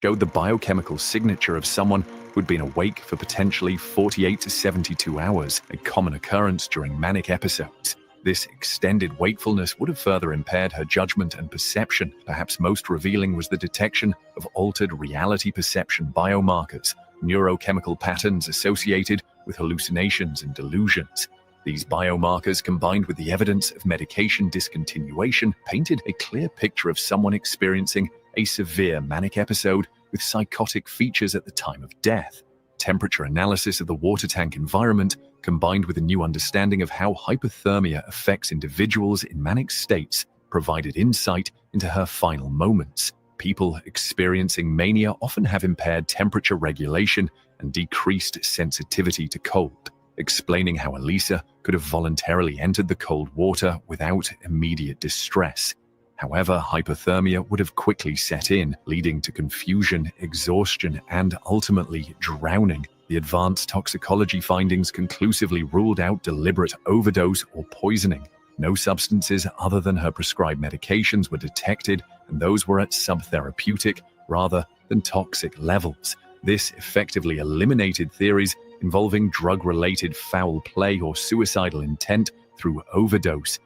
showed the biochemical signature of someone who had been awake for potentially 48 to 72 hours, a common occurrence during manic episodes. This extended wakefulness would have further impaired her judgment and perception. Perhaps most revealing was the detection of altered reality perception biomarkers, neurochemical patterns associated with hallucinations and delusions. These biomarkers, combined with the evidence of medication discontinuation, painted a clear picture of someone experiencing a severe manic episode with psychotic features at the time of death. Temperature analysis of the water tank environment, combined with a new understanding of how hypothermia affects individuals in manic states, provided insight into her final moments. People experiencing mania often have impaired temperature regulation and decreased sensitivity to cold, explaining how Elisa could have voluntarily entered the cold water without immediate distress. However, hypothermia would have quickly set in, leading to confusion, exhaustion, and ultimately drowning. The advanced toxicology findings conclusively ruled out deliberate overdose or poisoning. No substances other than her prescribed medications were detected, and those were at subtherapeutic rather than toxic levels. This effectively eliminated theories involving drug-related foul play or suicidal intent through overdose.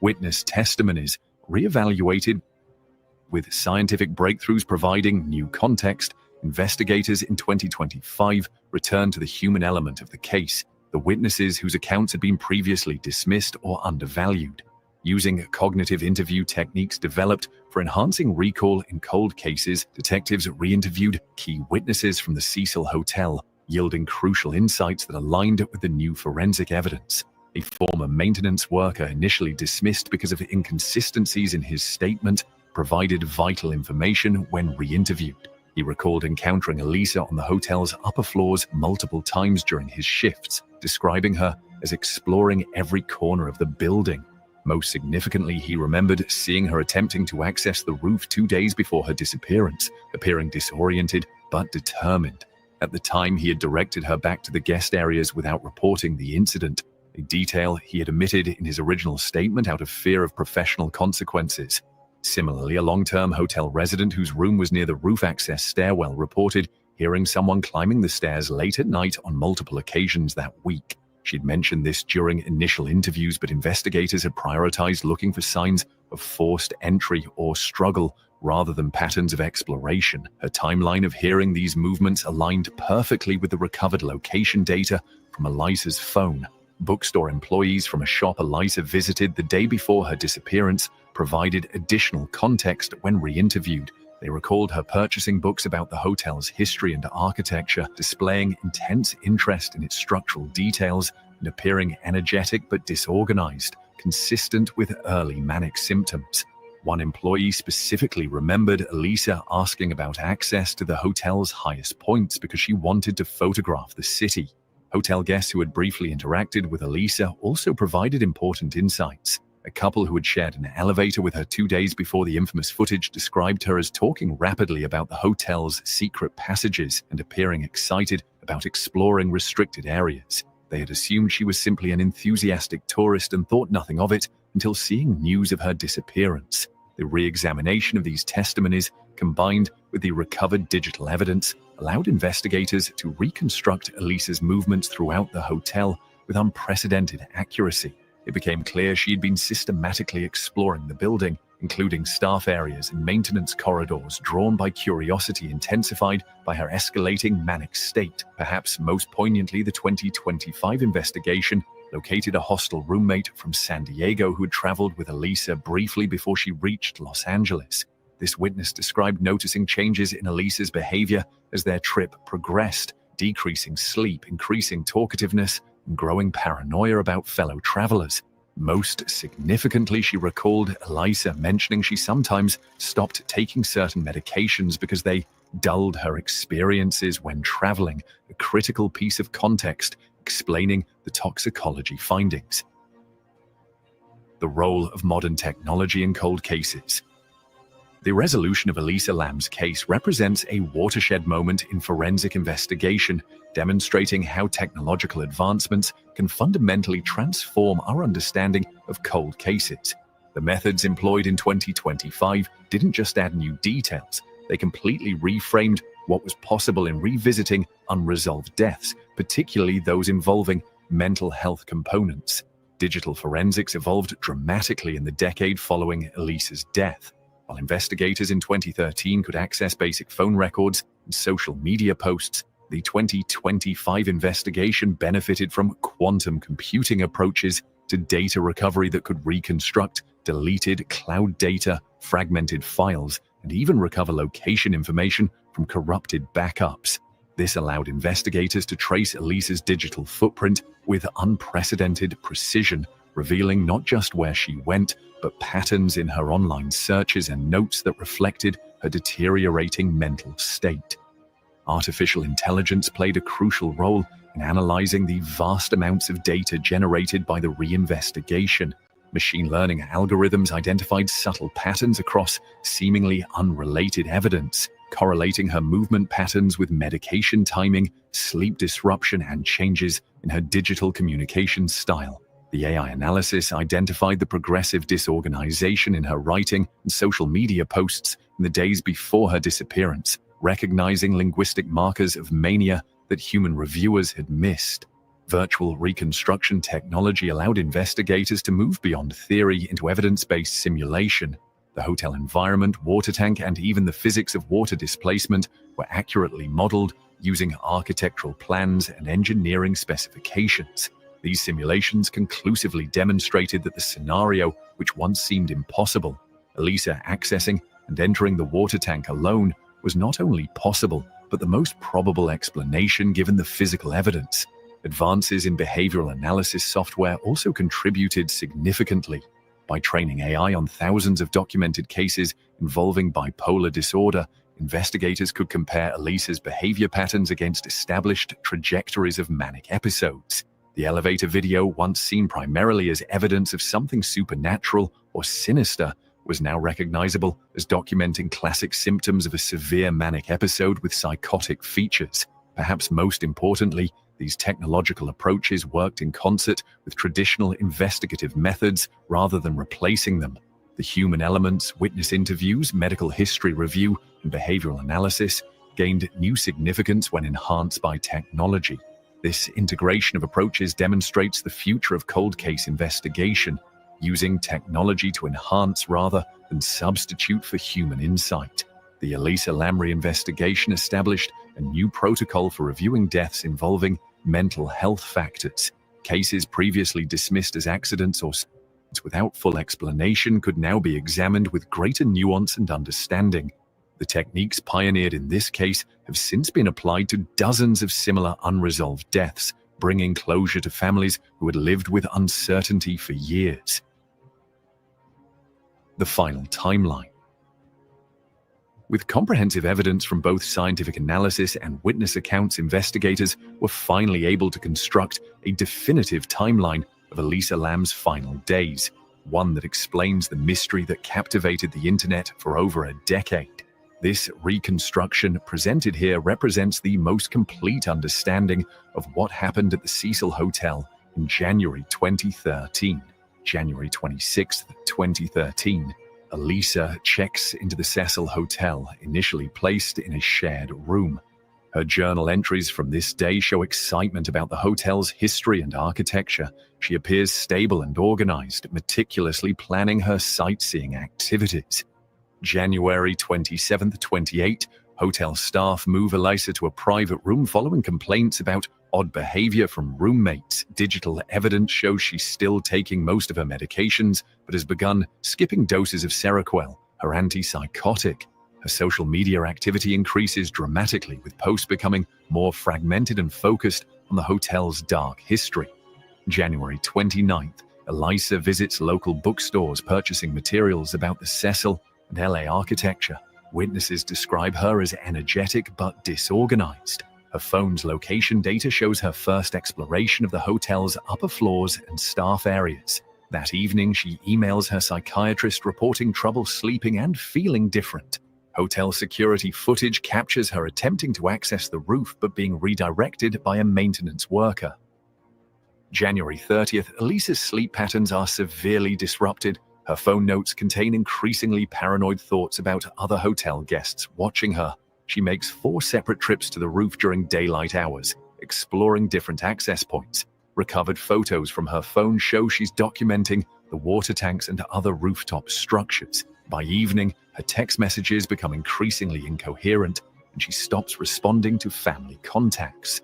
Witness testimonies reevaluated, with scientific breakthroughs providing new context. Investigators in 2025 returned to the human element of the case, the witnesses whose accounts had been previously dismissed or undervalued. Using cognitive interview techniques developed for enhancing recall in cold cases, detectives re-interviewed key witnesses from the Cecil Hotel, yielding crucial insights that aligned with the new forensic evidence. A former maintenance worker, initially dismissed because of inconsistencies in his statement, provided vital information when re-interviewed. He recalled encountering Elisa on the hotel's upper floors multiple times during his shifts, describing her as exploring every corner of the building. Most significantly, he remembered seeing her attempting to access the roof 2 days before her disappearance, appearing disoriented but determined. At the time, he had directed her back to the guest areas without reporting the incident, a detail he had omitted in his original statement out of fear of professional consequences. Similarly, a long-term hotel resident whose room was near the roof access stairwell reported hearing someone climbing the stairs late at night on multiple occasions that week. She'd mentioned this during initial interviews, but investigators had prioritized looking for signs of forced entry or struggle rather than patterns of exploration. Her timeline of hearing these movements aligned perfectly with the recovered location data from Elisa's phone. Bookstore employees from a shop Elisa visited the day before her disappearance provided additional context when re-interviewed. They recalled her purchasing books about the hotel's history and architecture, displaying intense interest in its structural details and appearing energetic but disorganized, consistent with early manic symptoms. One employee specifically remembered Elisa asking about access to the hotel's highest points because she wanted to photograph the city. Hotel guests who had briefly interacted with Elisa also provided important insights. A couple who had shared an elevator with her 2 days before the infamous footage described her as talking rapidly about the hotel's secret passages and appearing excited about exploring restricted areas. They had assumed she was simply an enthusiastic tourist and thought nothing of it until seeing news of her disappearance. The re-examination of these testimonies, combined with the recovered digital evidence, allowed investigators to reconstruct Elisa's movements throughout the hotel with unprecedented accuracy. It became clear she had been systematically exploring the building, including staff areas and maintenance corridors, drawn by curiosity intensified by her escalating manic state. Perhaps most poignantly, the 2025 investigation located a hostel roommate from San Diego who had traveled with Elisa briefly before she reached Los Angeles. This witness described noticing changes in Elisa's behavior as their trip progressed, decreasing sleep, increasing talkativeness, and growing paranoia about fellow travelers. Most significantly, she recalled Elisa mentioning she sometimes stopped taking certain medications because they dulled her experiences when traveling, a critical piece of context explaining the toxicology findings. The role of modern technology in cold cases. The resolution of Elisa Lam's case represents a watershed moment in forensic investigation, demonstrating how technological advancements can fundamentally transform our understanding of cold cases. The methods employed in 2025 didn't just add new details, they completely reframed what was possible in revisiting unresolved deaths, particularly those involving mental health components. Digital forensics evolved dramatically in the decade following Elisa's death. While investigators in 2013 could access basic phone records and social media posts, the 2025 investigation benefited from quantum computing approaches to data recovery that could reconstruct deleted cloud data, fragmented files, and even recover location information from corrupted backups. This allowed investigators to trace Elisa's digital footprint with unprecedented precision, revealing not just where she went, but patterns in her online searches and notes that reflected her deteriorating mental state. Artificial intelligence played a crucial role in analyzing the vast amounts of data generated by the reinvestigation. Machine learning algorithms identified subtle patterns across seemingly unrelated evidence, correlating her movement patterns with medication timing, sleep disruption, and changes in her digital communication style. The AI analysis identified the progressive disorganization in her writing and social media posts in the days before her disappearance, recognizing linguistic markers of mania that human reviewers had missed. Virtual reconstruction technology allowed investigators to move beyond theory into evidence-based simulation. The hotel environment, water tank, and even the physics of water displacement were accurately modeled using architectural plans and engineering specifications. These simulations conclusively demonstrated that the scenario, which once seemed impossible, Elisa accessing and entering the water tank alone, was not only possible, but the most probable explanation given the physical evidence. Advances in behavioral analysis software also contributed significantly. By training AI on thousands of documented cases involving bipolar disorder, investigators could compare Elisa's behavior patterns against established trajectories of manic episodes. The elevator video, once seen primarily as evidence of something supernatural or sinister, was now recognizable as documenting classic symptoms of a severe manic episode with psychotic features. Perhaps most importantly, these technological approaches worked in concert with traditional investigative methods rather than replacing them. The human elements, witness interviews, medical history review, and behavioral analysis gained new significance when enhanced by technology. This integration of approaches demonstrates the future of cold case investigation, using technology to enhance rather than substitute for human insight. The Elisa Lam investigation established a new protocol for reviewing deaths involving mental health factors. Cases previously dismissed as accidents or without full explanation could now be examined with greater nuance and understanding. The techniques pioneered in this case have since been applied to dozens of similar unresolved deaths, bringing closure to families who had lived with uncertainty for years. The final timeline. With comprehensive evidence from both scientific analysis and witness accounts, investigators were finally able to construct a definitive timeline of Elisa Lam's final days, one that explains the mystery that captivated the internet for over a decade. This reconstruction presented here represents the most complete understanding of what happened at the Cecil Hotel in January 2013. January 26, 2013. Elisa checks into the Cecil Hotel, initially placed in a shared room. Her journal entries from this day show excitement about the hotel's history and architecture. She appears stable and organized, meticulously planning her sightseeing activities. January 27, 28, hotel staff move Elisa to a private room following complaints about odd behavior from roommates. Digital evidence shows she's still taking most of her medications, but has begun skipping doses of Seroquel, her antipsychotic. Her social media activity increases dramatically, with posts becoming more fragmented and focused on the hotel's dark history. January 29th, Elisa visits local bookstores purchasing materials about the Cecil and LA architecture. Witnesses describe her as energetic but disorganized. Her phone's location data shows her first exploration of the hotel's upper floors and staff areas. That evening, she emails her psychiatrist reporting trouble sleeping and feeling different. Hotel security footage captures her attempting to access the roof but being redirected by a maintenance worker. January 30th, Elisa's sleep patterns are severely disrupted. Her phone notes contain increasingly paranoid thoughts about other hotel guests watching her. She makes 4 separate trips to the roof during daylight hours, exploring different access points. Recovered photos from her phone show she's documenting the water tanks and other rooftop structures. By evening, her text messages become increasingly incoherent, and she stops responding to family contacts.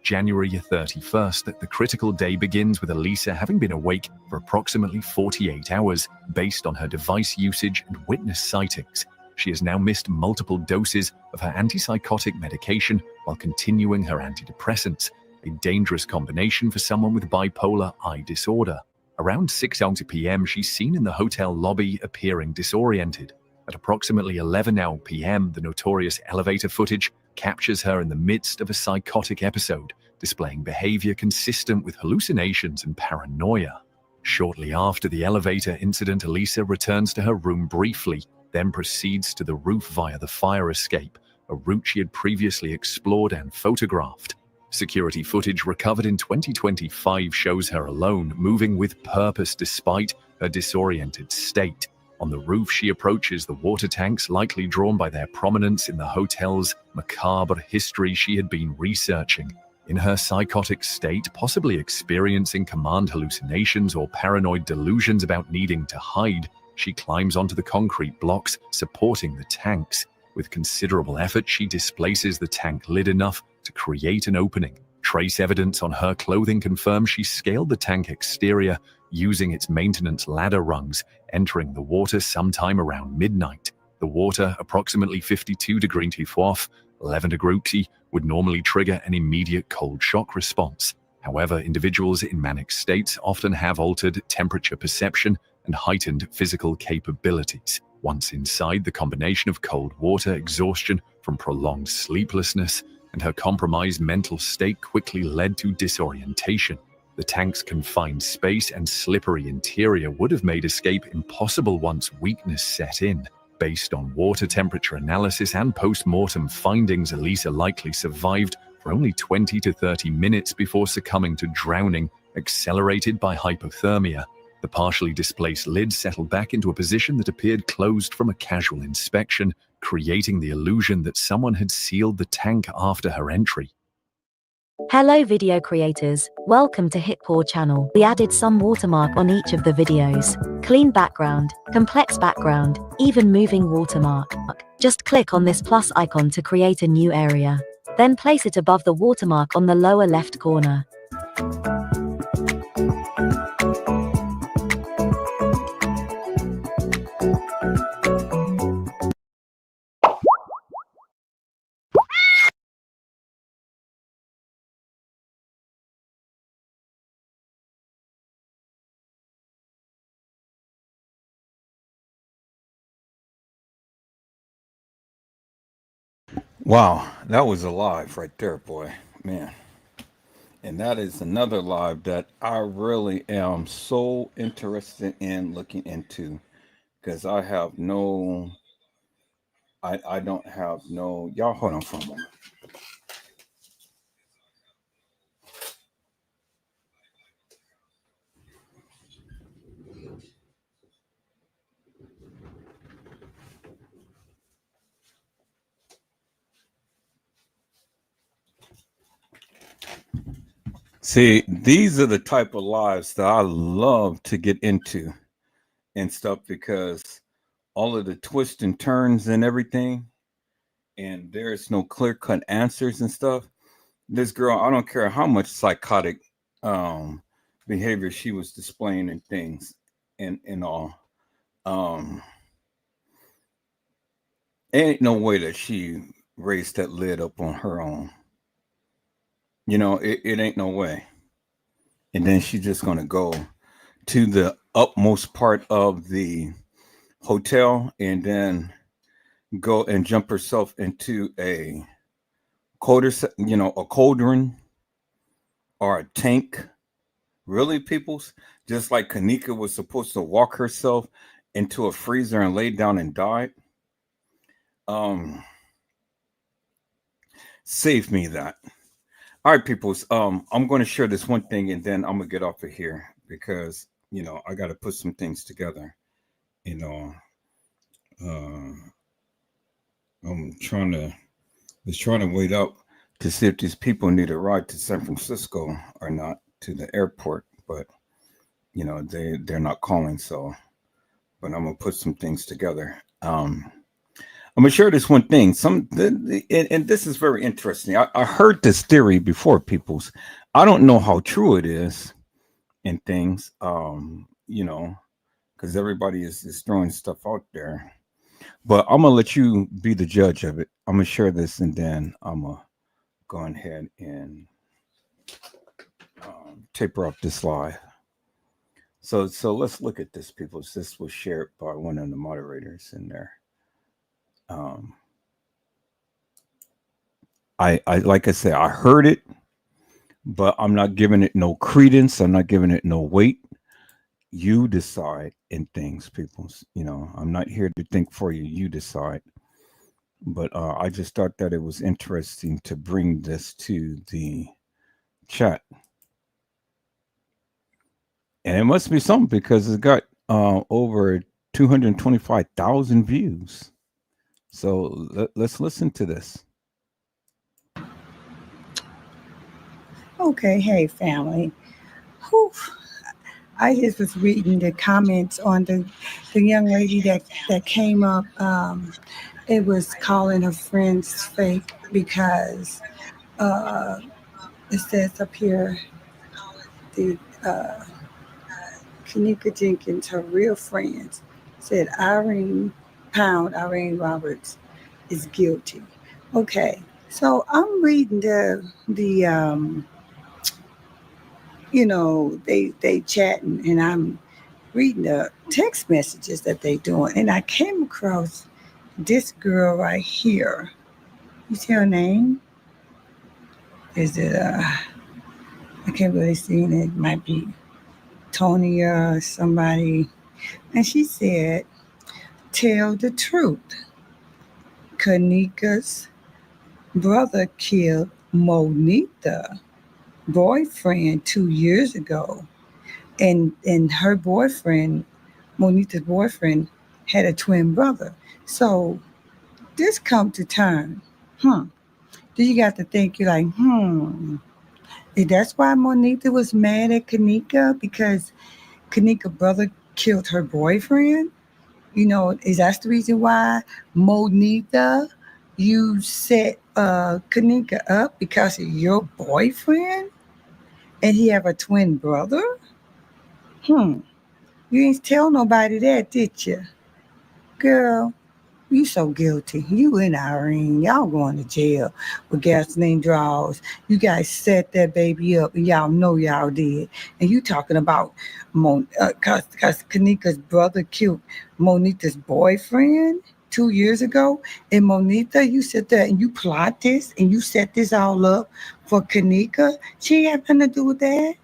January 31st, the critical day begins with Elisa having been awake for approximately 48 hours, based on her device usage and witness sightings. She has now missed multiple doses of her antipsychotic medication while continuing her antidepressants, a dangerous combination for someone with bipolar I disorder. Around 6:00 p.m., she's seen in the hotel lobby appearing disoriented. At approximately 11:00 p.m., the notorious elevator footage captures her in the midst of a psychotic episode, displaying behavior consistent with hallucinations and paranoia. Shortly after the elevator incident, Elisa returns to her room briefly, then proceeds to the roof via the fire escape, a route she had previously explored and photographed. Security footage recovered in 2025 shows her alone, moving with purpose despite her disoriented state. On the roof, she approaches the water tanks, likely drawn by their prominence in the hotel's macabre history she had been researching. In her psychotic state, possibly experiencing command hallucinations or paranoid delusions about needing to hide, she climbs onto the concrete blocks supporting the tanks. With considerable effort, she displaces the tank lid enough to create an opening. Trace evidence on her clothing confirms she scaled the tank exterior using its maintenance ladder rungs, entering the water sometime around midnight. The water, approximately 52 degrees Celsius, 11 degrees, would normally trigger an immediate cold shock response. However, individuals in manic states often have altered temperature perception and heightened physical capabilities. Once inside, the combination of cold water, exhaustion from prolonged sleeplessness, and her compromised mental state quickly led to disorientation. The tank's confined space and slippery interior would have made escape impossible once weakness set in. Based on water temperature analysis and post-mortem findings, Elisa likely survived for only 20 to 30 minutes before succumbing to drowning, accelerated by hypothermia. The partially displaced lid settled back into a position that appeared closed from a casual inspection, creating the illusion that someone had sealed the tank after her entry. Hello video creators, welcome to Hitpaw channel. We added some watermark on each of the videos. Clean background, complex background, even moving watermark. Just click on this plus icon to create a new area. Then place it above the watermark on the lower left corner. Wow, that was a live right there, boy, man. And that is another live that I really am so interested in looking into, because I have no, I don't have no, y'all hold on for a moment. See, these are the type of lives that I love to get into and stuff, because all of the twists and turns and everything, and there's no clear-cut answers and stuff. This girl, I don't care how much psychotic behavior she was displaying and things and all. Ain't no way that she raised that lid up on her own. You know, it ain't no way. And then she's just going to go to the utmost part of the hotel and then go and jump herself into a cauldron or a tank. Really, peoples? Just like Kanika was supposed to walk herself into a freezer and lay down and died. Save me that. All right, peoples. I'm going to share this one thing and then I'm going to get off of here because, you know, I got to put some things together. You know, I'm trying to wait up to see if these people need a ride to San Francisco or not, to the airport, but you know, they're not calling. So, but I'm going to put some things together. I'm going to share this one thing. And this is very interesting. I heard this theory before, peoples. I don't know how true it is and things, you know, because everybody is throwing stuff out there. But I'm going to let you be the judge of it. I'm going to share this and then I'm going to go ahead and taper up this live. So let's look at this, people. This was shared by one of the moderators in there. I like I said, I heard it, but I'm not giving it no credence. I'm not giving it no weight. You decide in things, people. You know, I'm not here to think for you. You decide. But I just thought that it was interesting to bring this to the chat. And it must be something because it's got over 225,000 views. So let's listen to this. Okay, hey family. Whew. I just was reading the comments on the young lady that came up. It was calling her friends fake because it says up here the Kanika Jenkins, her real friends, said Irene Roberts is guilty. Okay, so I'm reading the you know, they chatting, and I'm reading the text messages that they doing, and I came across this girl right here. You see her name? Is it I can't really see it. It might be Tonya or somebody. And she said, tell the truth. Kanika's brother killed Monita boyfriend 2 years ago. And her boyfriend, Monita's boyfriend, had a twin brother. So this come to turn. Then you got to think, you're like, that's why Monita was mad at Kanika, because Kanika's brother killed her boyfriend? You know, is that the reason why Monita, you set Kanika up because of your boyfriend? And he have a twin brother? You ain't tell nobody that, did you? Girl, you so guilty. You and Irene, y'all going to jail with gasoline draws. You guys set that baby up, and y'all know y'all did. And you talking about because Kanika's brother killed Monita's boyfriend 2 years ago. And Monita, you sit there and you plot this and you set this all up for Kanika. She ain't have nothing to do with that.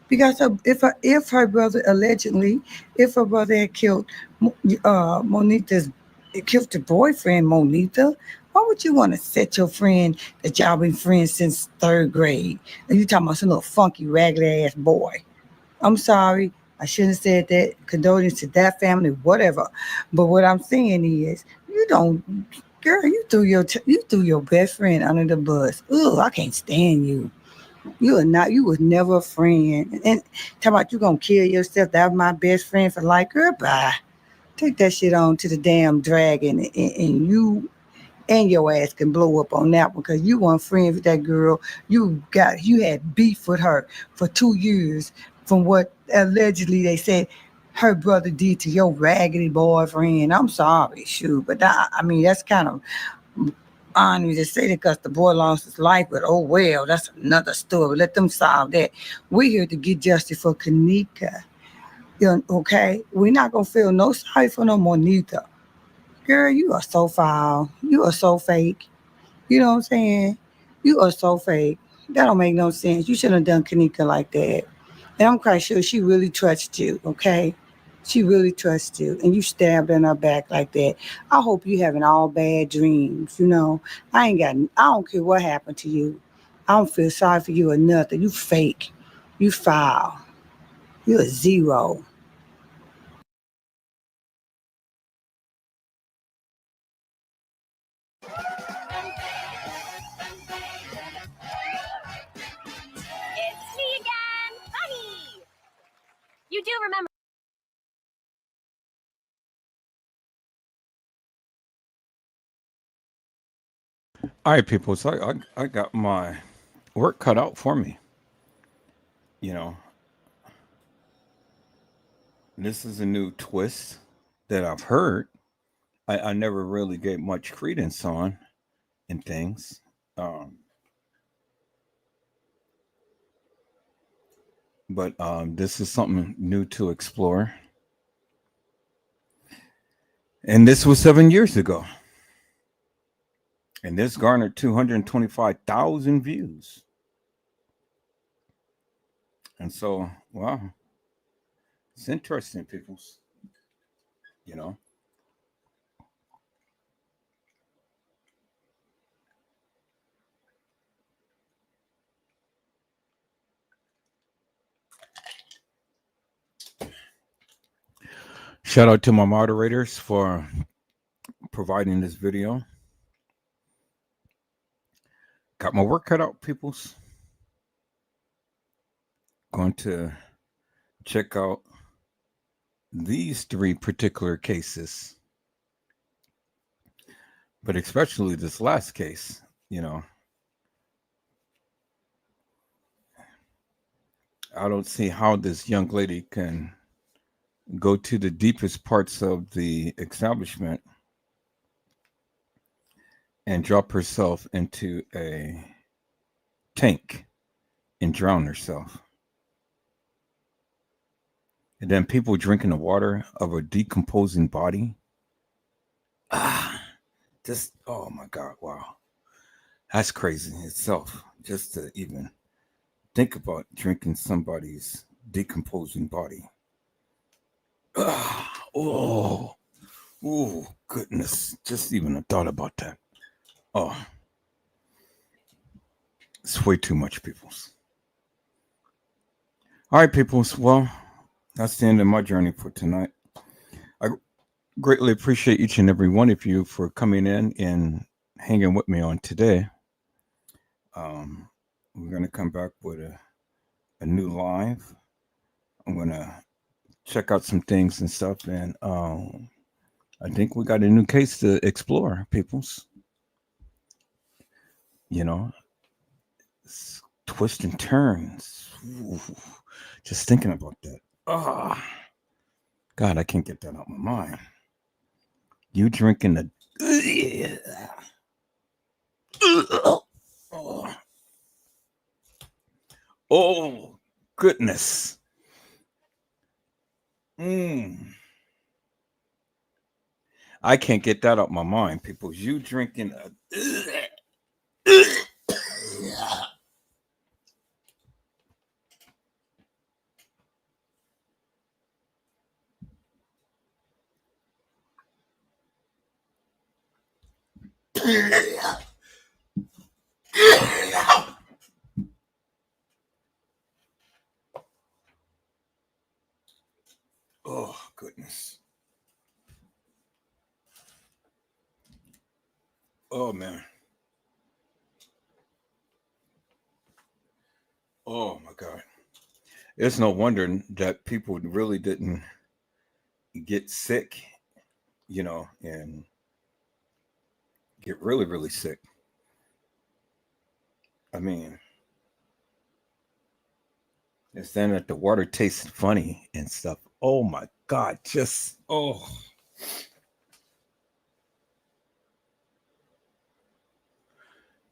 Because if her brother allegedly, if her brother had killed Monita's, killed the boyfriend, Monita, why would you want to set your friend that y'all been friends since 3rd grade? And you talking about some little funky, raggedy ass boy? I'm sorry, I shouldn't have said that. Condolences to that family, whatever. But what I'm saying is, you don't, girl, you threw your best friend under the bus. Ugh, I can't stand you. You was never a friend. And talk about you gonna kill yourself. That was my best friend for life. Girl, bye. Take that shit on to the damn dragon, and you and your ass can blow up on that one, because you weren't friends with that girl. You had beef with her for 2 years from what allegedly they said her brother did to your raggedy boyfriend. I'm sorry, shoot, but I mean that's kind of honoring to say that because the boy lost his life, but oh well, that's another story. Let them solve that. We're here to get justice for Kanika. Okay? We're not gonna feel no sorry for no Monita. Girl, you are so foul. You are so fake. You know what I'm saying? You are so fake. That don't make no sense. You shouldn't have done Kanika like that. And I'm quite sure she really trusts you, okay? She really trusts you, and you stabbed in her back like that. I hope you having all bad dreams, you know. I don't care what happened to you. I don't feel sorry for you or nothing. You fake. You foul. You're a zero. It's me again, Bunny! You do remember. All right, people. So I got my work cut out for me. You know, this is a new twist that I've heard. I never really gave much credence on in things. but this is something new to explore. And this was 7 years ago. And this garnered 225,000 views. And so, wow, it's interesting, peoples, you know. Shout out to my moderators for providing this video. Got my work cut out, peoples. Going to check out these 3 particular cases, but especially this last case, you know. I don't see how this young lady can go to the deepest parts of the establishment and drop herself into a tank and drown herself. And then people drinking the water of a decomposing body. Just, oh my God, wow. That's crazy in itself. Just to even think about drinking somebody's decomposing body. Oh, goodness. Just even a thought about that. Oh, it's way too much, peoples. All right, peoples. Well, that's the end of my journey for tonight. I greatly appreciate each and every one of you for coming in and hanging with me on today. We're going to come back with a new live. I'm going to check out some things and stuff. And I think we got a new case to explore, peoples. You know, twists and turns. Ooh, just thinking about that. Oh, God, I can't get that out of my mind. You drinking the... Oh, goodness. I can't get that out of my mind, people. You drinking a... Oh, goodness. Oh, man. Oh, my God. It's no wonder that people really didn't get sick, you know, and get really, really sick. I mean, it's then that the water tasted funny and stuff. Oh, my God. Just, oh.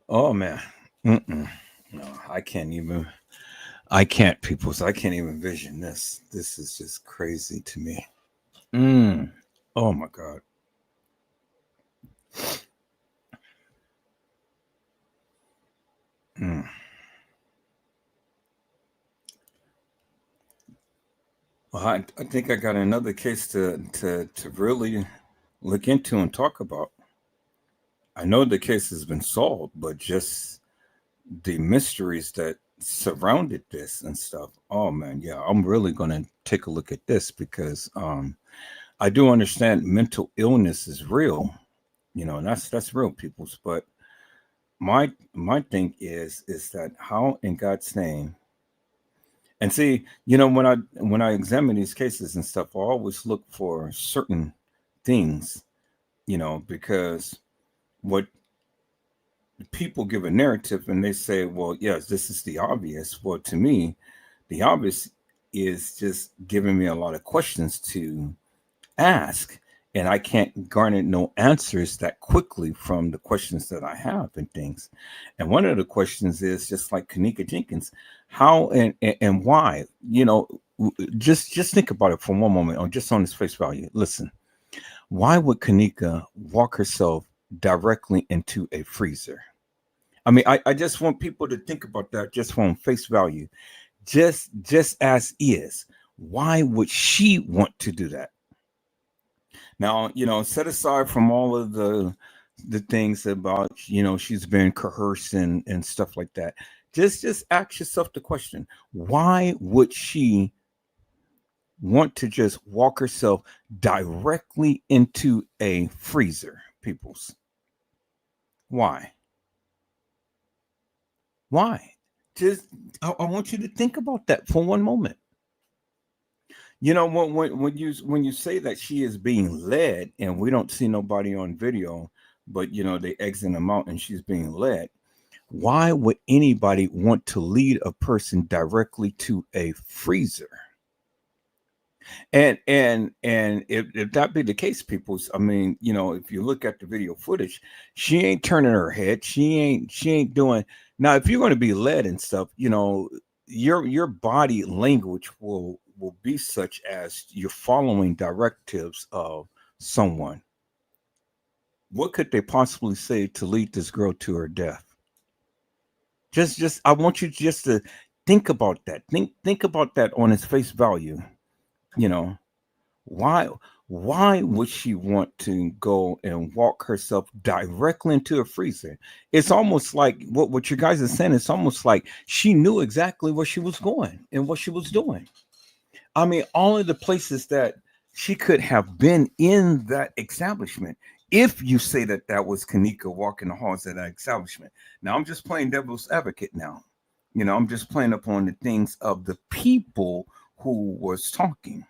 Oh, man. No, I can't, peoples. I can't even vision this. This is just crazy to me. Oh, my God. Well, I think I got another case to really look into and talk about. I know the case has been solved, but just the mysteries that surrounded this and stuff. Oh man, yeah, I'm really going to take a look at this because I do understand mental illness is real, you know, and that's real, peoples. But my thing is that how in God's name. And see, you know, when I examine these cases and stuff, I always look for certain things, you know, because what people give a narrative and they say, well, yes, this is the obvious. Well, to me, the obvious is just giving me a lot of questions to ask. And I can't garner no answers that quickly from the questions that I have and things. And one of the questions is just like Kanika Jenkins, How and why? Just think about it for one moment, or just on its face value. Listen, why would Kanika walk herself directly into a freezer? I mean, I just want people to think about that just from face value, just as is. Why would she want to do that? Now, set aside from all of the things about, she's been coerced and stuff like that. Just ask yourself the question: why would she want to just walk herself directly into a freezer, peoples? Why? Just I want you to think about that for one moment. When you say that she is being led, and we don't see nobody on video, but they exit them out and she's being led. Why would anybody want to lead a person directly to a freezer? And if that be the case, people, I mean, if you look at the video footage, she ain't turning her head. She ain't doing. Now, if you're going to be led and stuff, your body language will be such as you're following directives of someone. What could they possibly say to lead this girl to her death? Just I want you just to think about that. Think about that on its face value. Why would she want to go and walk herself directly into a freezer? It's almost like what you guys are saying. It's almost like she knew exactly where she was going and what she was doing. I mean, all of the places that she could have been in that establishment. If you say that was Kanika walking the halls of that establishment. Now, I'm just playing devil's advocate now. I'm just playing upon the things of the people who was talking.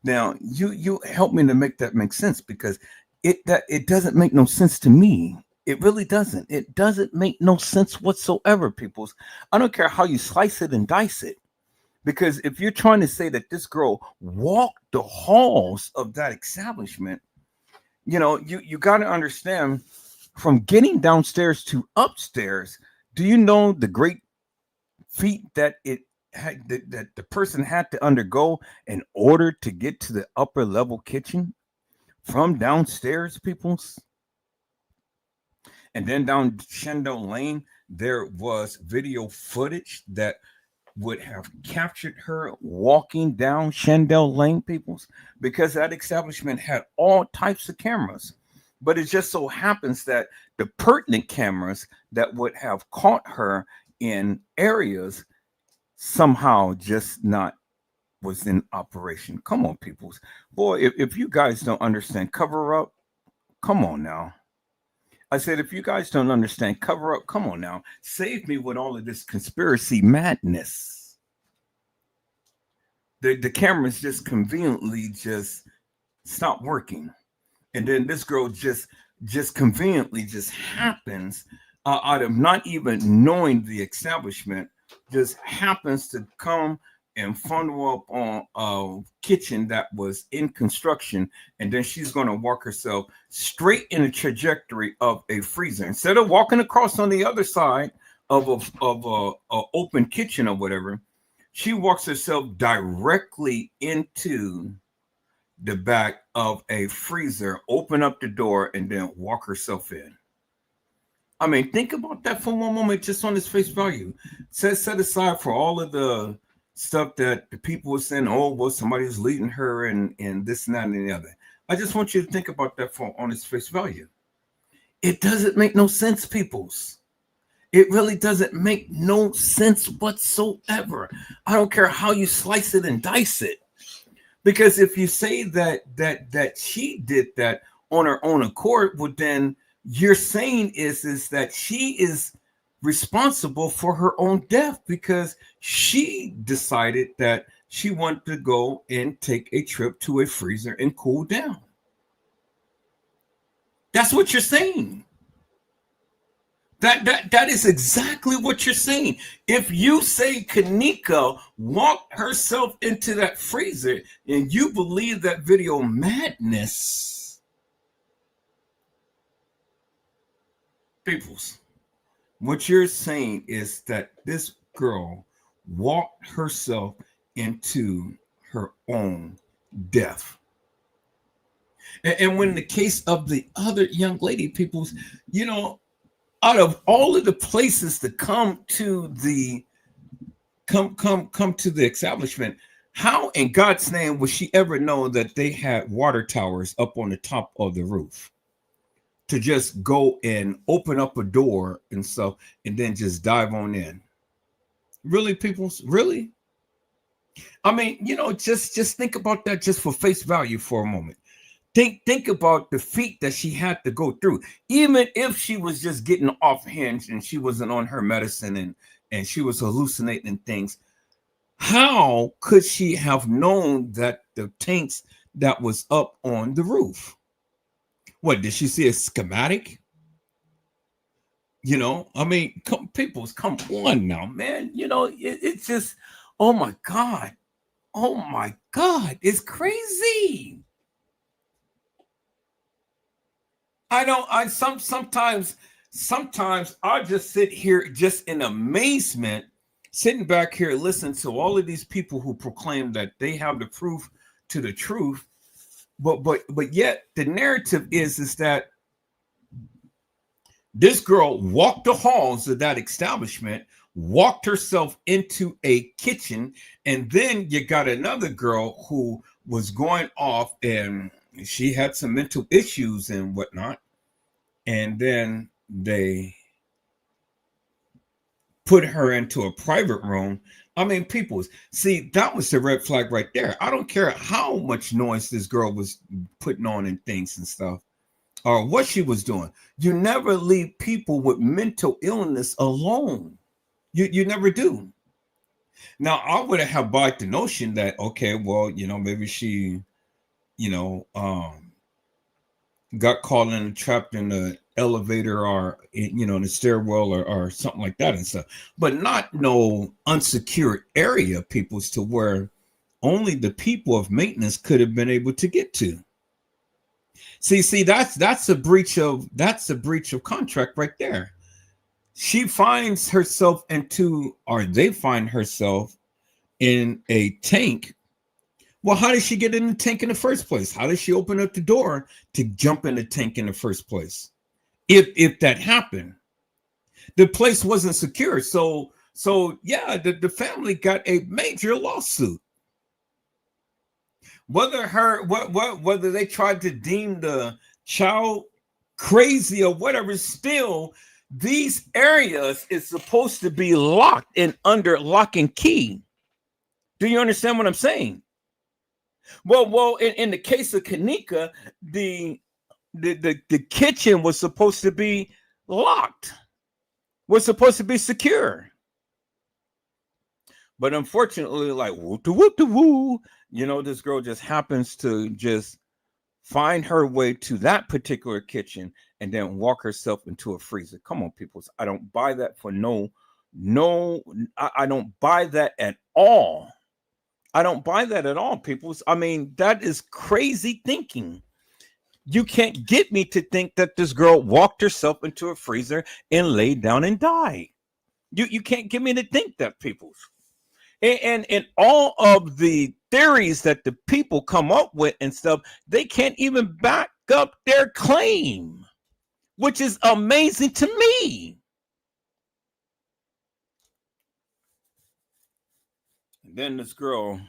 Now, you help me to make that make sense, because it doesn't make no sense to me. It really doesn't. It doesn't make no sense whatsoever, peoples. I don't care how you slice it and dice it. Because if you're trying to say that this girl walked the halls of that establishment, you got to understand, from getting downstairs to upstairs, do you know the great feat that that the person had to undergo in order to get to the upper level kitchen from downstairs, peoples? And then down Shendell Lane, there was video footage that would have captured her walking down Shendell Lane, peoples, because that establishment had all types of cameras. But it just so happens that the pertinent cameras that would have caught her in areas somehow just not was in operation. Come on, peoples. Boy, if you guys don't understand cover up, come on now. I said, if you guys don't understand cover up, come on now. Save me with all of this conspiracy madness. The cameras just conveniently just stop working. And then this girl just conveniently just happens out of not even knowing the establishment, just happens to come and funnel up on a kitchen that was in construction, and then she's going to walk herself straight in the trajectory of a freezer instead of walking across on the other side of a open kitchen or whatever. She walks herself directly into the back of a freezer, open up the door, and then walk herself in. I mean, think about that for one moment, just on its face value. Set aside for all of the stuff that the people were saying, oh, well, somebody's leading her and this and that and the other. I just want you to think about that on its face value. It doesn't make no sense, peoples. It really doesn't make no sense whatsoever. I don't care how you slice it and dice it. Because if you say that she did that on her own accord, well, then you're saying is that she is responsible for her own death because she decided that she wanted to go and take a trip to a freezer and cool down. That's what you're saying. That is exactly what you're saying. If you say Kanika walked herself into that freezer and you believe that video madness, peoples, what you're saying is that this girl walked herself into her own death. And when the case of the other young lady, people, you know, out of all of the places to come to the establishment, how in God's name would she ever know that they had water towers up on the top of the roof to just go and open up a door and stuff and then just dive on in? Really, people? Really? I mean, you know, just think about that just for face value for a moment. Think about the feat that she had to go through, even if she was just getting off hinge and she wasn't on her medicine and she was hallucinating things. How could she have known that the tanks that was up on the roof? What, did she see a schematic? You know, I mean, come on now, man. You know, it's just, oh my God, it's crazy. Sometimes I just sit here just in amazement, sitting back here listening to all of these people who proclaim that they have the proof to the truth, but yet the narrative is that this girl walked the halls of that establishment, walked herself into a kitchen, and then you got another girl who was going off and she had some mental issues and whatnot, and then they put her into a private room. I mean, people, see, that was the red flag right there. I don't care how much noise this girl was putting on and things and stuff, or what she was doing. You never leave people with mental illness alone. You never do. Now, I would have bought the notion that, okay, well, you know, maybe she, you know, got caught and trapped in the elevator or, you know, in the stairwell or something like that and stuff, but not no unsecured area, peoples, to where only the people of maintenance could have been able to get to. See, that's a breach of contract right there. She finds herself they find herself in a tank. Well, how did she get in the tank in the first place? How did she open up the door to jump in the tank in the first place? If that happened, the place wasn't secure. So yeah, the family got a major lawsuit. Whether they tried to deem the child crazy or whatever, still these areas is supposed to be locked and under lock and key. Do you understand what I'm saying? Well, in the case of Kanika, the kitchen was supposed to be locked, was supposed to be secure. But unfortunately, like woo, you know, this girl just happens to just find her way to that particular kitchen and then walk herself into a freezer. Come on, people. I don't buy that for I don't buy that at all. I don't buy that at all, people. I mean, that is crazy thinking. You can't get me to think that this girl walked herself into a freezer and laid down and died. You can't get me to think that, people. And all of the theories that the people come up with and stuff, they can't even back up their claim, which is amazing to me. And then this girl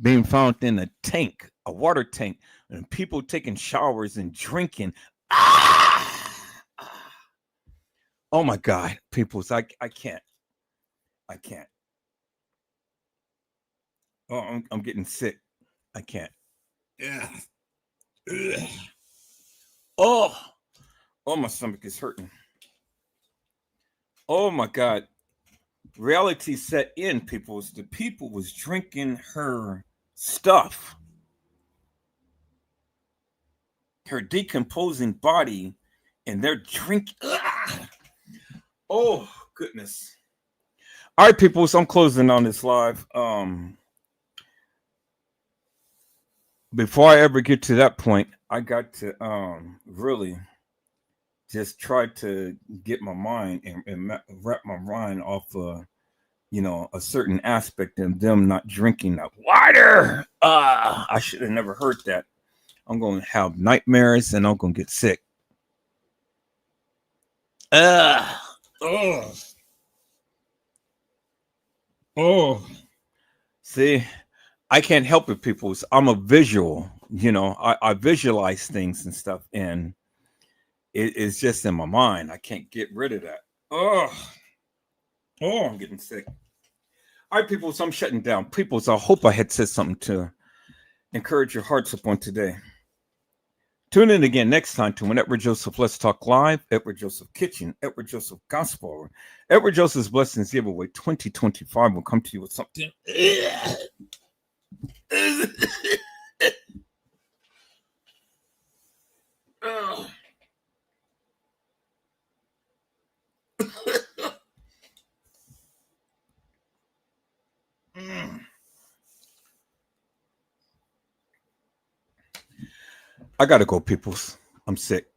being found in a tank, a water tank, and people taking showers and drinking. Oh my God, people, I can't. Oh, I'm getting sick. I can't. Yeah. Oh, my stomach is hurting. Oh my God. Reality set in, people. The people was drinking her stuff. Her decomposing body, and they're drinking. Oh, goodness. All right, people. So I'm closing on this live. Before I ever get to that point, I got to really just try to get my mind and wrap my mind off a certain aspect of them not drinking that water. I should have never heard that. I'm going to have nightmares and I'm going to get sick. Oh. See, I can't help it, people. I'm a visual, I visualize things and stuff, and it's just in my mind. I can't get rid of that. I'm getting sick. All right, people, so I'm shutting down. People, so I hope I had said something to encourage your hearts upon today. Tune in again next time to Edward Joseph Let's Talk Live, Edward Joseph Kitchen, Edward Joseph Gospel, Edward Joseph's Blessings Giveaway 2025 will come to you with something. I gotta go, peoples. I'm sick.